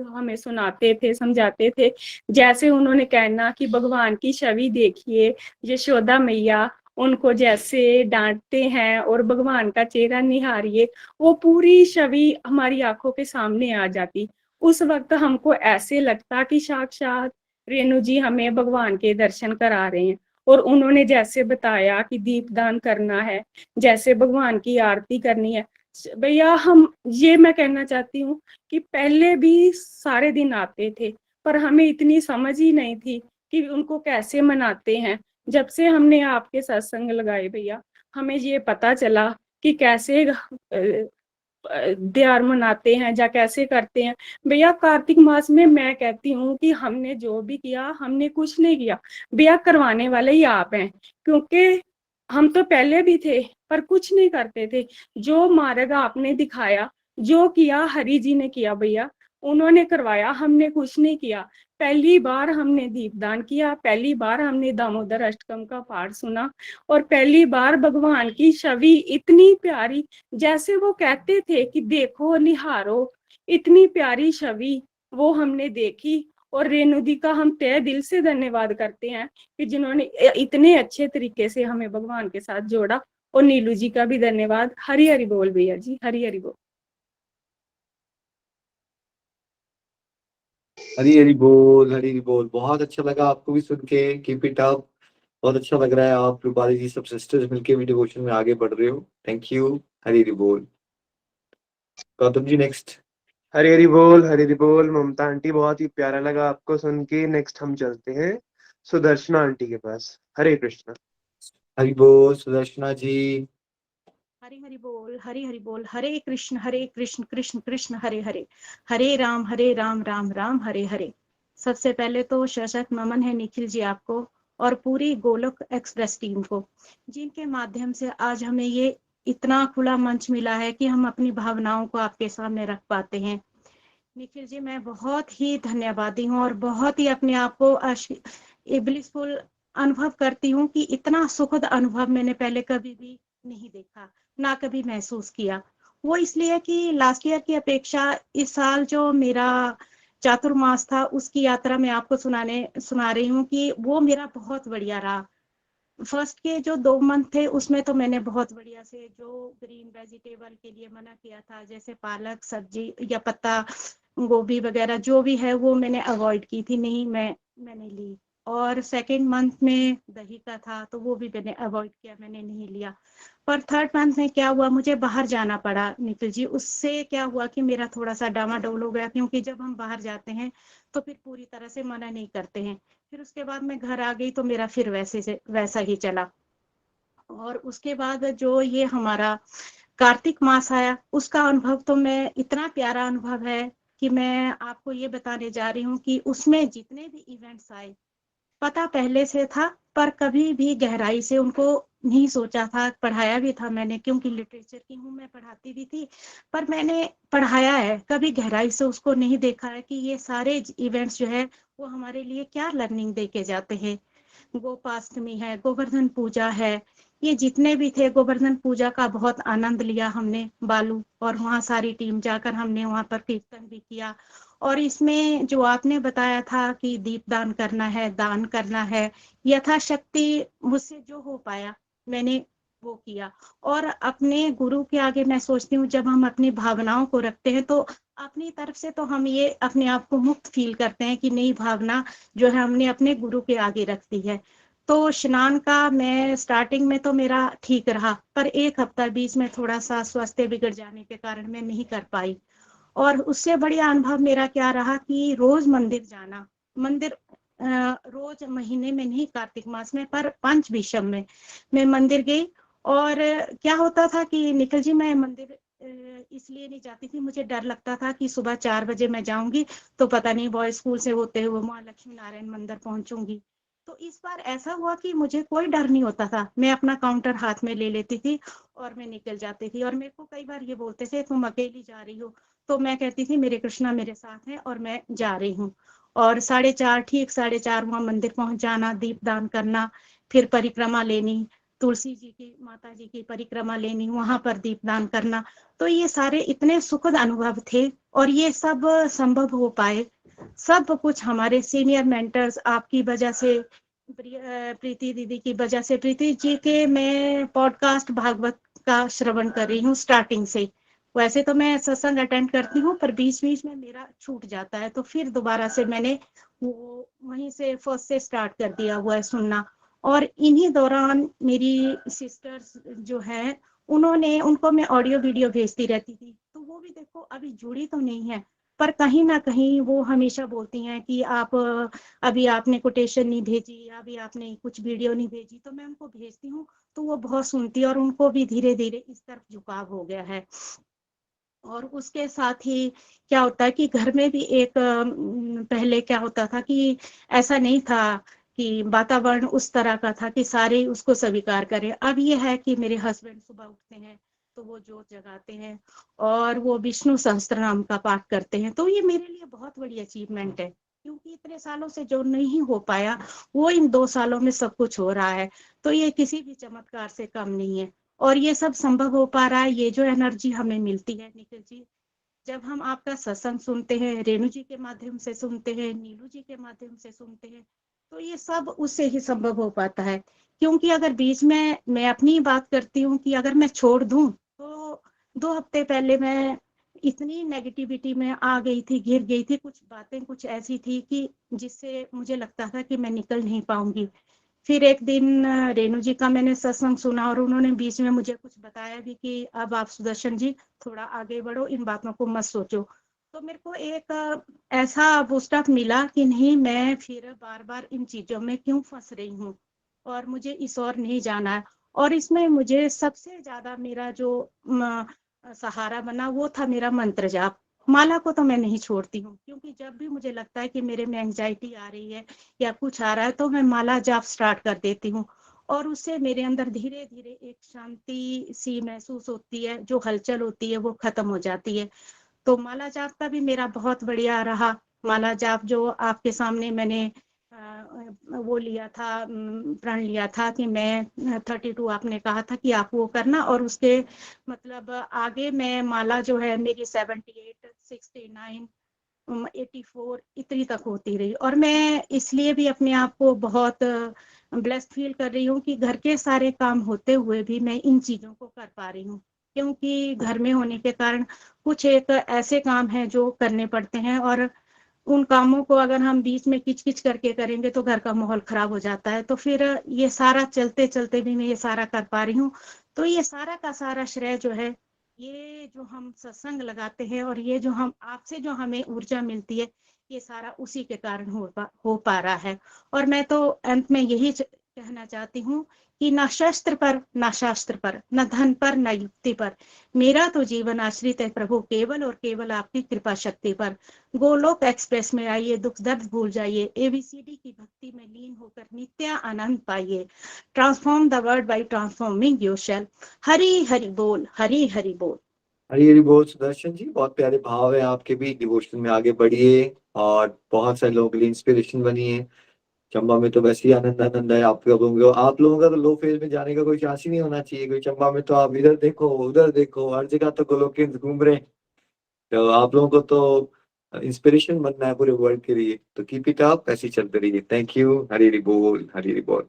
हमें सुनाते थे, समझाते थे। जैसे उन्होंने कहना कि भगवान की छवि देखिए, यशोदा मैया उनको जैसे डांटते हैं और भगवान का चेहरा निहारिए, वो पूरी छवि हमारी आंखों के सामने आ जाती। उस वक्त हमको ऐसे लगता कि साक्षात रेणु जी हमें भगवान के दर्शन करा रहे हैं। और उन्होंने जैसे बताया कि दीपदान करना है, जैसे भगवान की आरती करनी है, भैया हम ये मैं कहना चाहती हूँ कि पहले भी सारे दिन आते थे पर हमें इतनी समझ ही नहीं थी कि उनको कैसे मनाते हैं। जब से हमने आपके सत्संग लगाए भैया, हमें ये पता चला कि कैसे त्योहार मनाते हैं या कैसे करते हैं। भैया कार्तिक मास में मैं कहती हूँ कि हमने जो भी किया, हमने कुछ नहीं किया भैया, करवाने वाले ही आप हैं, क्योंकि हम तो पहले भी थे पर कुछ नहीं करते थे। जो मार्ग आपने दिखाया, जो किया हरि जी ने किया भैया, उन्होंने करवाया, हमने कुछ नहीं किया। पहली बार हमने दीपदान किया, पहली बार हमने दामोदर अष्टकम का पाठ सुना, और पहली बार भगवान की छवि इतनी प्यारी, जैसे वो कहते थे कि देखो निहारो, इतनी प्यारी छवि वो हमने देखी। और रेणु दी का हम तहे दिल से धन्यवाद करते हैं कि जिन्होंने इतने अच्छे तरीके से हमें भगवान के साथ जोड़ा। और नीलू जी का भी धन्यवाद। हरि हरि बोल भैया जी, हरि हरि बोल। हरी हरी बोल, हरी हरी बोल। बहुत अच्छा लगा आपको भी सुन के, कीप इट अप। बहुत अच्छा लग रहा है आप रूपाली जी सब सिस्टर्स मिलके भी डिवोशन में आगे बढ़ रहे हो। Thank you. हरी हरी बोल। गौतम जी नेक्स्ट। हरी हरी बोल, हरी हरी बोल। ममता आंटी बहुत ही प्यारा लगा आपको सुन के। नेक्स्ट हम चलते हैं सुदर्शना आंटी के पास। हरे कृष्णा। हरी बोल सुदर्शना जी। हरि हरि बोल, हरि हरि बोल। हरे कृष्ण कृष्ण कृष्ण हरे हरे, हरे राम राम राम हरे हरे। सबसे पहले तो सशक्त नमन है निखिल जी आपको और पूरी गोलोक एक्सप्रेस टीम को, जिनके माध्यम से आज हमें ये इतना खुला मंच मिला है कि हम अपनी भावनाओं को आपके सामने रख पाते हैं। निखिल जी मैं बहुत ही धन्यवादी हूँ और बहुत ही अपने आप को ब्लिसफुल अनुभव करती हूँ कि इतना सुखद अनुभव मैंने पहले कभी भी नहीं देखा, ना कभी महसूस किया। वो इसलिए कि लास्ट ईयर की अपेक्षा इस साल जो मेरा चातुर्मास था उसकी यात्रा मैं आपको सुना रही हूँ कि वो मेरा बहुत बढ़िया रहा। फर्स्ट के जो 2 मंथ थे उसमें तो मैंने बहुत बढ़िया से जो ग्रीन वेजिटेबल के लिए मना किया था, जैसे पालक सब्जी या पत्ता गोभी वगैरह जो भी है वो मैंने अवॉइड की थी, मैंने ली। और सेकंड मंथ में दही का था तो वो भी मैंने अवॉइड किया, मैंने नहीं लिया। पर थर्ड मंथ में क्या हुआ, मुझे बाहर जाना पड़ा निखिल जी। उससे क्या हुआ कि मेरा थोड़ा सा डामाडोल हो गया, क्योंकि जब हम बाहर जाते हैं तो फिर पूरी तरह से मना नहीं करते हैं। फिर उसके बाद मैं घर आ गई तो मेरा फिर वैसा ही चला। और उसके बाद जो ये हमारा कार्तिक मास आया उसका अनुभव तो मैं इतना प्यारा अनुभव है कि मैं आपको ये बताने जा रही हूँ कि उसमें जितने भी इवेंट्स आए पता पहले से था पर कभी भी गहराई से उनको नहीं सोचा था। पढ़ाया भी था मैंने, क्योंकि लिटरेचर की हूँ मैं, पढ़ाती भी थी, पर मैंने पढ़ाया है, कभी गहराई से उसको नहीं देखा है कि ये सारे इवेंट्स जो है वो हमारे लिए क्या लर्निंग दे के जाते हैं। गोपाष्टमी है, गोवर्धन पूजा है, ये जितने भी थे, गोवर्धन पूजा का बहुत आनंद लिया हमने बालू, और वहाँ सारी टीम जाकर हमने वहाँ पर कीर्तन भी किया। और इसमें जो आपने बताया था कि दीपदान करना है, दान करना है, यथाशक्ति मुझसे जो हो पाया मैंने वो किया। और अपने गुरु के आगे मैं सोचती हूँ जब हम अपनी भावनाओं को रखते हैं तो अपनी तरफ से तो हम ये अपने आप को मुक्त फील करते हैं कि नई भावना जो है हमने अपने गुरु के आगे रख दी है। तो स्नान का मैं स्टार्टिंग में तो मेरा ठीक रहा, पर 1 हफ्ता बीच में थोड़ा सा स्वास्थ्य बिगड़ जाने के कारण मैं नहीं कर पाई। और उससे बढ़िया अनुभव मेरा क्या रहा कि रोज मंदिर जाना, मंदिर रोज महीने में नहीं, कार्तिक मास में, पर पंचविशम में मैं मंदिर गई। और क्या होता था कि निखिल जी मैं मंदिर इसलिए नहीं जाती थी, मुझे डर लगता था कि सुबह 4 बजे मैं जाऊंगी तो पता नहीं बॉय स्कूल से होते हुए वहां लक्ष्मी नारायण मंदिर पहुंचूंगी। तो इस बार ऐसा हुआ कि मुझे कोई डर नहीं होता था, मैं अपना काउंटर हाथ में ले लेती थी और मैं निकल जाती थी। और मेरे को कई बार ये बोलते थे तुम अकेली जा रही हो, तो मैं कहती थी मेरे कृष्णा मेरे साथ हैं और मैं जा रही हूँ। और 4:30 ठीक 4:30 वहां मंदिर पहुंच जाना, दीपदान करना, फिर परिक्रमा लेनी, तुलसी जी की माता जी की परिक्रमा लेनी, वहां पर दीपदान करना। तो ये सारे इतने सुखद अनुभव थे और ये सब संभव हो पाए, सब कुछ हमारे सीनियर मेंटर्स आपकी वजह से, प्रीति दीदी की वजह से। प्रीति जी के मैं पॉडकास्ट भागवत का श्रवण कर रही हूँ स्टार्टिंग से। वैसे तो मैं सत्संग अटेंड करती हूँ पर बीच बीच में मेरा छूट जाता है, तो फिर दोबारा से मैंने वो वहीं से फर्स्ट से स्टार्ट कर दिया हुआ है सुनना। और इन्हीं दौरान मेरी सिस्टर्स जो है उनको मैं ऑडियो वीडियो भेजती रहती थी, तो वो भी देखो अभी जुड़ी तो नहीं है, पर कहीं ना कहीं वो हमेशा बोलती हैं कि आप अभी आपने कोटेशन नहीं भेजी, अभी आपने कुछ वीडियो नहीं भेजी, तो मैं उनको भेजती हूँ तो वो बहुत सुनती है और उनको भी धीरे धीरे इस तरफ झुकाव हो गया है। और उसके साथ ही क्या होता है कि घर में भी एक पहले क्या होता था कि ऐसा नहीं था कि वातावरण उस तरह का था कि सारे उसको स्वीकार करें। अब ये है कि मेरे हस्बैंड सुबह उठते हैं तो वो जोत जगाते हैं और वो विष्णु सहस्त्र नाम का पाठ करते हैं, तो ये मेरे लिए बहुत बड़ी अचीवमेंट है, क्योंकि इतने सालों से जो नहीं हो पाया वो इन 2 सालों में सब कुछ हो रहा है, तो ये किसी भी चमत्कार से कम नहीं है। और ये सब संभव हो पा रहा है, ये जो एनर्जी हमें मिलती है निखिल जी, जब हम आपका सत्संग सुनते हैं, रेणु जी के माध्यम से सुनते हैं, नीलू जी के माध्यम से सुनते हैं, तो ये सब उससे ही संभव हो पाता है। क्योंकि अगर बीच में मैं अपनी बात करती हूँ कि अगर मैं छोड़ दूं तो 2 हफ्ते पहले मैं इतनी नेगेटिविटी में आ गई थी, घिर गई थी, कुछ बातें कुछ ऐसी थी कि जिससे मुझे लगता था कि मैं निकल नहीं पाऊंगी। फिर एक दिन रेणु जी का मैंने सत्संग सुना और उन्होंने बीच में मुझे कुछ बताया भी कि अब आप सुदर्शन जी थोड़ा आगे बढ़ो, इन बातों को मत सोचो। तो मेरे को एक ऐसा बूस्टअप मिला कि नहीं, मैं फिर बार बार इन चीजों में क्यों फंस रही हूँ और मुझे इस और नहीं जाना है। और इसमें मुझे सबसे ज्यादा मेरा जो सहारा बना वो था मेरा मंत्र जाप। माला को तो मैं नहीं छोड़ती हूँ, क्योंकि जब भी मुझे लगता है कि मेरे में एंजाइटी आ रही है या कुछ आ रहा है तो मैं माला जाप स्टार्ट कर देती हूँ और उससे मेरे अंदर धीरे धीरे एक शांति सी महसूस होती है, जो हलचल होती है वो खत्म हो जाती है। तो माला जाप का भी मेरा बहुत बढ़िया रहा। माला जाप जो आपके सामने मैंने वो लिया था, प्रण लिया था कि मैं 32 आपने कहा था कि आप वो करना, और उसके मतलब आगे मैं माला जो है मेरी 78, 69, 84 इतनी तक होती रही। और मैं इसलिए भी अपने आप को बहुत ब्लेस्ड फील कर रही हूँ कि घर के सारे काम होते हुए भी मैं इन चीजों को कर पा रही हूँ, क्योंकि घर में होने के कारण कुछ एक ऐसे काम हैं जो करने पड़ते हैं, और उन कामों को अगर हम बीच में किच किच करके करेंगे तो घर का माहौल खराब हो जाता है। तो फिर ये सारा चलते चलते भी मैं ये सारा कर पा रही हूँ। तो ये सारा का सारा श्रेय जो है, ये जो हम सत्संग लगाते हैं और ये जो हम आपसे जो हमें ऊर्जा मिलती है, ये सारा उसी के कारण हो पा रहा है। और मैं तो अंत में यही कहना चाहती हूँ कि ना शस्त्र पर, ना शास्त्र पर, न धन पर, न युक्ति पर, मेरा तो जीवन आश्रित है प्रभु केवल और केवल आपकी कृपा शक्ति पर। गोलोक एक्सप्रेस में आइए, दुख दर्द भूल जाइए, एबीसीडी की भक्ति में लीन होकर नित्य आनंद पाइए। Transform the world by transforming yourself. Hari Hari बोल, हरि हरि बोल। हरी हरी बोल सुदर्शन जी, बहुत प्यारे भाव है आपके भी। डिवोशन में आगे बढ़िए और बहुत सारे लोगों के लिए इंस्पिरेशन बनिए। चंबा में तो वैसे ही आनंद आनंद है आप लोगों का तो लो फेज में जाने का कोई चांस ही नहीं होना चाहिए। कोई चंबा में तो आप इधर देखो उधर देखो, हर जगह तो गोलोकियंस घूम रहे हैं। तो आप लोगों को तो इंस्पिरेशन बनना है पूरे वर्ल्ड के लिए, तो कीप इट अप, ऐसे ही चलते रहिए। Thank you. हरी हरी बोल, हरी हरी बोल।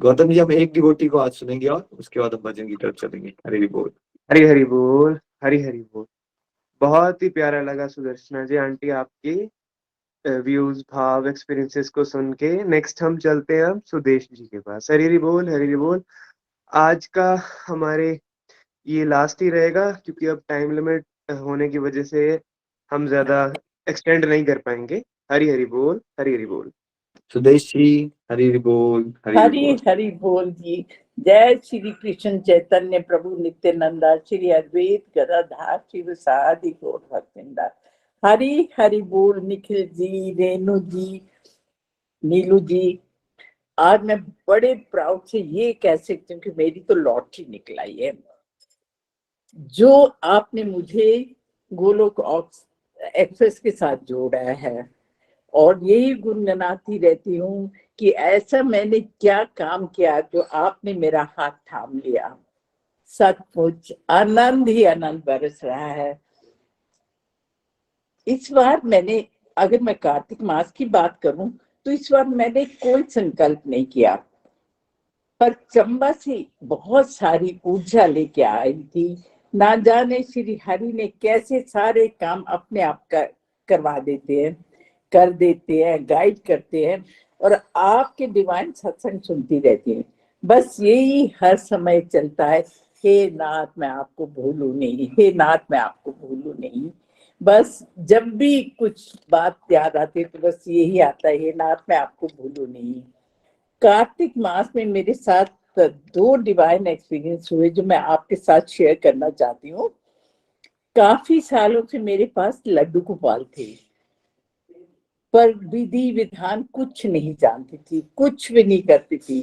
गौतम जी, हम एक डिवोटी को आज सुनेंगे और उसके बाद हम भजन की तरफ चलेंगे। हरी हरी बोल। हरी हरी बोल, हरी हरी बोल। बहुत ही प्यारा लगा सुदर्शना जी आंटी आपकी व्यूज, भाव, एक्सपीरियंसेस को सुन के। नेक्स्ट हम चलते हैं अब सुदेश जी के पास। हरी हरी बोल, हरी हरी बोल। आज का हमारे ये लास्ट ही रहेगा, क्योंकि अब टाइम लिमिट होने की वजह से हम ज्यादा एक्सटेंड नहीं कर पाएंगे। हरी हरी बोल, हरी हरी बोल। सुदेश जी, हरी हरि बोल, हरी हरि हरि बोल। हरि बोल जी। जय श्री कृष्ण चैतन्य प्रभु नित्यानंदा, श्री अद्वैत गदाधर शिवसादि गौर भक्तवृंदा। हरि हरि बोल। निखिल जी, रेणु जी, नीलू जी, आज मैं बड़े प्राउड से ये कह सकती हूँ कि मेरी तो लॉटरी निकल आई है। जो आपने मुझे गोलोक एक्सप्रेस के साथ जोड़ा है, और यही गुनगुनाती रहती हूँ कि ऐसा मैंने क्या काम किया जो आपने मेरा हाथ थाम लिया। सचमुच आनंद ही आनंद बरस रहा है। इस बार मैंने, अगर मैं कार्तिक मास की बात करूं तो इस बार मैंने कोई संकल्प नहीं किया, पर चंबा से बहुत सारी ऊर्जा लेके आई थी। ना जाने श्री हरि ने कैसे सारे काम अपने आप करवा देते हैं, कर देते हैं, गाइड करते हैं। और आपके डिवाइन सत्संग सुनती रहती हूँ। बस यही हर समय चलता है, हे नाथ मैं आपको भूलूं नहीं, हे नाथ मैं आपको भूलूं नहीं। बस जब भी कुछ बात याद आती है तो बस यही आता है, हे नाथ मैं आपको भूलूं नहीं। कार्तिक मास में मेरे साथ 2 डिवाइन एक्सपीरियंस हुए जो मैं आपके साथ शेयर करना चाहती हूँ। काफी सालों से मेरे पास लड्डू गोपाल थे, पर विधि विधान कुछ नहीं जानती थी, कुछ भी नहीं करती थी।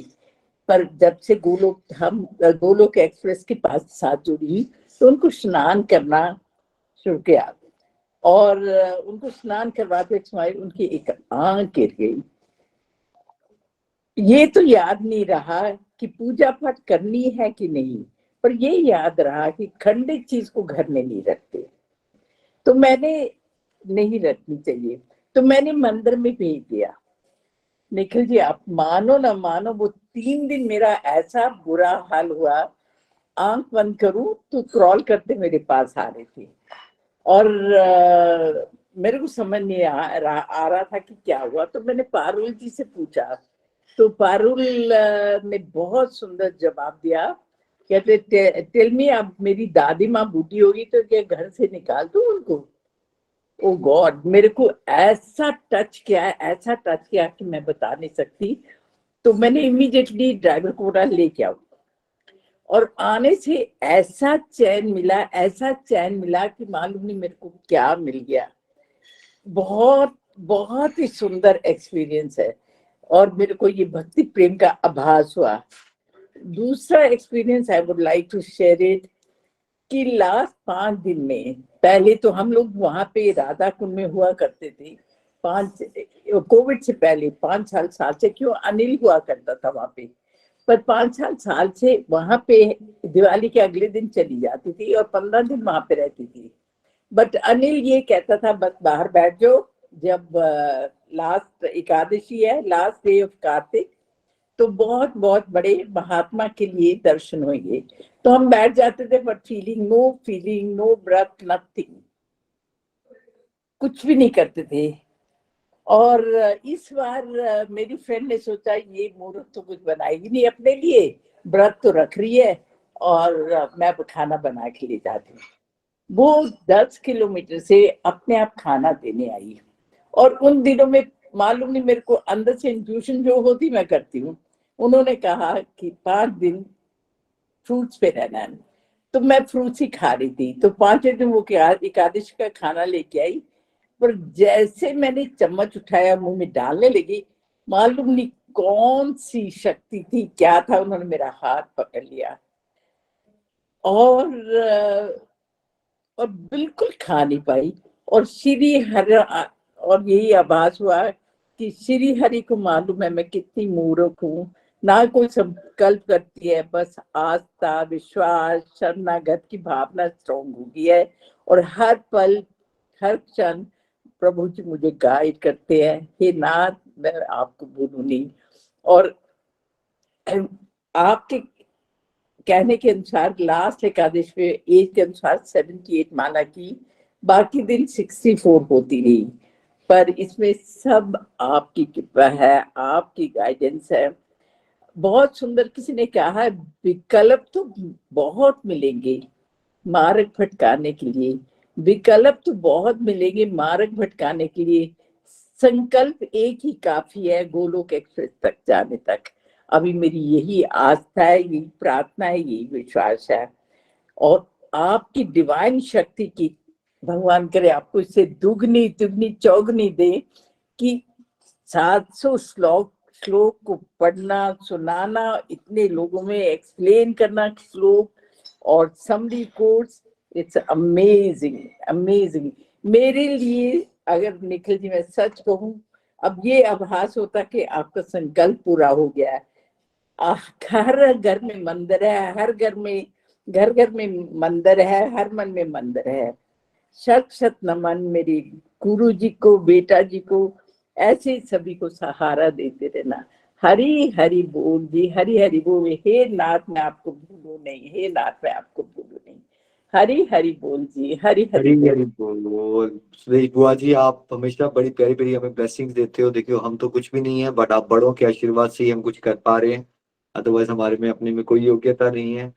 पर जब से गोलोक एक्सप्रेस के पास साथ जुड़ी तो उनको स्नान करना शुरू किया, और उनको स्नान करवाते समय उनकी एक आंख गिर गई। ये तो याद नहीं रहा कि पूजा पाठ करनी है कि नहीं, पर ये याद रहा कि खंडित चीज को घर में नहीं रखते, तो मैंने नहीं रखनी चाहिए, तो मैंने मंदिर में भेज दिया। निखिल जी आप मानो ना मानो, वो 3 दिन मेरा ऐसा बुरा हाल हुआ, आंख बंद करूं तो क्रॉल करते मेरे पास आ रहे थे, और मेरे को समझ नहीं आ रहा था कि क्या हुआ। तो मैंने पारुल जी से पूछा, तो पारुल ने बहुत सुंदर जवाब दिया, कहते टेल मी, अब मेरी दादी माँ बूढ़ी होगी तो क्या घर से निकाल दूं उनको? ओ गॉड, मेरे को ऐसा टच किया, ऐसा टच किया कि मैं बता नहीं सकती। तो मैंने इमीडिएटली ड्राइवर को बोला लेके आओ, और आने से ऐसा चैन मिला, ऐसा चैन मिला कि मालूम नहीं मेरे को क्या मिल गया। बहुत बहुत ही सुंदर एक्सपीरियंस है, और मेरे को ये भक्ति प्रेम का आभास हुआ। दूसरा experience I would like to share it, कि लास्ट 5 दिन में, पहले तो हम लोग वहां पे राधा कुंड में हुआ करते थे, कोविड से पहले 5 साल से, क्यों अनिल हुआ करता था वहां पे, पर 5 साल से वहां पे दिवाली के अगले दिन चली जाती थी और 15 दिन वहां पे रहती थी। बट अनिल ये कहता था बस बाहर बैठ जाओ, जब लास्ट एकादशी है, लास्ट डे ऑफ कार्तिक, तो बहुत बहुत बड़े महात्मा के लिए दर्शन होंगे। तो हम बैठ जाते थे, but feeling no breath, nothing, कुछ भी नहीं करते थे। और इस बार मेरी फ्रेंड ने सोचा ये मूर्ख तो कुछ बनाएगी नहीं अपने लिए, व्रत तो रख रही है, और मैं खाना बना के ले जाती हूँ। वो 10 किलोमीटर से अपने आप खाना देने आई, और उन दिनों में मालूम नहीं मेरे को अंदर से इंट्यूशन जो होती मैं करती हूँ। उन्होंने कहा कि 5 दिन फ्रूट्स पे रहना है, तो मैं फ्रूट्स ही खा रही थी। तो 5वें दिन वो एकादशी का खाना लेके आई, पर जैसे मैंने चम्मच उठाया मुंह में डालने लगी, मालूम नहीं कौन सी शक्ति थी, क्या था, उन्होंने मेरा हाथ पकड़ लिया और बिल्कुल खा नहीं पाई। और और यही आभास हुआ कि श्री हरि को मालूम है मैं कितनी मूर्ख हूँ, ना कोई संकल्प करती है, बस आस्था, विश्वास, शरणागत की भावना स्ट्रॉन्ग हो गई है, और हर पल हर क्षण प्रभु जी मुझे गाइड करते हैं, हे नाथ मैं आपको भूलूं नहीं। और आपके कहने के अनुसार लास्ट एकादश में एज के अनुसार 78 माना की, बाकी दिन 64 होती रही, पर इसमें सब आपकी कृपा है, आपकी गाइडेंस है। बहुत सुंदर, किसी ने कहा विकल्प तो बहुत मिलेंगे मार्ग भटकाने के लिए, विकल्प तो बहुत मिलेंगे मार्ग भटकाने के लिए, संकल्प एक ही काफी है गोलोक एक्सप्रेस तक जाने तक। अभी मेरी यही आस्था है, यही प्रार्थना है, यही विश्वास है, और आपकी डिवाइन शक्ति की भगवान करे आपको इससे दुगनी तिगनी चौगनी दे, कि 700 श्लोक को पढ़ना, सुनाना, इतने लोगों में एक्सप्लेन करना श्लोक, और summary course, it's amazing amazing. मेरे लिए अगर निखिल जी मैं सच कहूं, अब ये आभास होता कि आपका संकल्प पूरा हो गया है। हर घर में मंदिर है, हर घर में मंदिर है, हर मन में मंदिर है। शत शत नमन मेरे गुरु जी को, बेटा जी को, ऐसे सभी को सहारा देते रहना। हरि हरि बोल जी, हरि हरि बोल। हे नाथ मैं आपको भूलूं नहीं, हे नाथ मैं आपको भूलूं नहीं। हरी हरी बोल जी, हरी हरी हरी बोल। हरी बोल। सुरेश बुआ जी, आप हमेशा बड़ी प्यारी प्यारी हमें ब्लेसिंग्स देते हो। देखियो हम तो कुछ भी नहीं है, बट आप बड़ों के आशीर्वाद से ही हम कुछ कर पा रहे हैं, अदरवाइज हमारे में अपने में कोई योग्यता नहीं है।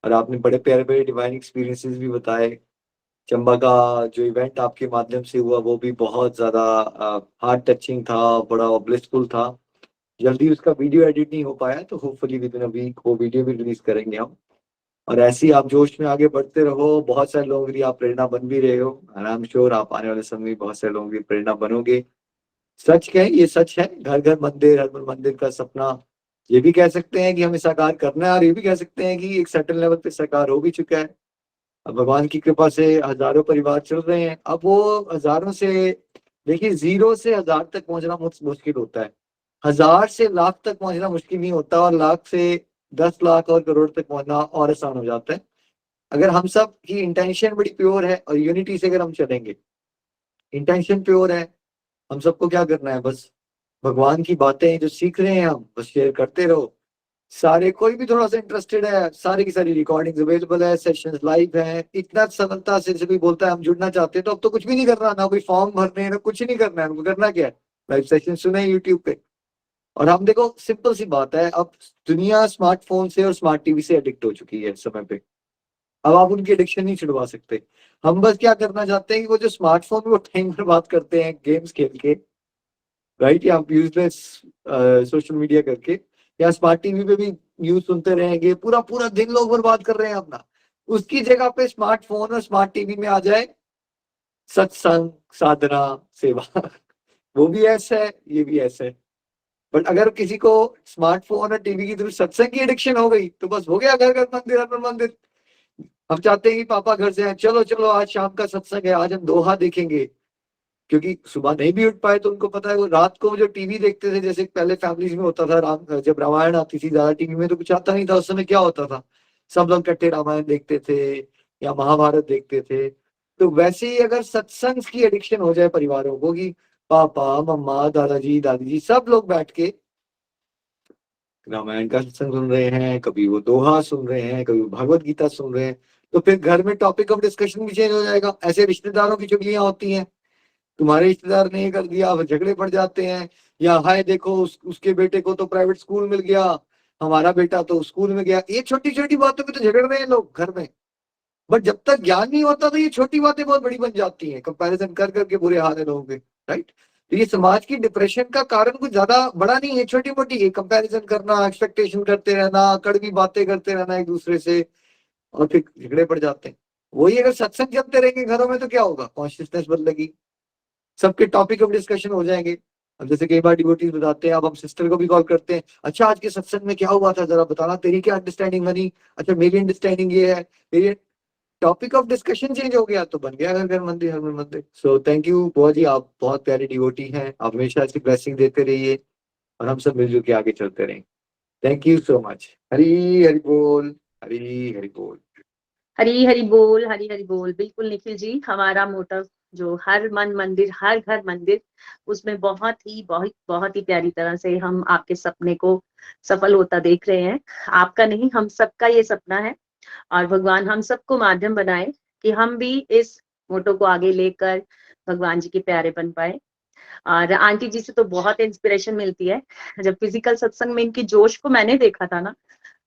और आपने बड़े प्यारे प्यारे डिवाइन एक्सपीरियंसेस भी बताए। चंबा का जो इवेंट आपके माध्यम से हुआ वो भी बहुत ज्यादा हार्ट टचिंग था, बड़ा ब्लिसफुल था। जल्दी उसका वीडियो एडिट नहीं हो पाया, तो hopefully within a week वो वीडियो भी रिलीज करेंगे हम। और ऐसे ही आप जोश में आगे बढ़ते रहो, बहुत सारे लोगों के लिए आप प्रेरणा बन भी रहे हो, और आई एम श्योर आप आने वाले समय में बहुत सारे लोगों की प्रेरणा बनोगे। सच क्या है, ये सच है, घर घर मंदिर, हर घर मंदिर का सपना ये भी कह सकते हैं कि हमें साकार करना है, और ये भी कह सकते हैं कि एक सर्टेन लेवल पे साकार हो भी चुका है। अब भगवान की कृपा से हजारों परिवार चल रहे हैं। अब वो हजारों से, देखिए 0 से 1000 तक पहुंचना मुश्किल होता है, 1000 से लाख तक पहुंचना मुश्किल नहीं होता, और लाख से 10 लाख और करोड़ तक पहुंचना और आसान हो जाता है, अगर हम सब की इंटेंशन बड़ी प्योर है और यूनिटी से अगर हम चलेंगे। इंटेंशन प्योर है, हम सबको क्या करना है, बस भगवान की बातें जो सीख रहे हैं हम बस शेयर करते रहो। सारे, कोई भी थोड़ा सा इंटरेस्टेड है, सारी की सारी रिकॉर्डिंग्स अवेलेबल है, सेशंस लाइव है। इतना सरलता से कोई बोलता है हम जुड़ना चाहते हैं, तो अब तो कुछ भी नहीं करना, ना कोई फॉर्म भरने, ना कुछ नहीं करना है, हमको करना क्या है, लाइव सेशन सुने यूट्यूब पे। और हम देखो, सिंपल सी बात है, अब दुनिया स्मार्टफोन से और स्मार्ट टीवी से एडिक्ट हो चुकी है इस समय पे। अब आप उनकी एडिक्शन नहीं छुड़वा सकते। हम बस क्या करना चाहते हैं कि वो जो स्मार्टफोन में वो टाइम बर्बाद करते हैं गेम्स खेल के, राइट, या यूजलेस सोशल मीडिया करके, या स्मार्ट टीवी पे भी न्यूज सुनते रहेंगे, पूरा पूरा दिन लोग बर्बाद कर रहे हैं अपना। उसकी जगह पे स्मार्टफोन और स्मार्ट टीवी में आ जाए सत्संग, साधना, सेवा वो भी ऐसा है, ये भी ऐसा है। बट अगर किसी को स्मार्टफोन और टीवी की तरफ सत्संग की एडिक्शन हो गई, तो बस हो गया, घर घर मंदिर, हर मंदिर। हम चाहते हैं कि पापा घर से आए, चलो चलो आज शाम का सत्संग है, आज हम दोहा देखेंगे, क्योंकि सुबह नहीं भी उठ पाए तो उनको पता है वो रात को जो टीवी देखते थे, जैसे पहले फैमिलीज में होता था, जब रामायण आती थी ज्यादा टीवी में तो कुछ आता नहीं था, उस समय क्या होता था, सब लोग इकट्ठे रामायण देखते थे या महाभारत देखते थे। तो वैसे ही अगर सत्संग की एडिक्शन हो जाए परिवारों को, कि पापा मम्मा दादाजी दादी जी सब लोग बैठ के रामायण का सत्संग सुन रहे हैं, कभी वो दोहा सुन रहे हैं, कभी वो भागवत गीता सुन रहे हैं, तो फिर घर में टॉपिक ऑफ डिस्कशन भी चेंज हो जाएगा। ऐसे रिश्तेदारों की चुगलियां होती हैं, तुम्हारे रिश्तेदार ने ये कर दिया, अब झगड़े पड़ जाते हैं, या हाय देखो उसके बेटे को तो प्राइवेट स्कूल मिल गया, हमारा बेटा तो स्कूल में गया। ये छोटी छोटी बातों पे तो झगड़ रहे हैं लोग घर में, बट जब तक ज्ञान नहीं होता तो ये छोटी बातें बहुत बड़ी बन जाती हैं, कंपैरिजन कर करके बुरे हाल है लोगों के, राइट। तो ये समाज की डिप्रेशन का कारण कुछ ज्यादा बड़ा नहीं है, छोटी मोटी कंपैरिजन करना, एक्सपेक्टेशन करते रहना, कड़वी बातें करते रहना एक दूसरे से, और फिर झगड़े पड़ जाते हैं। वही अगर सत्संग चलते रहेंगे घरों में तो क्या होगा, कॉन्शियसनेस बदलेगी, सबके टॉपिक ऑफ डिस्कशन हो जाएंगे। अब जैसे कई बार डिवोटीज बताते हैं, अब हम सिस्टर को भी कॉल करते हैं, अच्छा आज के सत्संग में क्या हुआ था, जरा बताना, तेरी क्या अंडरस्टैंडिंग बनी, अच्छा मेरी अंडरस्टैंडिंग ये है, मेरी टॉपिक ऑफ डिस्कशन चेंज हो गया तो बन गया घर घर मंदिर, हर घर मंदिर। सो थैंक यू बुआ जी, आप बहुत प्यारे डिवोटी हैं, आप हमेशा ऐसी ब्लेसिंग देते रहिए और हम सब मिलजुल के आगे चलते रहें। Thank you so much. Hari Hari बोल, हरी हरि बोल। हरी हरि बोल, हरी हरि बोल। बिल्कुल निखिल जी, हमारा मोटिव जो हर मन मंदिर हर घर मंदिर, उसमें बहुत ही प्यारी तरह से हम आपके सपने को सफल होता देख रहे हैं। आपका नहीं, हम सबका ये सपना है, और भगवान हम सबको माध्यम बनाए कि हम भी इस मोटो को आगे लेकर भगवान जी के प्यारे बन पाए। और आंटी जी से तो बहुत इंस्पिरेशन मिलती है। जब फिजिकल सत्संग में इनकी जोश को मैंने देखा था ना,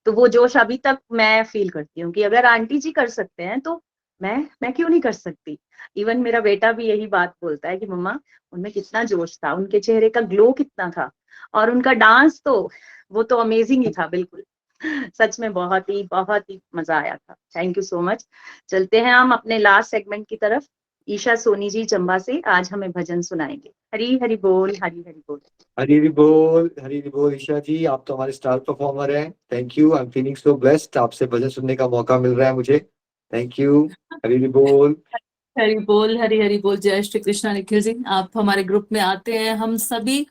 तो वो जोश अभी तक मैं फील करती हूँ कि अगर आंटी जी कर सकते हैं तो मैं क्यों नहीं कर सकती। इवन मेरा बेटा भी यही बात बोलता है कि मम्मा उनमें कितना जोश था, उनके चेहरे का ग्लो कितना था, और उनका डांस तो वो तो अमेजिंग ही था। बिल्कुल सच में बहुत ही मजा आया था। Thank you so much. चलते हैं हम अपने लास्ट सेगमेंट की तरफ। ईशा सोनी जी चंबा से आज हमें भजन सुनाएंगे। हरी हरि बोल, हरी हरि बोल। हरी हरि बोल, हरी हरि बोल। ईशा जी, आप तो हमारे स्टार परफॉर्मर हैं, thank you. I am feeling so blessed, आपसे भजन सुनने का मौका मिल रहा है मुझे, थैंक यू। हरी हरि बोल, हरि बोल, हरी हरि बोल। जय श्री कृष्णा। निखिल जी, आप हमारे ग्रुप में आते हैं, हम सभी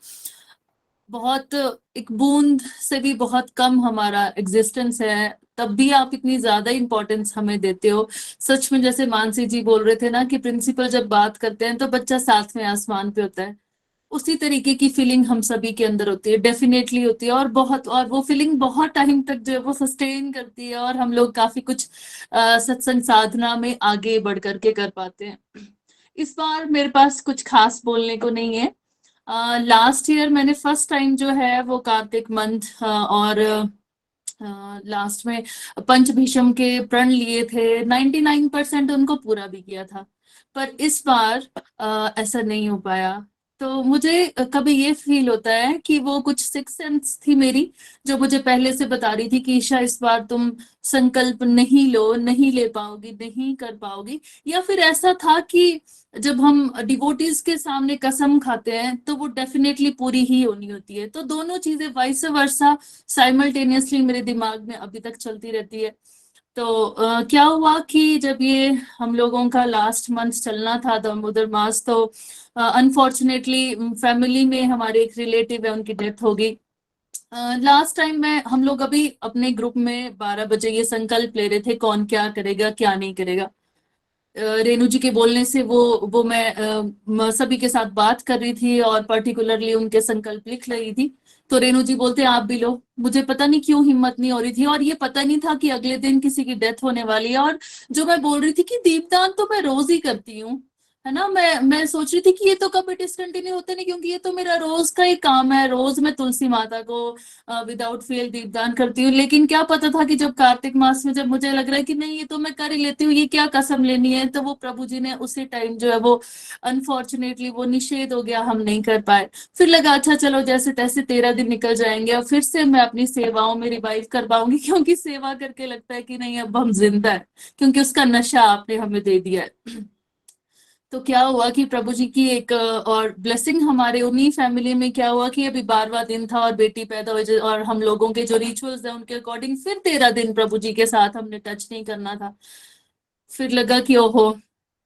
बहुत, एक बूंद से भी बहुत कम हमारा एग्जिस्टेंस है, तब भी आप इतनी ज्यादा इंपॉर्टेंस हमें देते हो। सच में जैसे मानसी जी बोल रहे थे ना कि प्रिंसिपल जब बात करते हैं तो बच्चा साथ में आसमान पे होता है, उसी तरीके की फीलिंग हम सभी के अंदर होती है, डेफिनेटली होती है, और वो फीलिंग बहुत टाइम तक जो है वो सस्टेन करती है, और हम लोग काफी कुछ सत्संग साधना में आगे बढ़ करके कर पाते हैं। इस बार मेरे पास कुछ खास बोलने को नहीं है। लास्ट ईयर मैंने फर्स्ट टाइम जो है वो कार्तिक मंथ और लास्ट में पंचभीषम के प्रण लिए थे, 99% उनको पूरा भी किया था, पर इस बार ऐसा नहीं हो पाया। तो मुझे कभी ये फील होता है कि वो कुछ सिक्स सेंस थी मेरी, जो मुझे पहले से बता रही थी कि ईशा इस बार तुम संकल्प नहीं लो, नहीं ले पाओगी, नहीं कर पाओगी। या फिर ऐसा था कि जब हम डिवोटीज के सामने कसम खाते हैं तो वो डेफिनेटली पूरी ही होनी होती है। तो दोनों चीजें वाइस वर्सा साइमल्टेनियसली मेरे दिमाग में अभी तक चलती रहती है। तो क्या हुआ कि जब ये हम लोगों का लास्ट मंथ चलना था दामोदर मास, तो अनफॉर्चुनेटली फैमिली में हमारे एक रिलेटिव है, उनकी डेथ हो गई। लास्ट टाइम हम लोग अभी अपने ग्रुप में 12 बजे ये संकल्प ले रहे थे कौन क्या करेगा क्या नहीं करेगा। रेणु जी के बोलने से वो मैं सभी के साथ बात कर रही थी और पर्टिकुलरली उनके संकल्प लिख रही थी। तो रेणु जी बोलते आप भी लो। मुझे पता नहीं क्यों हिम्मत नहीं हो रही थी, और ये पता नहीं था कि अगले दिन किसी की डेथ होने वाली है। और जो मैं बोल रही थी कि दीपदान तो मैं रोज ही करती हूँ, है ना, मैं सोच रही थी कि ये तो कभी डिसकंटिन्यू होता नहीं, क्योंकि ये तो मेरा रोज का ही काम है, रोज मैं तुलसी माता को विदाउट फेल दीपदान करती हूँ। लेकिन क्या पता था कि जब कार्तिक मास में जब मुझे लग रहा है कि नहीं ये तो मैं कर ही लेती हूँ, ये क्या कसम लेनी है, तो वो प्रभु जी ने उसी टाइम जो है वो अनफॉर्चुनेटली वो निषेध हो गया, हम नहीं कर पाए। फिर लगा अच्छा चलो जैसे तैसे 13 दिन निकल जाएंगे और फिर से मैं अपनी सेवाओं में रिवाइव कर पाऊंगी, क्योंकि सेवा करके लगता है कि नहीं अब हम जिंदा है, क्योंकि उसका नशा आपने हमें दे दिया है। तो क्या हुआ कि प्रभु जी की एक और ब्लेसिंग हमारे उन्हीं फैमिली में क्या हुआ कि अभी 12वां दिन था और बेटी पैदा हुई, और हम लोगों के जो रिचुअल्स है उनके अकॉर्डिंग फिर 13 दिन प्रभु जी के साथ हमने टच नहीं करना था। फिर लगा कि ओहो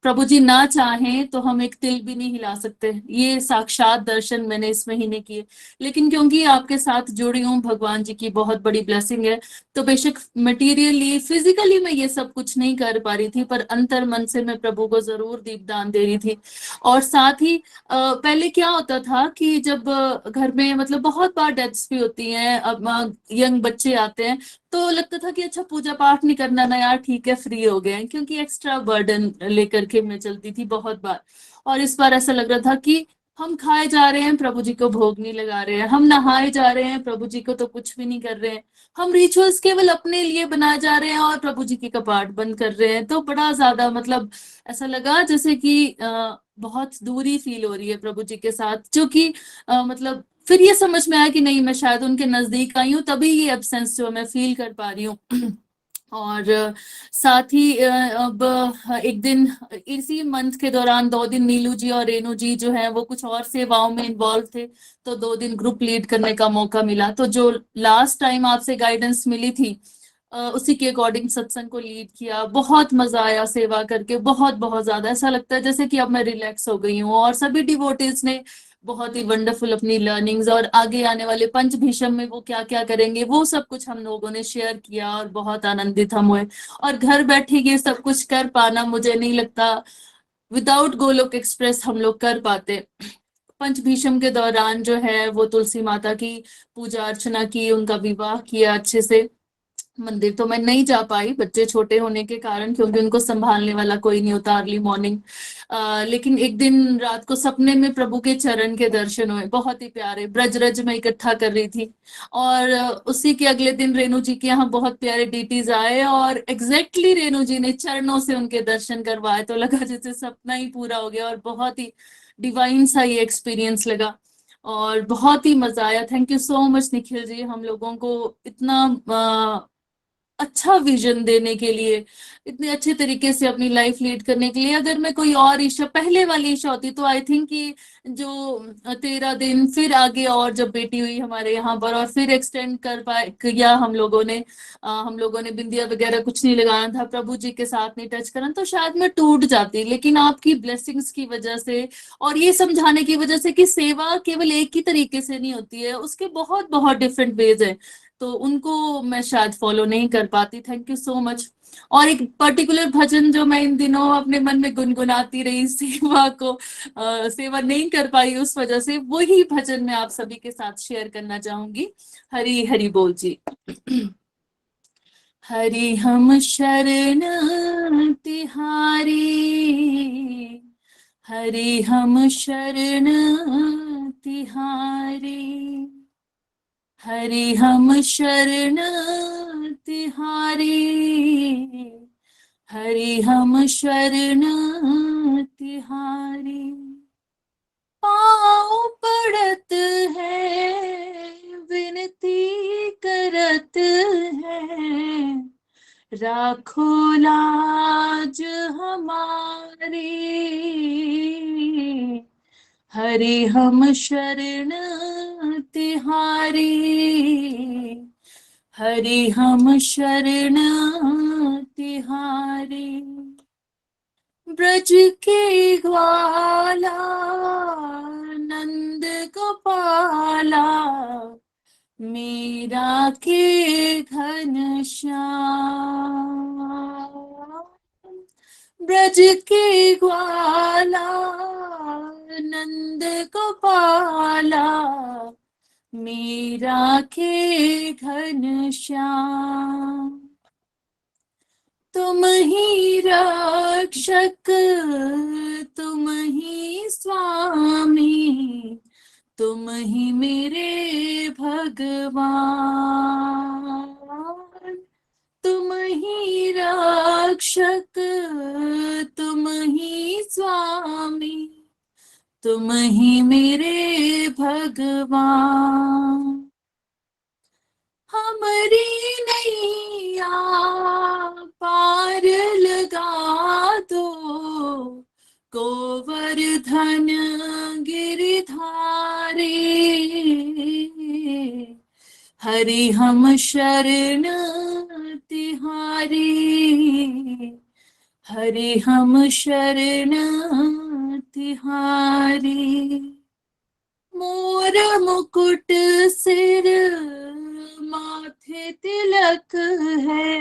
प्रभु जी ना चाहें तो हम एक तिल भी नहीं हिला सकते। ये साक्षात दर्शन मैंने इस महीने किए। लेकिन क्योंकि आपके साथ जुड़ी हूँ, भगवान जी की बहुत बड़ी ब्लेसिंग है, तो बेशक मटेरियली फिजिकली मैं ये सब कुछ नहीं कर पा रही थी, पर अंतर मन से मैं प्रभु को जरूर दीपदान दे रही थी। और साथ ही पहले क्या होता था कि जब घर में मतलब बहुत बार डेथ्स भी होती हैं, अब यंग बच्चे आते हैं, तो लगता था कि अच्छा पूजा पाठ नहीं करना ना यार, ठीक है फ्री हो गए, क्योंकि एक्स्ट्रा बर्डन लेकर के मैं चलती थी बहुत बार। और इस बार ऐसा लग रहा था कि हम खाए जा रहे हैं, प्रभु जी को भोग नहीं लगा रहे हैं, हम नहाए जा रहे हैं, प्रभु जी को तो कुछ भी नहीं कर रहे हैं, हम रिचुअल्स केवल अपने लिए बनाए जा रहे हैं और प्रभु जी के कपाट बंद कर रहे हैं। तो बड़ा ज्यादा मतलब ऐसा लगा जैसे कि बहुत दूरी फील हो रही है प्रभु जी के साथ, जो कि मतलब फिर ये समझ में आया कि नहीं मैं शायद उनके नजदीक आई हूँ, तभी ये एब्सेंस जो मैं फील कर पा रही हूँ। और साथ ही अब एक दिन इसी मंथ के दौरान 2 दिन नीलू जी और रेणु जी जो है वो कुछ और सेवाओं में इन्वॉल्व थे, तो 2 दिन ग्रुप लीड करने का मौका मिला। तो जो लास्ट टाइम आपसे गाइडेंस मिली थी उसी के अकॉर्डिंग सत्संग को लीड किया। बहुत मजा आया सेवा करके, बहुत बहुत ज्यादा। ऐसा लगता है जैसे कि अब मैं रिलैक्स हो गई हूँ। और सभी डिवोटीज ने बहुत ही वंडरफुल अपनी लर्निंग्स और आगे आने वाले पंचभीषम में वो क्या क्या करेंगे वो सब कुछ हम लोगों ने शेयर किया और बहुत आनंदित हम हुए। और घर बैठे ये सब कुछ कर पाना मुझे नहीं लगता विदाउट गोलोक एक्सप्रेस हम लोग कर पाते। पंचभीषम के दौरान जो है वो तुलसी माता की पूजा अर्चना की, उनका विवाह किया अच्छे से। मंदिर तो मैं नहीं जा पाई बच्चे छोटे होने के कारण, क्योंकि उनको संभालने वाला कोई नहीं होता अर्ली मॉर्निंग। लेकिन एक दिन रात को सपने में प्रभु के चरण के दर्शन हुए, बहुत ही प्यारे। ब्रजरज में इकट्ठा कर रही थी और उसी के अगले दिन रेणु जी के यहाँ बहुत प्यारे डीटीज आए और एग्जैक्टली रेणु जी ने चरणों से उनके दर्शन करवाए। तो लगा जैसे सपना ही पूरा हो गया और बहुत ही डिवाइन सा ये एक्सपीरियंस लगा और बहुत ही मजा आया। Thank you so much Nikhil ji, हम लोगों को इतना अच्छा विजन देने के लिए, इतने अच्छे तरीके से अपनी लाइफ लीड करने के लिए। अगर मैं कोई और ईशा, पहले वाली ईशा होती तो आई थिंक कि जो 13 दिन फिर आगे और जब बेटी हुई हमारे यहाँ पर और फिर एक्सटेंड कर पाए किया हम लोगों ने बिंदिया वगैरह कुछ नहीं लगाना था, प्रभु जी के साथ नहीं टच करना, तो शायद मैं टूट जाती। लेकिन आपकी ब्लेसिंग्स की वजह से और ये समझाने की वजह से कि सेवा केवल एक ही तरीके से नहीं होती है, उसके बहुत बहुत डिफरेंट वेज है, तो उनको मैं शायद फॉलो नहीं कर पाती। Thank you so much. और एक पर्टिकुलर भजन जो मैं इन दिनों अपने मन में गुनगुनाती रही, सेवा को सेवा नहीं कर पाई उस वजह से, वही भजन मैं आप सभी के साथ शेयर करना चाहूंगी। हरि हरि बोल जी। हरि हम शरण तिहारी, हरि हम शरण तिहारी, हरि हम शरण तिहारी, हरि हम शरण तिहारी। पाँव पड़त है विनती करत है, राखो लाज हमारी, हरि हम शरण तिहारी, हरि हम शरण तिहारी। ब्रज के ग्वाला नंद गोपाला, मीरा के घन श्याम, ब्रज के ग्वाला नंद गोपाला, मीरा के घन श्याम। तुम ही रक्षक तुम ही स्वामी, तुम ही मेरे भगवान। तुम ही रक्षक तुम ही स्वामी, तुम ही मेरे भगवान। हमारी नैया पार लगा दो, गोवर्धन गिरधारी, हरि हम शरण तिहारी, हरि हम शरण तिहारी। मोर मुकुट सिर माथे तिलक है,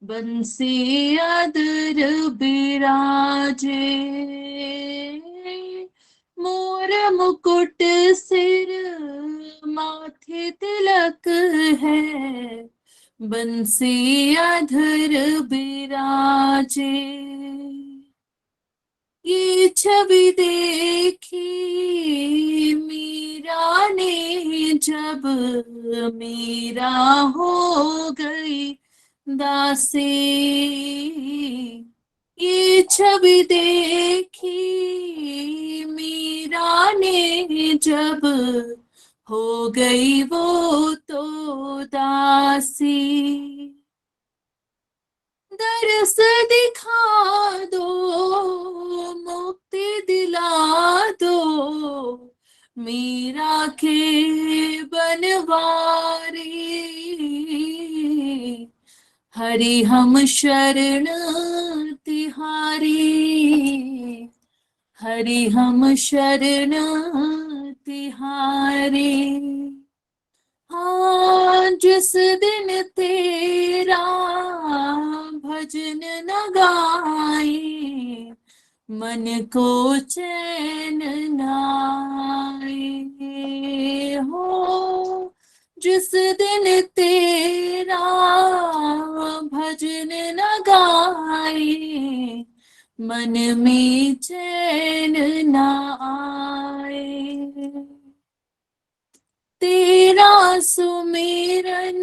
बंसी अधर बिराजे, मोर मुकुट सिर माथे तिलक है, बंसी अधर बिराजे। ये छवि देखी मीरा ने जब, मीरा हो गई दासी, ये छवि देखी मीरा ने जब, हो गई वो तो दासी। दरस दिखा दो मुक्ति दिला दो, मीरा के बनवारी, हरि हम शरण तिहारी, हरि हम शरण तिहारी। हाँ जिस दिन तेरा भजन न गाए, मन को चैन नाए हो। जिस दिन तेरा भजन न गाए, मन में चैन न आए। तेरा सुमिरन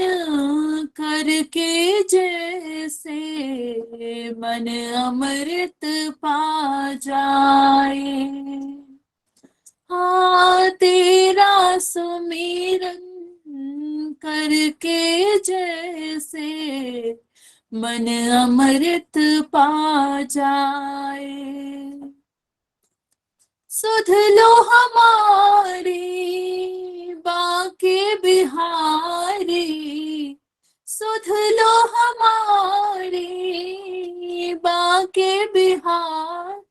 करके जैसे, मन अमृत पा जाए। हाँ तेरा सुमिरन करके जैसे, मन अमृत पा जाए। सुध लो हमारी बाके बिहारी, सुध लो हमारी बाके बिहारी,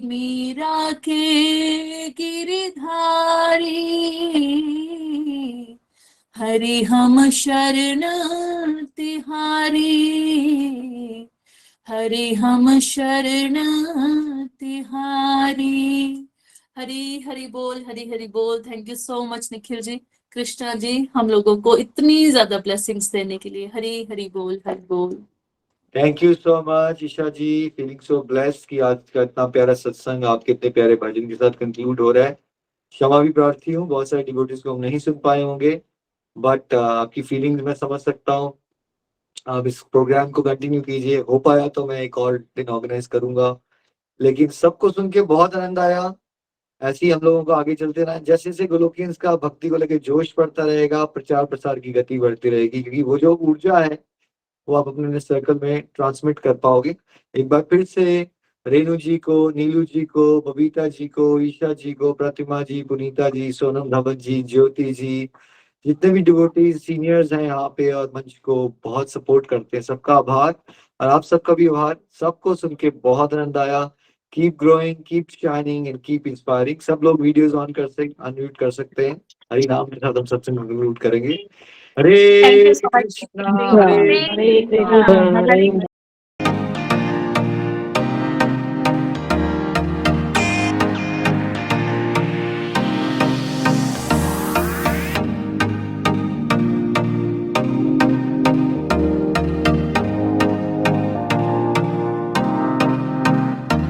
मीरा के गिरधारी, हरि हम शरण तिहारी, हरि हम शरण तिहारी। हरी हरि बोल, हरी हरि बोल। Thank you so much Nikhil ji, Krishna ji, हम लोगों को इतनी ज्यादा ब्लेसिंग्स देने के लिए। हरी हरि बोल, हरि बोल। Thank you so much Isha ji, feeling so blessed कि आज का इतना प्यारा सत्संग आपके इतने प्यारे भजन के साथ कंक्लूड हो रहा है। क्षमा भी प्रार्थी हूँ, बहुत सारे डिवोटीज को हम नहीं सुन पाए होंगे, बट आपकी फीलिंग्स मैं समझ सकता हूँ। आप इस प्रोग्राम को कंटिन्यू कीजिए, हो पाया तो मैं एक और दिन ऑर्गेनाइज करूंगा। लेकिन सबको सुन के बहुत आनंद आया। ऐसे ही हम लोगों को आगे चलते रहे, जैसे जैसे गोलोकियंस का भक्ति को लेकर जोश बढ़ता रहेगा, प्रचार प्रसार की गति बढ़ती रहेगी, क्योंकि वो जो ऊर्जा है वो आप अपने सर्कल में ट्रांसमिट कर पाओगे। एक बार फिर से रेणु जी को, नीलू जी को, बबीता जी को, ईशा जी को, प्रतिमा जी, पुनीता जी, सोनम धवन जी, ज्योति जी, जितने भी डिवोटीज सीनियर्स हैं यहाँ पे और मंच को बहुत सपोर्ट करते हैं, सबका आभार। और आप सबका भी आभार। सबको सुन के बहुत आनंद आया। Keep growing, keep shining and keep inspiring. सब लोग वीडियोस ऑन कर सकते, अनम्यूट कर सकते हैं। हरि नाम के साथ हम सत्संग कंक्लूड करेंगे। Thank Hare you so much. Krishna, Hare Hare Krishna, Krishna.